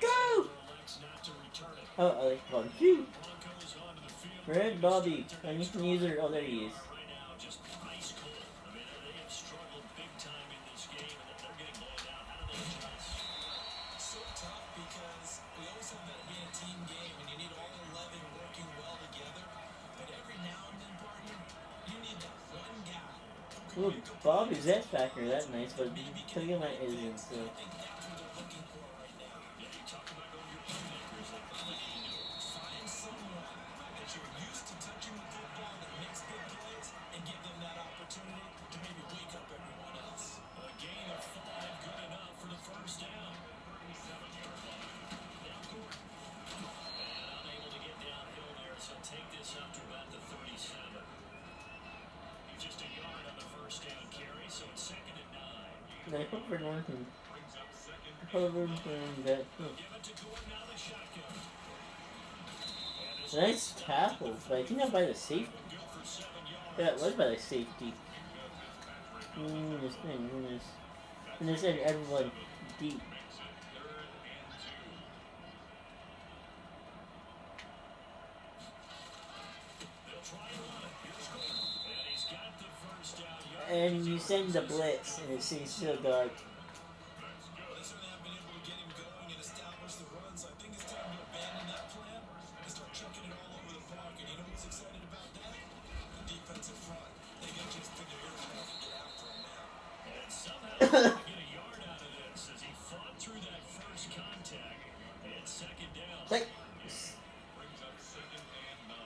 Go! Oh, I like to call him Q. Red Bobby. I need to use her. Oh, there he is. Right now, just ice cold. I mean, they have struggled big time in this game, and they're getting blown out. How do they adjust? So tough because we always have that being a team game, and you need all 11 working well together. But every now and then, partner, you need that one guy. Ooh, Bobby's that factor. That's nice, but taking my isn't so. I think that's what they're looking for right now. Yeah, you talk about going your playmakers like Find someone that you're used to touching the football that makes big plays and give them that opportunity to maybe wake up everyone else. a gain of 5, good enough for the first down. Now Gordon. And unable to get downhill there, so take this up to about the 37. Just a yard on the first down carry, so it's 2nd and 9. I hope for nothing. However, that. Give it to Gordon out of the shotgun. Nice tackle, but I think that by the safety. Good for 7 yards. Yeah, it was by the safety. Goodness. And they said everyone deep. They'll try and run it. Here's Gordon. And he's got the first down yard. And you send the blitz, and it seems still dark. They certainly have been able to get him going and establish the run, so I think it's time to abandon that plan and start chucking it all over the park. And you know who's excited about that? The defensive front. They can just pick their ears off and get after him now. And somehow he's going to get a yard out of this as he fought through that first contact. It's 2nd down. Like, Brings up 2nd and 9.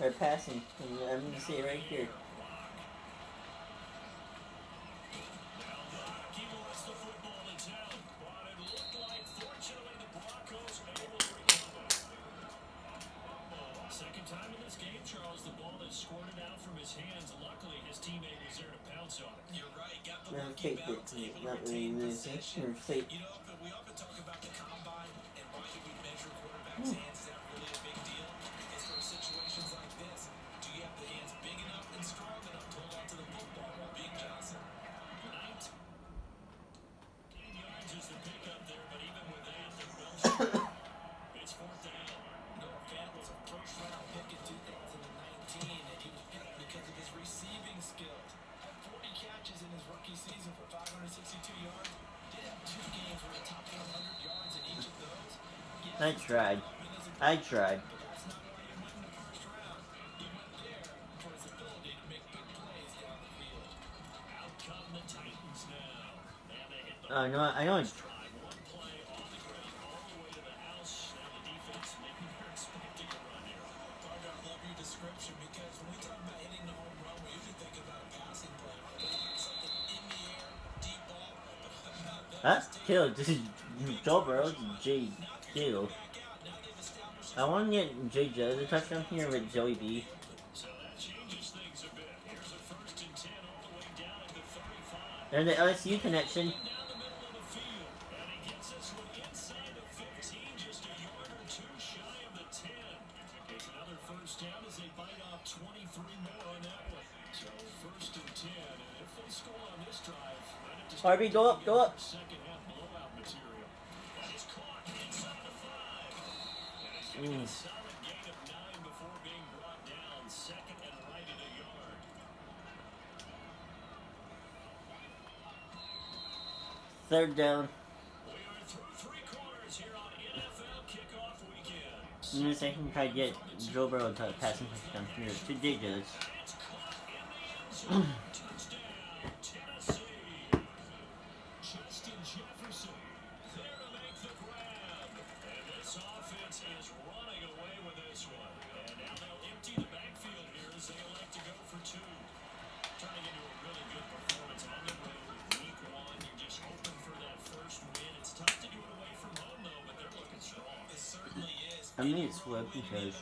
they're passing. I'm going to say it right here. He wants the football in town, but it looked like, fortunately, the Broncos able to recover. Second time in this game, Charles, the ball is squirted out from his hands. Luckily, his teammate was there to pounce on it. You're right. Got the Not lucky fake bounce, it, able to not retain really possession. fake. You know, but we often talk about the combine and why do we measure quarterbacks' hands? Is that really a big deal? It's for situations like this. Do you have the hands big enough and strong catches in his rookie season for 562 yards. Did have 2 games where he topped 100 yards in each of those. Yeah, I tried. I tried. but that's not why he went in the first round. He went there for his ability to make big plays down the field. Out come the Titans now. And they hit the I know. drive. One play on the ground, all the way to the house. Now the defense, maybe they're expecting a run here. Parker, I love your description because when we talk about hitting the home run, we usually think about a passing play. Something in the air, deep ball, but how about that? That's killed. This is Joe Burrow's J. Kill. I want to get J. Joe's a touchdown here with Joey B. So that changes things a bit. Here's a 1st and 10 all the way down at the 35. There's the LSU connection. Down the middle of the field. And he gets this one inside the 15, just a yard or 2 shy of the 10. It's another 1st down as they bite off 23 more on that one. So 1st and 10, and if they score on this drive, right at the start Harvey, go up, go up. second half blowout material. But it's caught inside the 5. And he's going to get a solid gain of 9 before being brought down. 2nd and right at a yard. 3rd down. We are through 3 quarters here on NFL Kickoff Weekend. I'm gonna say I can try to get Joe Burrow to passing touchdown here. 2 digits. It's caught in the end zone. Touchdown, Tennessee. Justin Jefferson there to make the grab. And this offense is running away with this one. And now they'll empty the backfield here as they elect to go for 2. Turning into a really good performance on the road. Week 1, you're just hoping for that first win. It's tough to do it away from home, though, but they're looking strong. It certainly is. I mean, it's flip because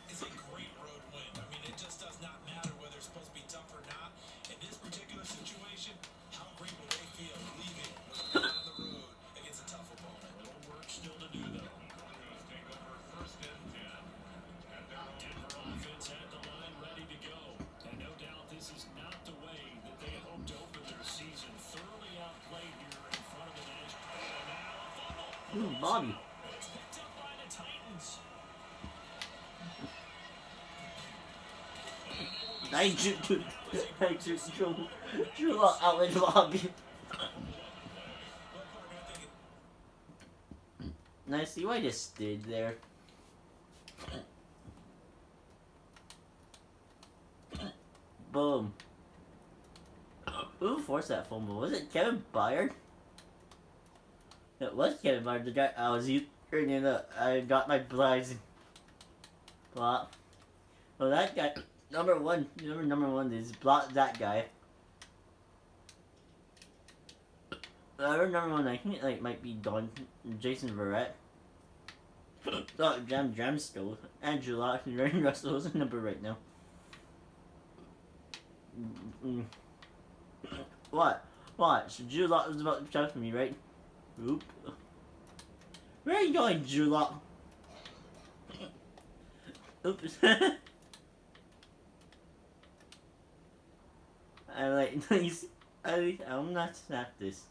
It's a great road win. I mean, it just does not matter whether it's supposed to be tough or not. In this particular situation, how great will they feel leaving with a win on the road against a tough opponent? A little work still to do, though. Take over 1st and 10. Denver offense at the line, ready to go. And no doubt this is not the way that they had hoped to open their season. Thoroughly outplayed here in front of the edge. And now a fumble. ooh, Bobby. It's picked up by the Titans. I shoot Drew out with Bobby. Now see what I just did there. Boom. Who forced that fumble? Was it Kevin Byard? It was Kevin Byard. The guy I was eating up. I got my blinds. Block. Well, that guy, number one is block that guy. Number 1, I think it might be Jason Verrett. Oh, Jam stole. Andrew Locke and Ryan Russell is the number right now. What? Watch. Drew Lock was about to jump for me, right? Oop. Where are you going, Drew Lock? Oops. I'm not snap this.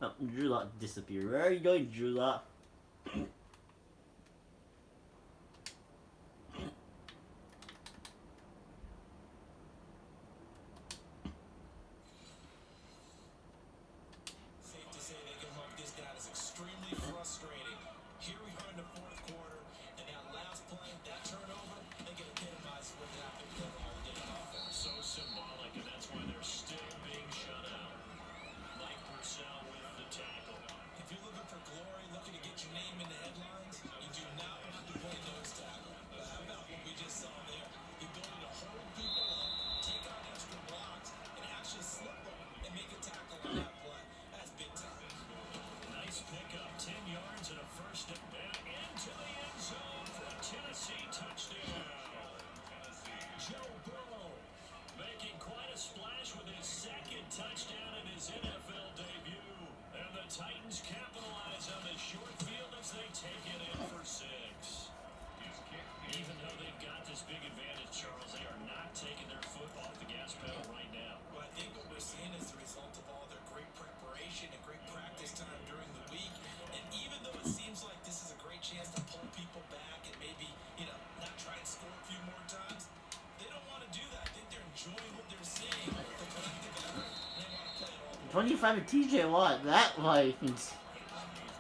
Oh, Drew Lock disappeared. Where are you going, Drew Lock? Safe to say they can mark this down as extremely frustrating. Here we are in the 4th quarter, and that last play, that turnover, they can epitomize what happened all day on offense. So symbolic, and that's why they're still being shut out. Mike Purcell with the tackle. If you're looking for glory, looking to get 25 to TJ Watt. That Vikings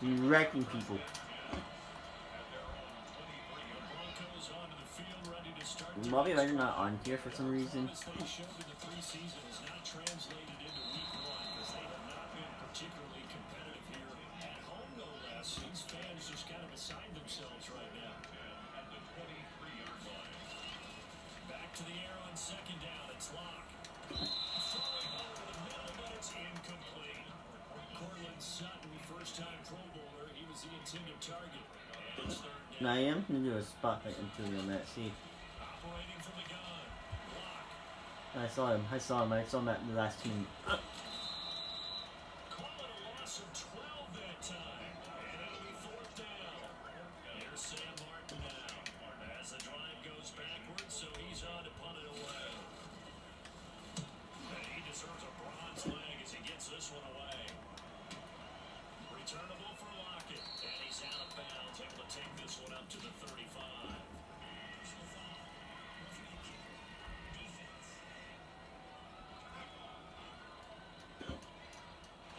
wrecking people. Bobby Ryder not on here for some reason. Back to the air on second down. It's Locke. Throwing over the middle, but it's incomplete. Cortland Sutton, first-time Pro Bowler. He was the intended target. And it's third down. Now I am gonna do a spotlight into on that. See, Operating from the gun. Locke. I saw him. I saw him at the last team. Call it a loss of 12 that time. And it'll be fourth down. Here's Sam Martin now. As the drive goes backwards, so he's on to punt it away. And he deserves a bronze leg as he gets this one away. Returnable for Lockett. And he's out of bounds, able to take this one up to the 35.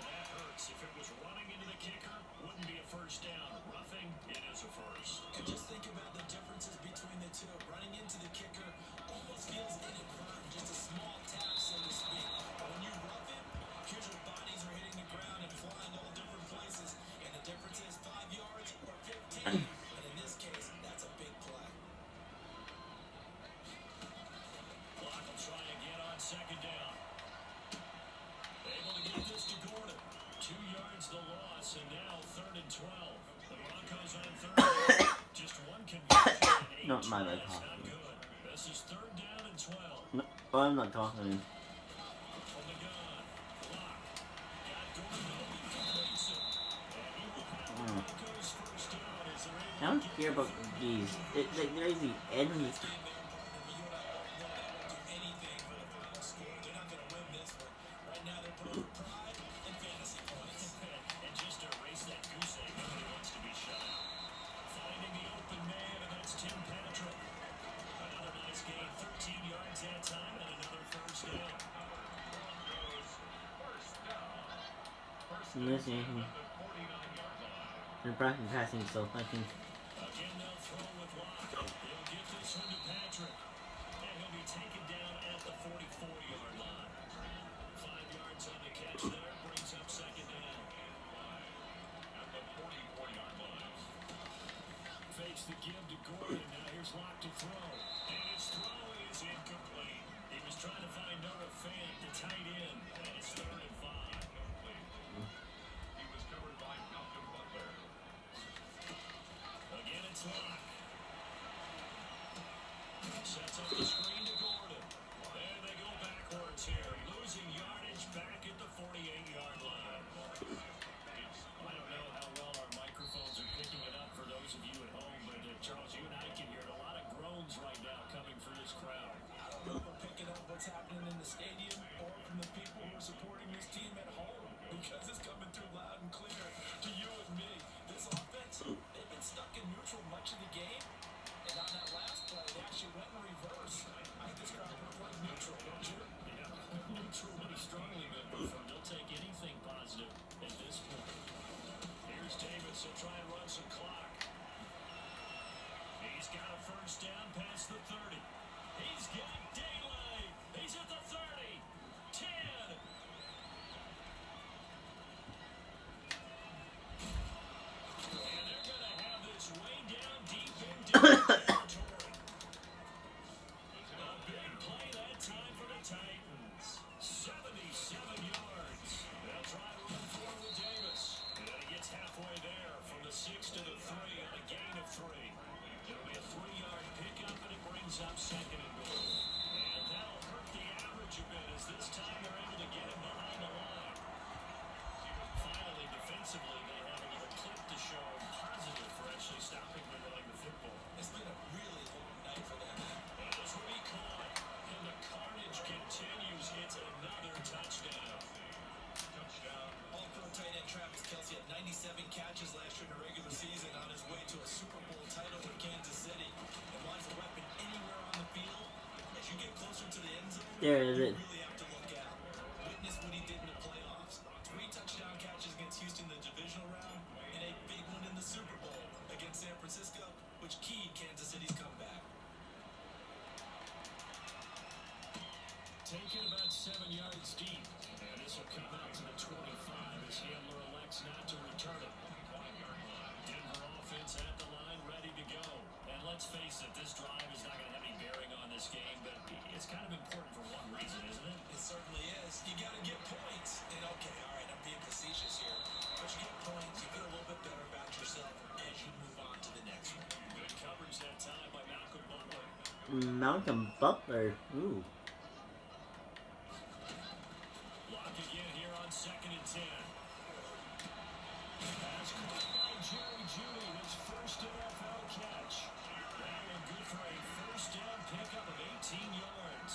That hurts. If it was running into the kicker, wouldn't be a first down. Roughing, it is a first. And just think about the differences between the two. Running into the kicker almost feels inadvertent, just a small tap, so to speak. But when you rough him, here's your bodies are hitting the ground and flying all different places. And the difference is 5 yards or 15. And in this case, that's a big play. Block will try again on second down. Able to get this to Gordon. 2 yards the loss, and now 3rd and 12. The Broncos on third down. Just one conversion. and Not my 8 leg tries. Not talking. good. This is 3rd down and 12. No, I'm not talking. From the gun. Block. Got Gordon open, completes it. And he will have the Broncos first down as they're able I don't care about these. There's the endless. And just to erase that goose egg, nobody wants to be shot. Finding the open man, and that's Tim Patrick. Another nice gain, 13 yards that time, and another first down. Listen, they're practicing passing, so I can. Again, they'll throw with Locke. He'll get this one to Patrick. And he'll be taken down at the 44-yard line. 5 yards on the catch there, brings up second down. At the 44-yard line. Fakes the give to Gordon. Now here's Locke to throw. And his throw is incomplete. He was trying to find Noah Fant, the tight end. And it's 3rd and 5. He was covered by Malcolm Butler. Again, it's Locke. Sets up the screen to Gordon. And they go backwards here. Losing yardage back at the 48-yard line. I don't know how well our microphones are picking it up for those of you at home, but Charles, you and I can hear a lot of groans right now coming from this crowd. I don't know if we're picking up what's happening in the stadium or from the people who are supporting this team at home, because it's coming through loud and clear to you and me. This offense, they've been stuck in neutral much of the game, and on that last play, they actually went in reverse. I describe it as neutral, don't you? Yeah, neutral pretty strongly, but they'll take anything positive at this point. Here's Davis. He'll try and run some clock. He's got a first down past the 30. He's got daylight. He's at the 30. 10. And they're going to have this way down deep in territory. A big play that time for the Titans. 77 yards. They'll try to run forward with Davis. And he gets halfway there from the 6 to the 3 on a gain of 3. It'll be a 3-yard pickup, and it brings up second and goal. And that'll hurt the average a bit, as this time they're able to get him behind the line. Finally, defensively, they have another clip to show positive for actually stopping them running the football. It's been a really long night for them. And this will be caught, and the carnage continues. It's another touchdown. All-pro tight end Travis Kelce had 97 catches last year in the regular season on his way to a Super Bowl title with Kansas City. And why is a weapon anywhere on the field? As you get closer to the end zone, There it is. you really have to look out. Witness what he did in the playoffs. which keyed Kansas City's comeback. Taken about 7 yards deep. And this will come out to the 25 as Hamler elects not to return it. Denver offense at the line, ready to go. And let's face it, this drive is not going to have any bearing on this game, but it's kind of important for one reason, isn't it? It certainly is. You got to get points. And okay, all right, I'm being facetious here. But you get points, you feel a little bit better about yourself as you move on to the next one. Good coverage that time by Malcolm Butler. Malcolm Butler. Ooh. Lock again here on 2nd and 10. Pass caught by Jerry Jeudy, his first NFL catch. That one good for a first down pickup of 18 yards.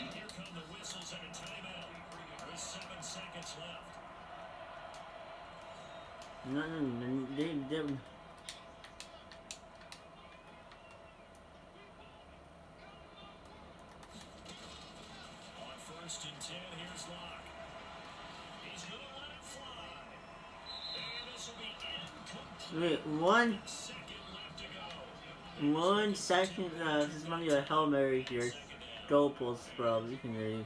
And here come the whistles and a timeout with 7 seconds left. No, they didn't. On 1st and 10, here's Locke. He's going to let it fly. And this will be incomplete. Wait, one Second left to go. 1 second. This might be a Hail Mary here. Goal post, bro. You can read.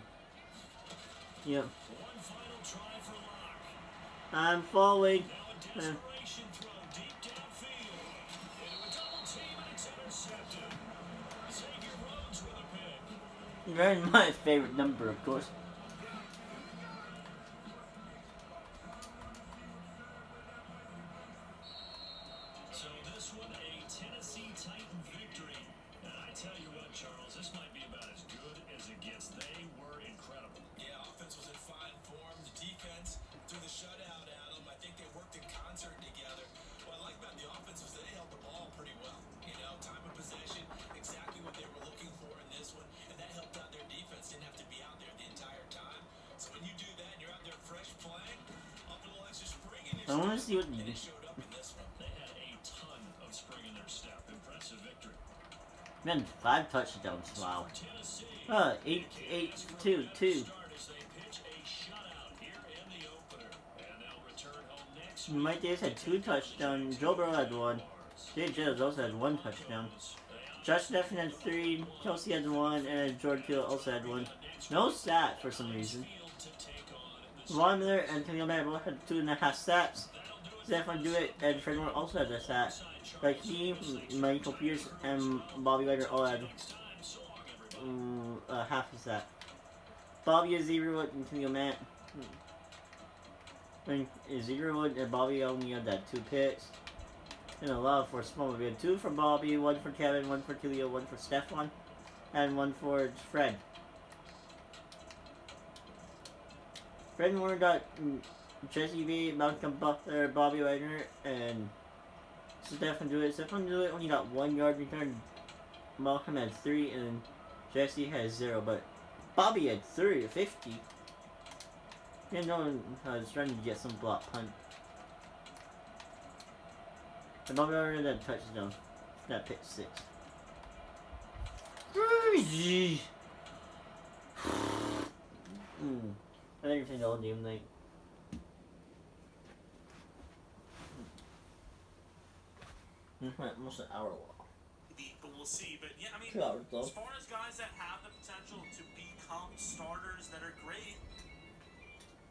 Yep. One final try for Locke. I'm falling. Now a desperation throw deep downfield. Into a double team and it's intercepted. Xavier Rhodes with a pick. Very my favorite number, of course. So this one, a Tennessee Titan victory. And I tell you what, Charles, this might be about as good as it gets. They were incredible. Yeah, offense was in fine form. The defense threw the shutout at them. I think they worked in concert together. What I like about the offense was they held the ball pretty well. You know, time of possession, exactly what they were looking for in this one. And that helped out their defense. Didn't have to be out there the entire time. So when you do that and you're out there fresh playing, up a little extra spring in your I want to step, see what and it showed up in this one. They had a ton of spring in their step. Impressive victory. Man, 5 touchdowns. Wow. For Tennessee, 8-2-2. start as they pitch a shutout here in the opener. And they'll return home next Mike Davis had 2 touchdowns. Joe Burrow had 1. Jay Jones also had 1 touchdown. Josh Jefferson had 3. Kelsey had 1, and George Hill also had 1. No sack for some reason. Von Miller and Khalil Mack both had 2.5 sacks. Stephon Dewitt and Fred Warner also had a sack. Like he, Michael Pierce, and Bobby Wagner all had half a sack. Bobby Xavier Wood and Khalil Mack. When Xavier Wood and Bobby only had that 2 picks. And a lot for small. We had 2 for Bobby, 1 for Kevin, 1 for Khalil, 1 for Stephon, and 1 for Fred. Fred Warner got Jesse B, Malcolm Butler, Bobby Wagner, and Stephon Dewitt. Stephon Dewitt only got 1 yard return. Malcolm had 3, and Jesse had 0. But Bobby had 3 of 50. You know, I was trying to get some block punt. And Bobby Wagner that touchdown. That pick 6. I think it's an old game night. Almost an hour long. But we'll see. But yeah, I mean, 2 hours though. as far as guys that have the potential to become starters that are great,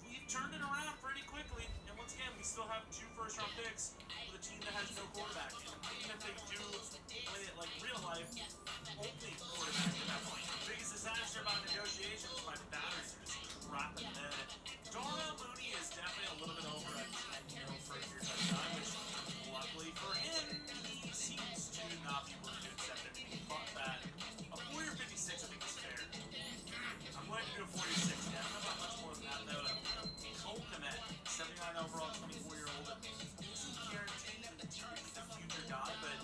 we've turned it around pretty quickly. And once again, we still have 2 first-round picks with a team that has no quarterback. And even if they do play it like real life, only quarterback at that point. The biggest disaster about negotiations is my batteries are just crapping dead. Darnell Mooney is definitely a little bit over at 10 first year touchdown, which luckily for him, he seems to not be willing to accept it. But that a 40 or 56 I think is fair. I'm going to do a 46. Yeah, I don't know about much more than that though. Cole Kmet, 79 overall, 24-year-old. Isn't guaranteed to be the future guy, but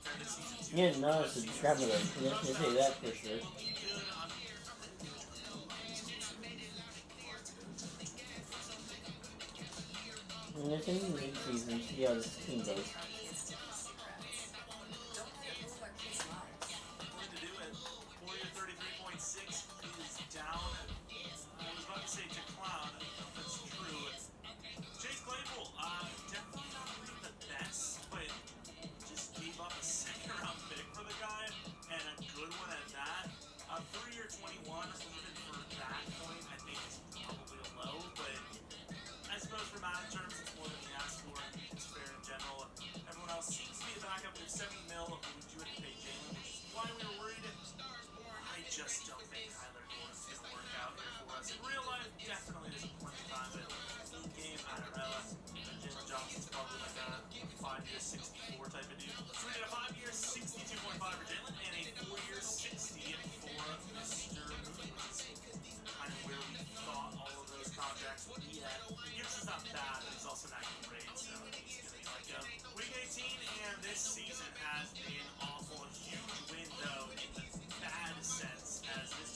fair this season too. Yeah, no, it's a traveler. You can say that for sure. And it's in the mid-season, see how this team goes. Going to do it. 40 to 33.6 is down. I was about to say to clown. I don't know if that's true. Chase Claypool, definitely not really the best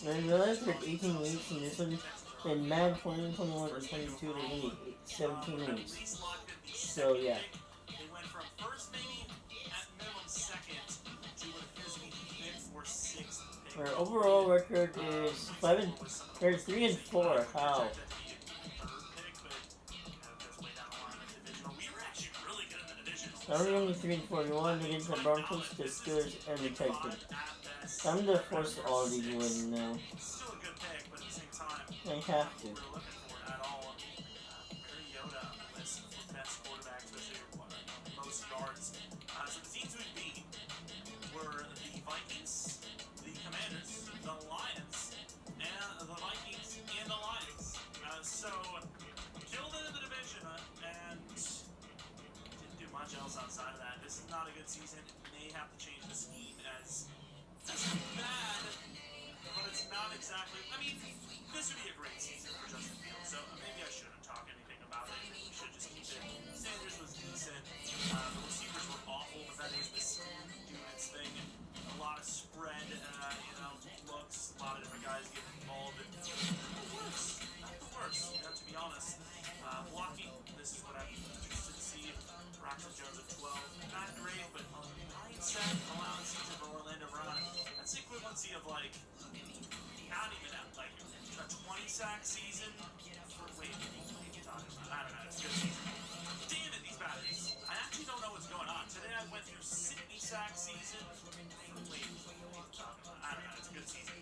I realized there's 18 weeks in this one. In Madden 20, 21, and 22, there's only 17 At weeks. least locked in the So, second yeah. pick. They went from first, maybe at minimum second, to what appears to be the 5th or 6th pick. Our overall record is 3 and 4. How? I'm only 3 and 4. We won against the Broncos, the Steelers, and the Titans. I'm gonna force all these wins now. Still a good pick, but at the same time, I have to. we're looking for at all. Mariota on the list for best quarterback, especially most yards. So the teams we beat were the Vikings, the Commanders, the Lions, and the Vikings and the Lions. So killed it in the division and didn't do much else outside of that. This is not a good season. May have to change the scheme as bad, but it's not exactly. I mean, this would be a great season for Justin Fields, so maybe I shouldn't talk anything about it. We should just keep it. Sanders was decent. The receivers were awful, but that is the scheme doing its thing. A lot of spread, looks. A lot of different guys getting involved. It works. Not the worst, to be honest. Blocking. This is what I'm interested to see. Braxton Jones at 12. Not great, but mindset allowing season for Orlando Brown. That's the equivalency of not even at a 20-sack season. Wait, what are you talking about? I don't know. It's a good season. Damn it, these batteries. I actually don't know what's going on. Today I went through 60-sack season. Wait, what are you talking about? I don't know. It's a good season.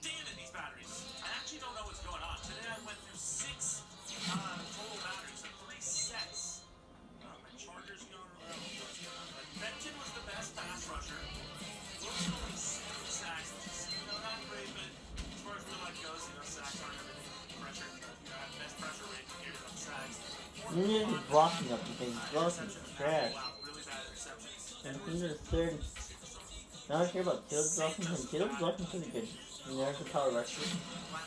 Damn it, these batteries. I actually don't know what's going on. Today I went through 6 total batteries, 3 sets. My Chargers going around. Benton was the best pass rusher. Looks only 7 sacks, which is not great, but as far as real life goes, sacks aren't everything. Pressure, have best pressure rate here on sacks. You need to be blocking up because blocking is trash. Wow, really bad interceptions. And he's the third. I don't care about Caleb's blocking, and Caleb's blocking pretty good. And there's the power rusher.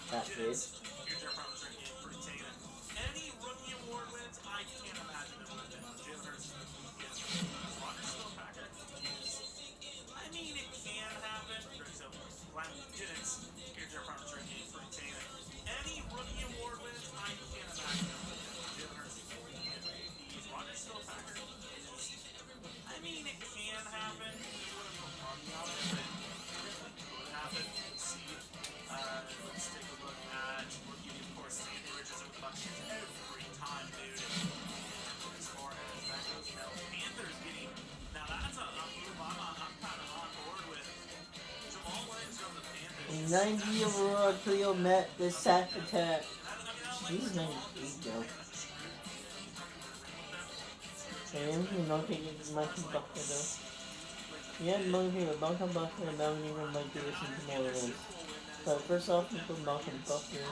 That big. Here's our promise right here for Tatum. Any rookie award wins, I can't imagine it would have been. Jalen Hurts is Rodgers still a Packer? I mean, it can happen. So, glad we didn't. Here's our promise right here for Tatum. Any rookie award wins, I can't imagine it would have been. Jalen Hurts is Rodgers still a Packer? I mean, it can happen. It would have put money on it, but it could happen. Let's see. Let's take a look at rookie, of course, Sandy Richards with the Buccaneers every time, dude. As far as that goes, Panthers getting. Now that's a move I'm kind of on board with. Jamal Williams from the Panthers. 90 overall Cleo met the sack attack. He's 98 though. I am notating Malcolm Buckner though. Yeah, Malcolm Buckner and Malcolm Ingram might do this in tomorrow ones. But first off, we put Malcolm Buckner.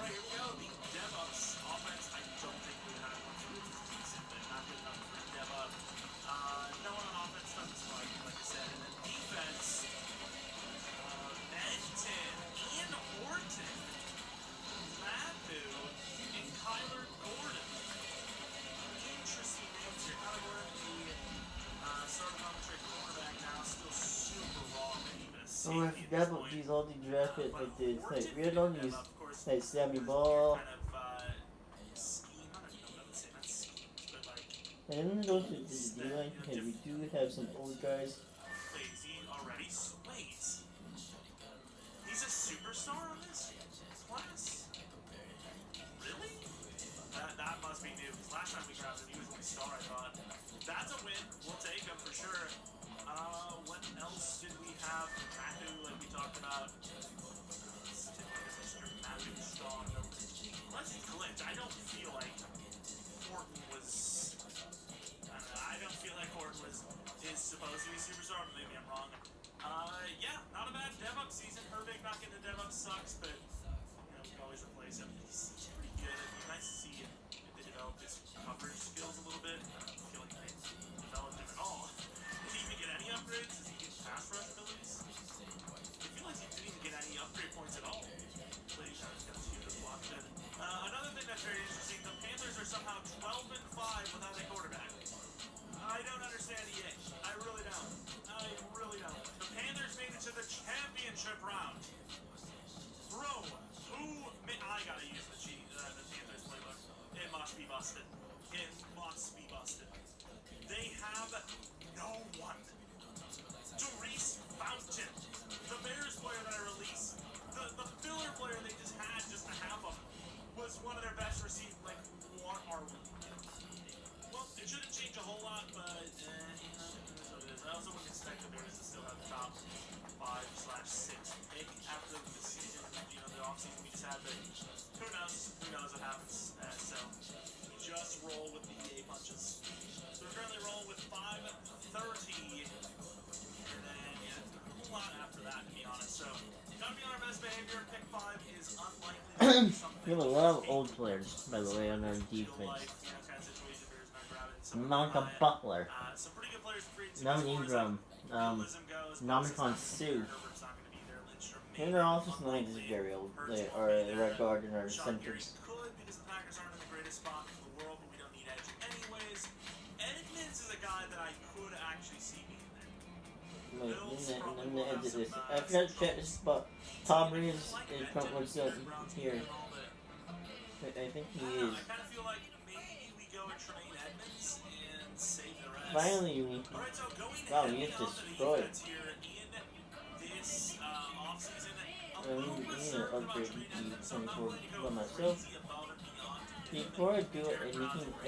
Oh, I forgot about these all the drafted like this. Like we had all these like Sammy Ball. I didn't go to this D-line because we do have some old guys. Wait, is he already? Wait. He's a superstar on this class? Really? That must be new. Because last time we drafted him, he was only star, I thought. That's a win. We'll take him for sure. What else did we have? Matthew, like we talked about. Matthew Strong. Unless he's glitch, I don't feel like Horton was. I don't feel like Horton is supposed to be superstar, but maybe I'm wrong. Yeah, not a bad DevOps season. Herbig not getting the DevOps sucks, but we can always replace him. He's pretty good. It'd be nice to see if they develop his coverage skills a little bit. I don't feel like they developed him at all. Did he even get any upgrades? Does he get pass rush abilities? I feel like he didn't even get any upgrade points at all. Please, I was going to see the block then. Another thing that's very interesting, the Panthers are somehow 12-5 without a quarterback. I don't understand the itch. I really don't. I really don't. The Panthers made it to the championship round. Thrown 5-6 pick after the season, the offseason we just had, but who knows? Who knows what happens? So just roll with the EA punches. So we're currently rolling with 530, and then a whole lot after that, to be honest. So gotta be on our best behavior. Pick 5 is unlikely to be something. We have a lot of old players, by the way, on our defense. Malcolm Butler, Some pretty good players for Melvin Ingram, Namakon Sue. And their offensive line is very old. They are a right guard and our centers. Could, because the Packers aren't in the greatest spot in the world, but we don't need edge anyways. Edmonds is a guy that I could actually see being there. Wait, in the edge of this. I forgot to check this, but Tom Reeves is here. I think he is. I kind of feel like maybe we go and train Edmonds and save the rest. Finally, we. Alright, so going Wow, ahead he and is on the destroyed. defense here in this offseason, a I little need to reserved about upgrade trading the Edmonds, so I'm not 24 willing to go by myself. crazy above and beyond to Before I do it,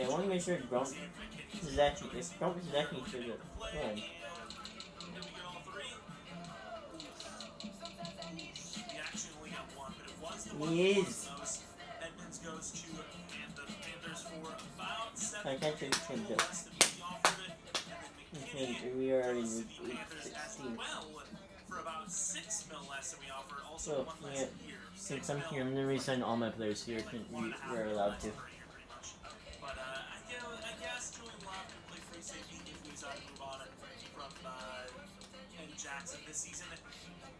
I want to make sure Grump is actually, if Grump is actually sure to win. He is. Edmonds goes to the Panthers for about 7 I can't think him though. less than he offered it. And then And we are in the week Panthers as 16. well for about 6 mil less than we offered. Also So, one less yeah, year. since I'm here, I'm going to resign all my players here. We're allowed to. But I guess Julian Love can play free safety if we decide to move on from Eddie Jackson this season. I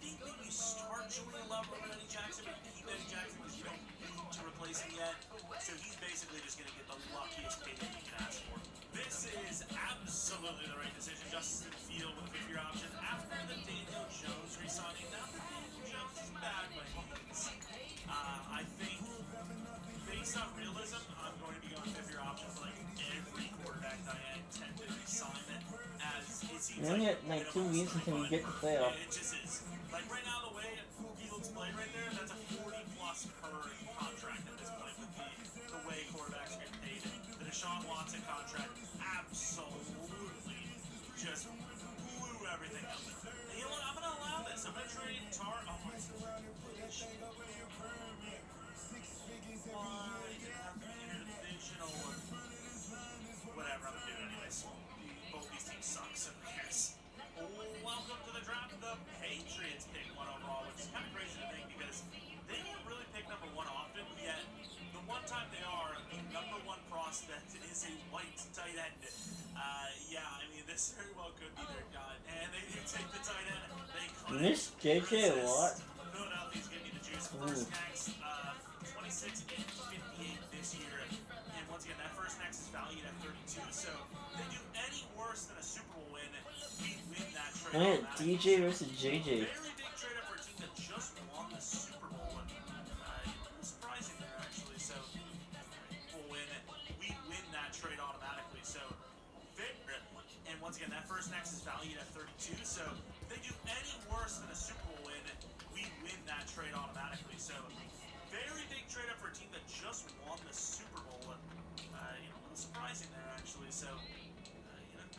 think maybe start Julian Love over Eddie Jackson, but keep Eddie Jackson because you don't need to replace him yet. So he's basically just going to get the luckiest payday you can ask for. This is absolutely the right decision. Justice in the field with a fifth-year option after the Daniel Jones re-signing. Not that Daniel Jones is bad by any means. I think, based on realism, I'm going to be going fifth-year option for like every quarterback that I intend to re-sign as it seems We only got like 2 weeks until we get to playoff. It just is. Like right now, the way Fields play right there, that's a 40+ per contract at this point with the way quarterbacks get paid. The Deshaun Watson contract absolutely just blew everything up. And you know what? I'm going to allow this. I'm going to trade Tar. Oh my God. Whatever, I'm going to do it anyways. Both these teams suck, so who cares? Welcome to the draft. The Patriots pick 1 overall, which is kind of crazy to think because they don't really pick number 1 often, yet the one time they are, the number 1 prospect is a white tight end. Yeah, I mean, this very well could be their guy. And they do take the tight end. They cut Miss JJ Watt. Philadelphia's giving you the juice. First next, 26 and 58 this year. And once again, that first next is valued at 32. So if they do any worse than a Super Bowl win, we win that trade. Oh yeah, DJ versus JJ. Very big trade up for a team that just won the Super Bowl. Surprising there, actually. So we'll win. We win that trade automatically. So and once again, that first next is valued at 32. So if they do any worse than a Super Bowl win, we win that trade automatically. So very big trade up for a team that just won the Super Bowl. A little surprising there, actually. So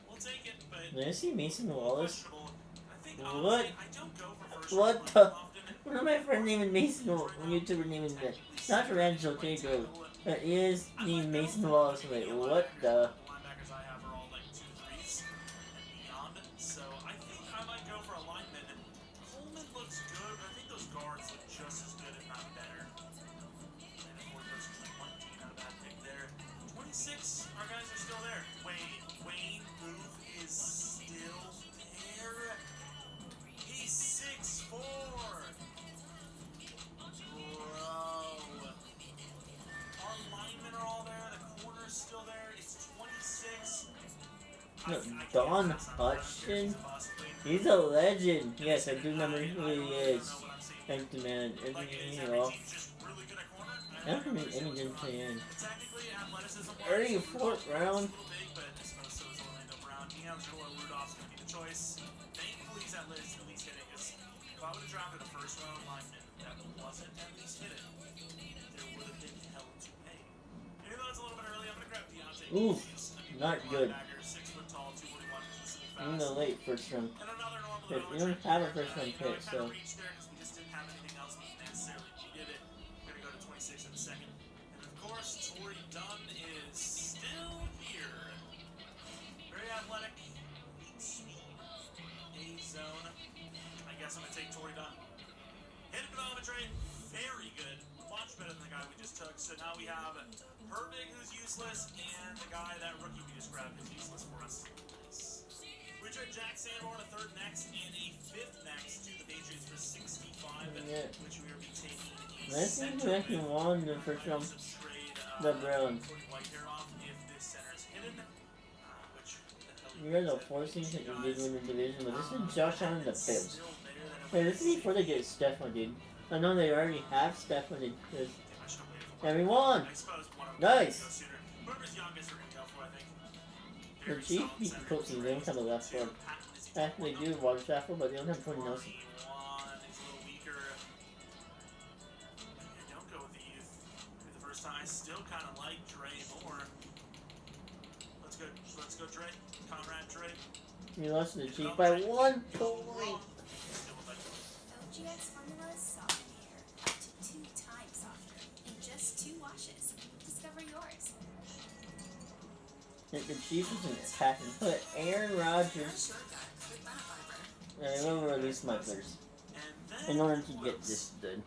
we'll take it. But Did I see Mason Wallace? I think, What? I don't go for first What round the? often. What am I friend naming Mason Wallace? YouTuber naming that? Not Tarantula Takeover. But he is named Mason Wallace. I'm like, what the? Linebackers I have are all like 2-3s and beyond. So I think I might go for a lineman. Coleman looks good, but I think those guards look just as good, if not better. And of course, there's 21 out of that pick there. 26, our guys are still there. Wayne Booth is still there. He's 6'4". Bro. Our linemen are all there. The corner's still there. It's 26. No, I can't Don pass on that. Hutchin? He's a legend. Yes, I do remember who he is. Know what I'm saying. Thank you, man. Like, is You every know, team just really good at corner? I don't think any didn't play in. Technically, athleticism Early 4th round. a little big, but I suppose so is Orlando Brown. D'Angelo Rudolph's going to be the choice. Thankfully, he's at least hitting us. If I would have drafted a first round lineman that wasn't at least hitting, there would have been hell to pay. Even though it's a little bit early, I'm going to grab Deontay. Oof, Williams. not good. Linebacker, 6 foot tall, 241, consistently fast. In the late first round. And another normal But you don't have a first round pick, so. Reach there because we just didn't have anything else necessarily needed it. We're gonna go to 26 in a second. And of course, Torrey Dunn is still here. Very athletic. Speed. A zone. I guess I'm gonna take Torrey Dunn. Hit development trade. Very good. Much better than the guy we just took. So now we have Herbig, who's useless, and the guy, that rookie we just grabbed, who's useless for us. Nice. We trade Jack Sanborn a third next and a fifth next to the Patriots for 65, Yeah. which we will be taking a Let's see if center we actually won the first round. trade The Browns. White hair off if this center is hidden. Which You're the 4th seed that you did win the division, but this is Josh Allen and the Bills. Hey, this is before they get Stephon, dude. I know they already have Stephon, because we won! Nice! The Chiefs beat the Colts and they don't have a left foot. Actually, they do Water Stafford, but they don't have Tony Nelson. Don't go with the youth for the first time. I still kind of like Dre more. Let's go, Dre. Conrad Dre. We lost to the Chiefs by 1 point. OGX formula is soft hair, up to 2 times softer, in just 2 washes. Discover yours. The Chiefs is in attacking. Put Aaron Rodgers. I will release my players in order to get this done.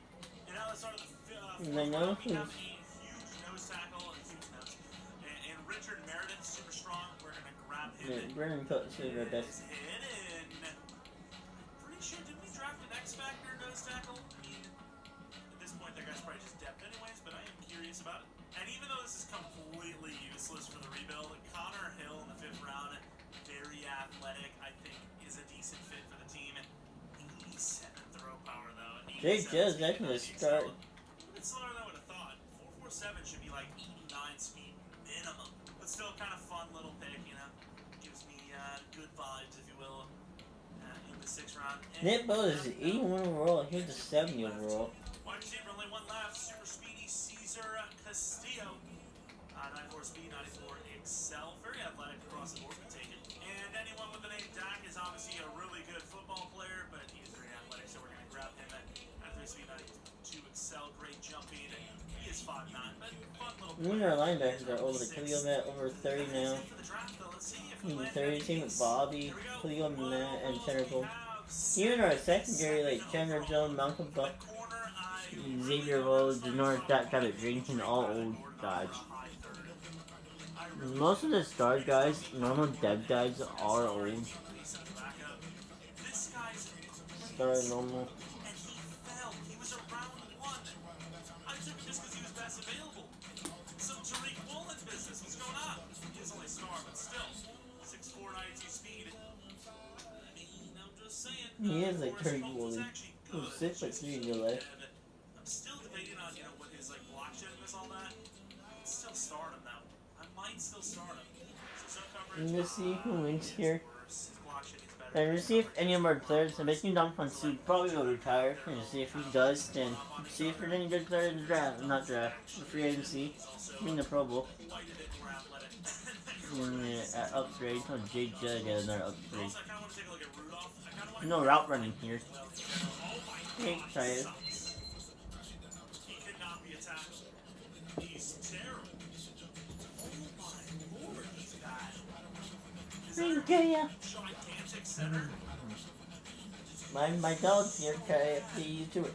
And I know who's. And Richard Meredith, super strong. We're gonna grab him. Yeah, Brennan Cook is our best. Pretty sure, did we draft an X Factor nose tackle? I mean, at this point, that guy's probably just depth anyways, but I am curious about it. And even though this is completely useless for the rebuild, Connor Hill in the 5th round, very athletic, I think is a decent fit for the team. 87 throw power, though. Jay Jill's actually a start. A bit slower than I would have thought. 4.47 should be like 89 speed minimum. But still kind of fun little pick, you know. Gives me good vibes, if you will, in the 6th round. Nick Bosa is 81 overall. Here's the 70 overall. Wide receiver, only one left. Super speedy Cesar Castillo. 94 speed, 94 excel. Very athletic across the board. We take it. And anyone with the name Dak is obviously a really good football player, but he is very athletic, so we're going to grab him at 93 speed, 92 excel. Great jumping. He is 5'9", but fun little player. Our linebackers are older. Khalil Matt over 30 now. He's 30 team with Bobby, Khalil Matt, and Centerfold. Even our secondary, like Chandler Jones, Malcolm Buck, Xavier Rhodes, Denard, that kind of drinking, all old guys. Most of the star guys, normal dev guys, are old. Star normal. He is like pretty cool. He's 6'3" in real life. I'm still debating on, what his block shedding is, all that. I'd still start him though. I might still start him. So coverage. Let's see who wins here. And we'll see if any of our players, I'm making Don Fonsu probably will retire. And see if he does, then see if there's any good player in the draft. Not draft, the free agency. In the Pro Bowl. And upgrade. Oh, Jay Judd got another upgrade. No route running here. Hey, try it. He could not be attacked. He's terrible. Oh my lord, he's bad. Gigantic center. My dog's here, Kaya. Hey, YouTube.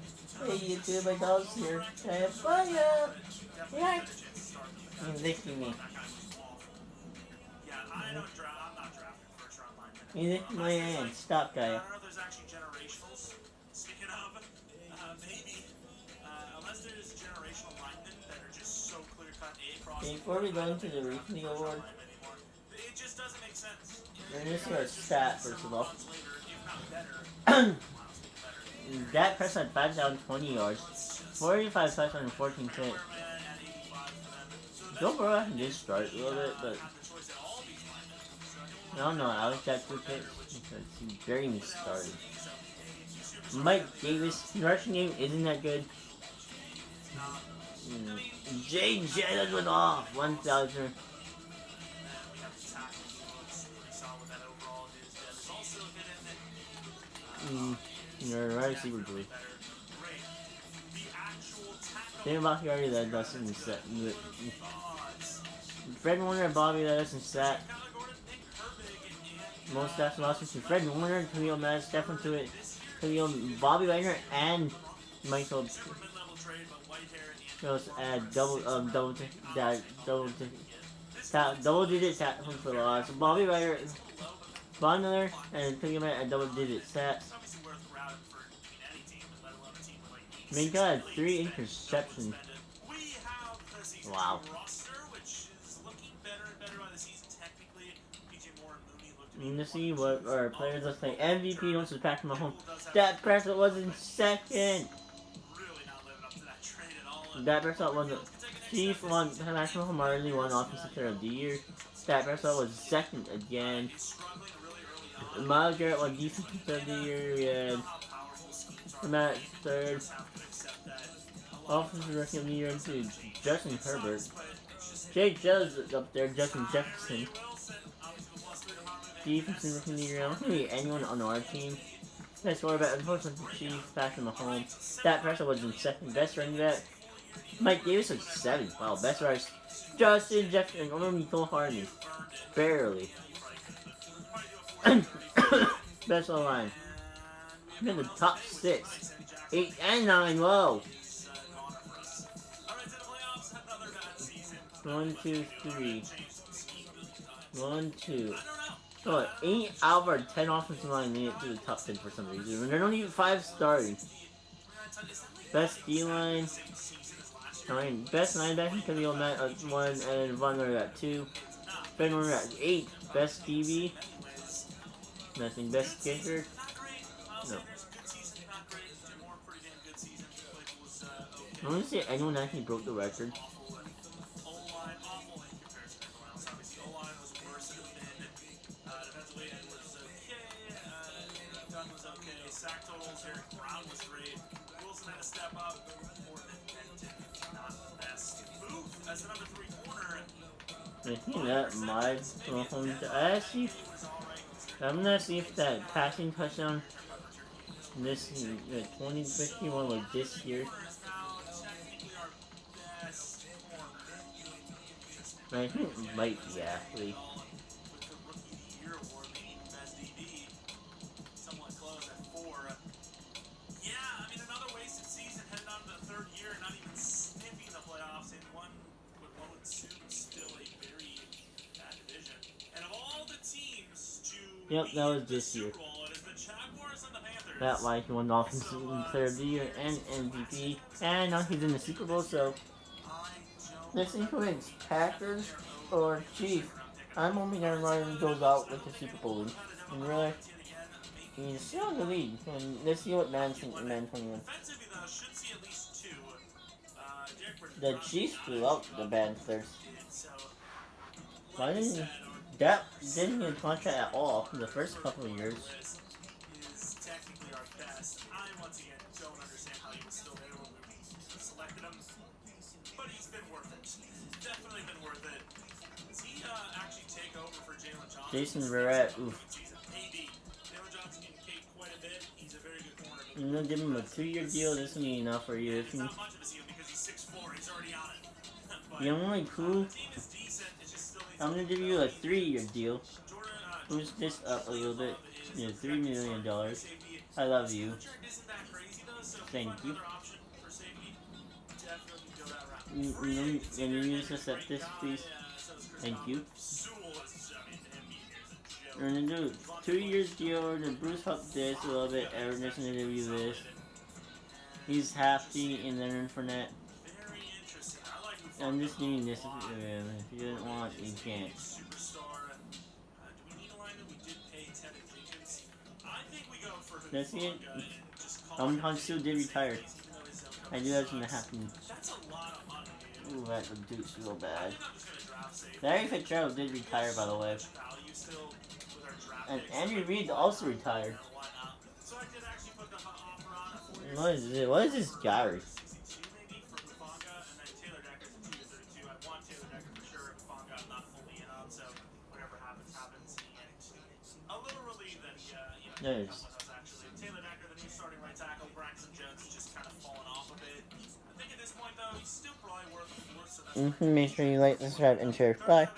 Hey, YouTube, my dog's here. Kaya, fire! Yeah. He's licking me. Yeah, I'm not drafting first round lineman. He's licking my hand. Stop, I Kaya. don't know if there's actually generationals. Speaking of, maybe, unless there's generational linemen that are just so clear-cut across. Before we go into the Reckoning Award, It just doesn't make sense. we're gonna see our stat first of all. Later, Dak Prescott 5 down 20 yards, 45 touchdowns and 14 picks. Joe Burrow I can just start a little bit, but I don't know. I like that 2 picks because he barely started. Mike Davis, his rushing game isn't that good. Jay Jennings went off 1,000. You're right, receiver blue. Great. The actual tackle. Think about Gary that doesn't set. Odds. Fred Warner and Bobby that doesn't set. Kyler Gordon, Nick Herbig, and Most stats losses to Fred Warner, Khalil Mack, Stefan Tuitt, Khalil, Bobby Wagner, and Michael. mid-level trade, but Whitehair and Goes add double digit tackles for loss. Bobby Wagner, Von Miller, and Khalil Mack at double digit stats. obviously worth routing for any team, let alone a team with like Minka had 3 interceptions. We have the season Wow. roster, which is looking better and better by the season. Technically, PJ Moore and Mooney look to be Let's see what our players look like. MVP wants to Patrick Mahomes. Dak Prescott was in second. really not living up to that trade at all. Dak Prescott won the Chief won Patrick Mahomes already won Offensive Player of the Year. Dak Prescott was second again. He's struggling really early on. Myles Garrett won Defensive Player of the Year. We had How powerful schemes are. Matt third. Just have to accept that. Offensive Rookie of the Year to Justin Herbert. Jake Jones is up there. Justin Jefferson. Defensive Rookie of the Year. I don't think we anyone on our team. Best quarterback, unfortunately, the Chiefs, Patrick Mahomes. Dak Prescott was in second. Best running back, Mike Davis was 7th. Wow, best rush, Justin Jefferson, or Nicole Harden. Barely. Best line. I'm in the top 6. 8 and 9, whoa. 1, 2, 3. 1, 2. Oh, 8 out of our 10 offensive line made it to the top 10 for some reason. And they're not even 5 starting. Best D-line. Best linebacker, Khalil Mack at 1, and Von Miller at 2. Ben Warner at 8. Best DB. Nothing. Best kicker. No. I want to say anyone actually broke the record. Sack totals, Eric Brown was great. Wilson had to step up. Not the best. Booth as the number 3 corner. I think that might go home to actually. I'm gonna see if that passing touchdown this 2051 was this year. I think it might be actually. Yep, that was this year. That like he won the Offensive Player of the Year and MVP, and now he's in the Super Bowl. So let's see who wins, Packers or Chiefs. I'm hoping Aaron Rodgers goes out with the Super Bowl. And really, he's still in the lead. And let's see what Madden 21. The Chiefs blew out the Panthers. Why didn't that didn't get a contract at all for the first couple of years? Is technically our best. I once again don't understand how he was still there when we selected him, but he's been worth it. Definitely been worth it. Does he actually take over for Jalen Johnson? Jason Verrett, oof. AD. Jalen Johnson getting paid quite a bit. He's a very good corner. I'm gonna give him a 2-year deal. This will be enough for you. If It's you, not much of a deal because he's 6'4". He's already on it. But you know, like cool. team is decent. It just still needs I'm gonna give you a 3-year deal. Jordan, Boost this up a little bit. You know, $3 million. I love you. isn't that crazy though, so Thank find you. another option for safety. Definitely go that route. Can you just accept this, please? Thank you. We're gonna do 2 years deal. We're gonna Bruce up this a little bit. And we're just gonna give you this. He's happy in there for net. Very interesting. I like the I'm just doing this if you didn't want, you can't. superstar. Do we need a lineman? We did pay Tevin Jenkins. I think we go for That's it. Hufanga and just call it Tom still did retire. even though his I knew that was gonna happen. That's a lot of money, dude. Ooh, that would do so I bad. think I'm just gonna draft safety. Larry Fitzgerald did retire, by the way. Value still with our draft And picks. Andrew Reid also retired. Why not? So I did actually put the offer on a 4-year What is it? What is this Gary? 62 maybe for Hufanga, and then Taylor Decker's a 2-32. I want Taylor Decker for sure. Hufanga I'm not fully in on, so whatever happens, happens. And a little relieved that he, Nice. someone else actually. Taylor He's still probably worth a fourth, so that's Make sure you like, subscribe, and share. Bye.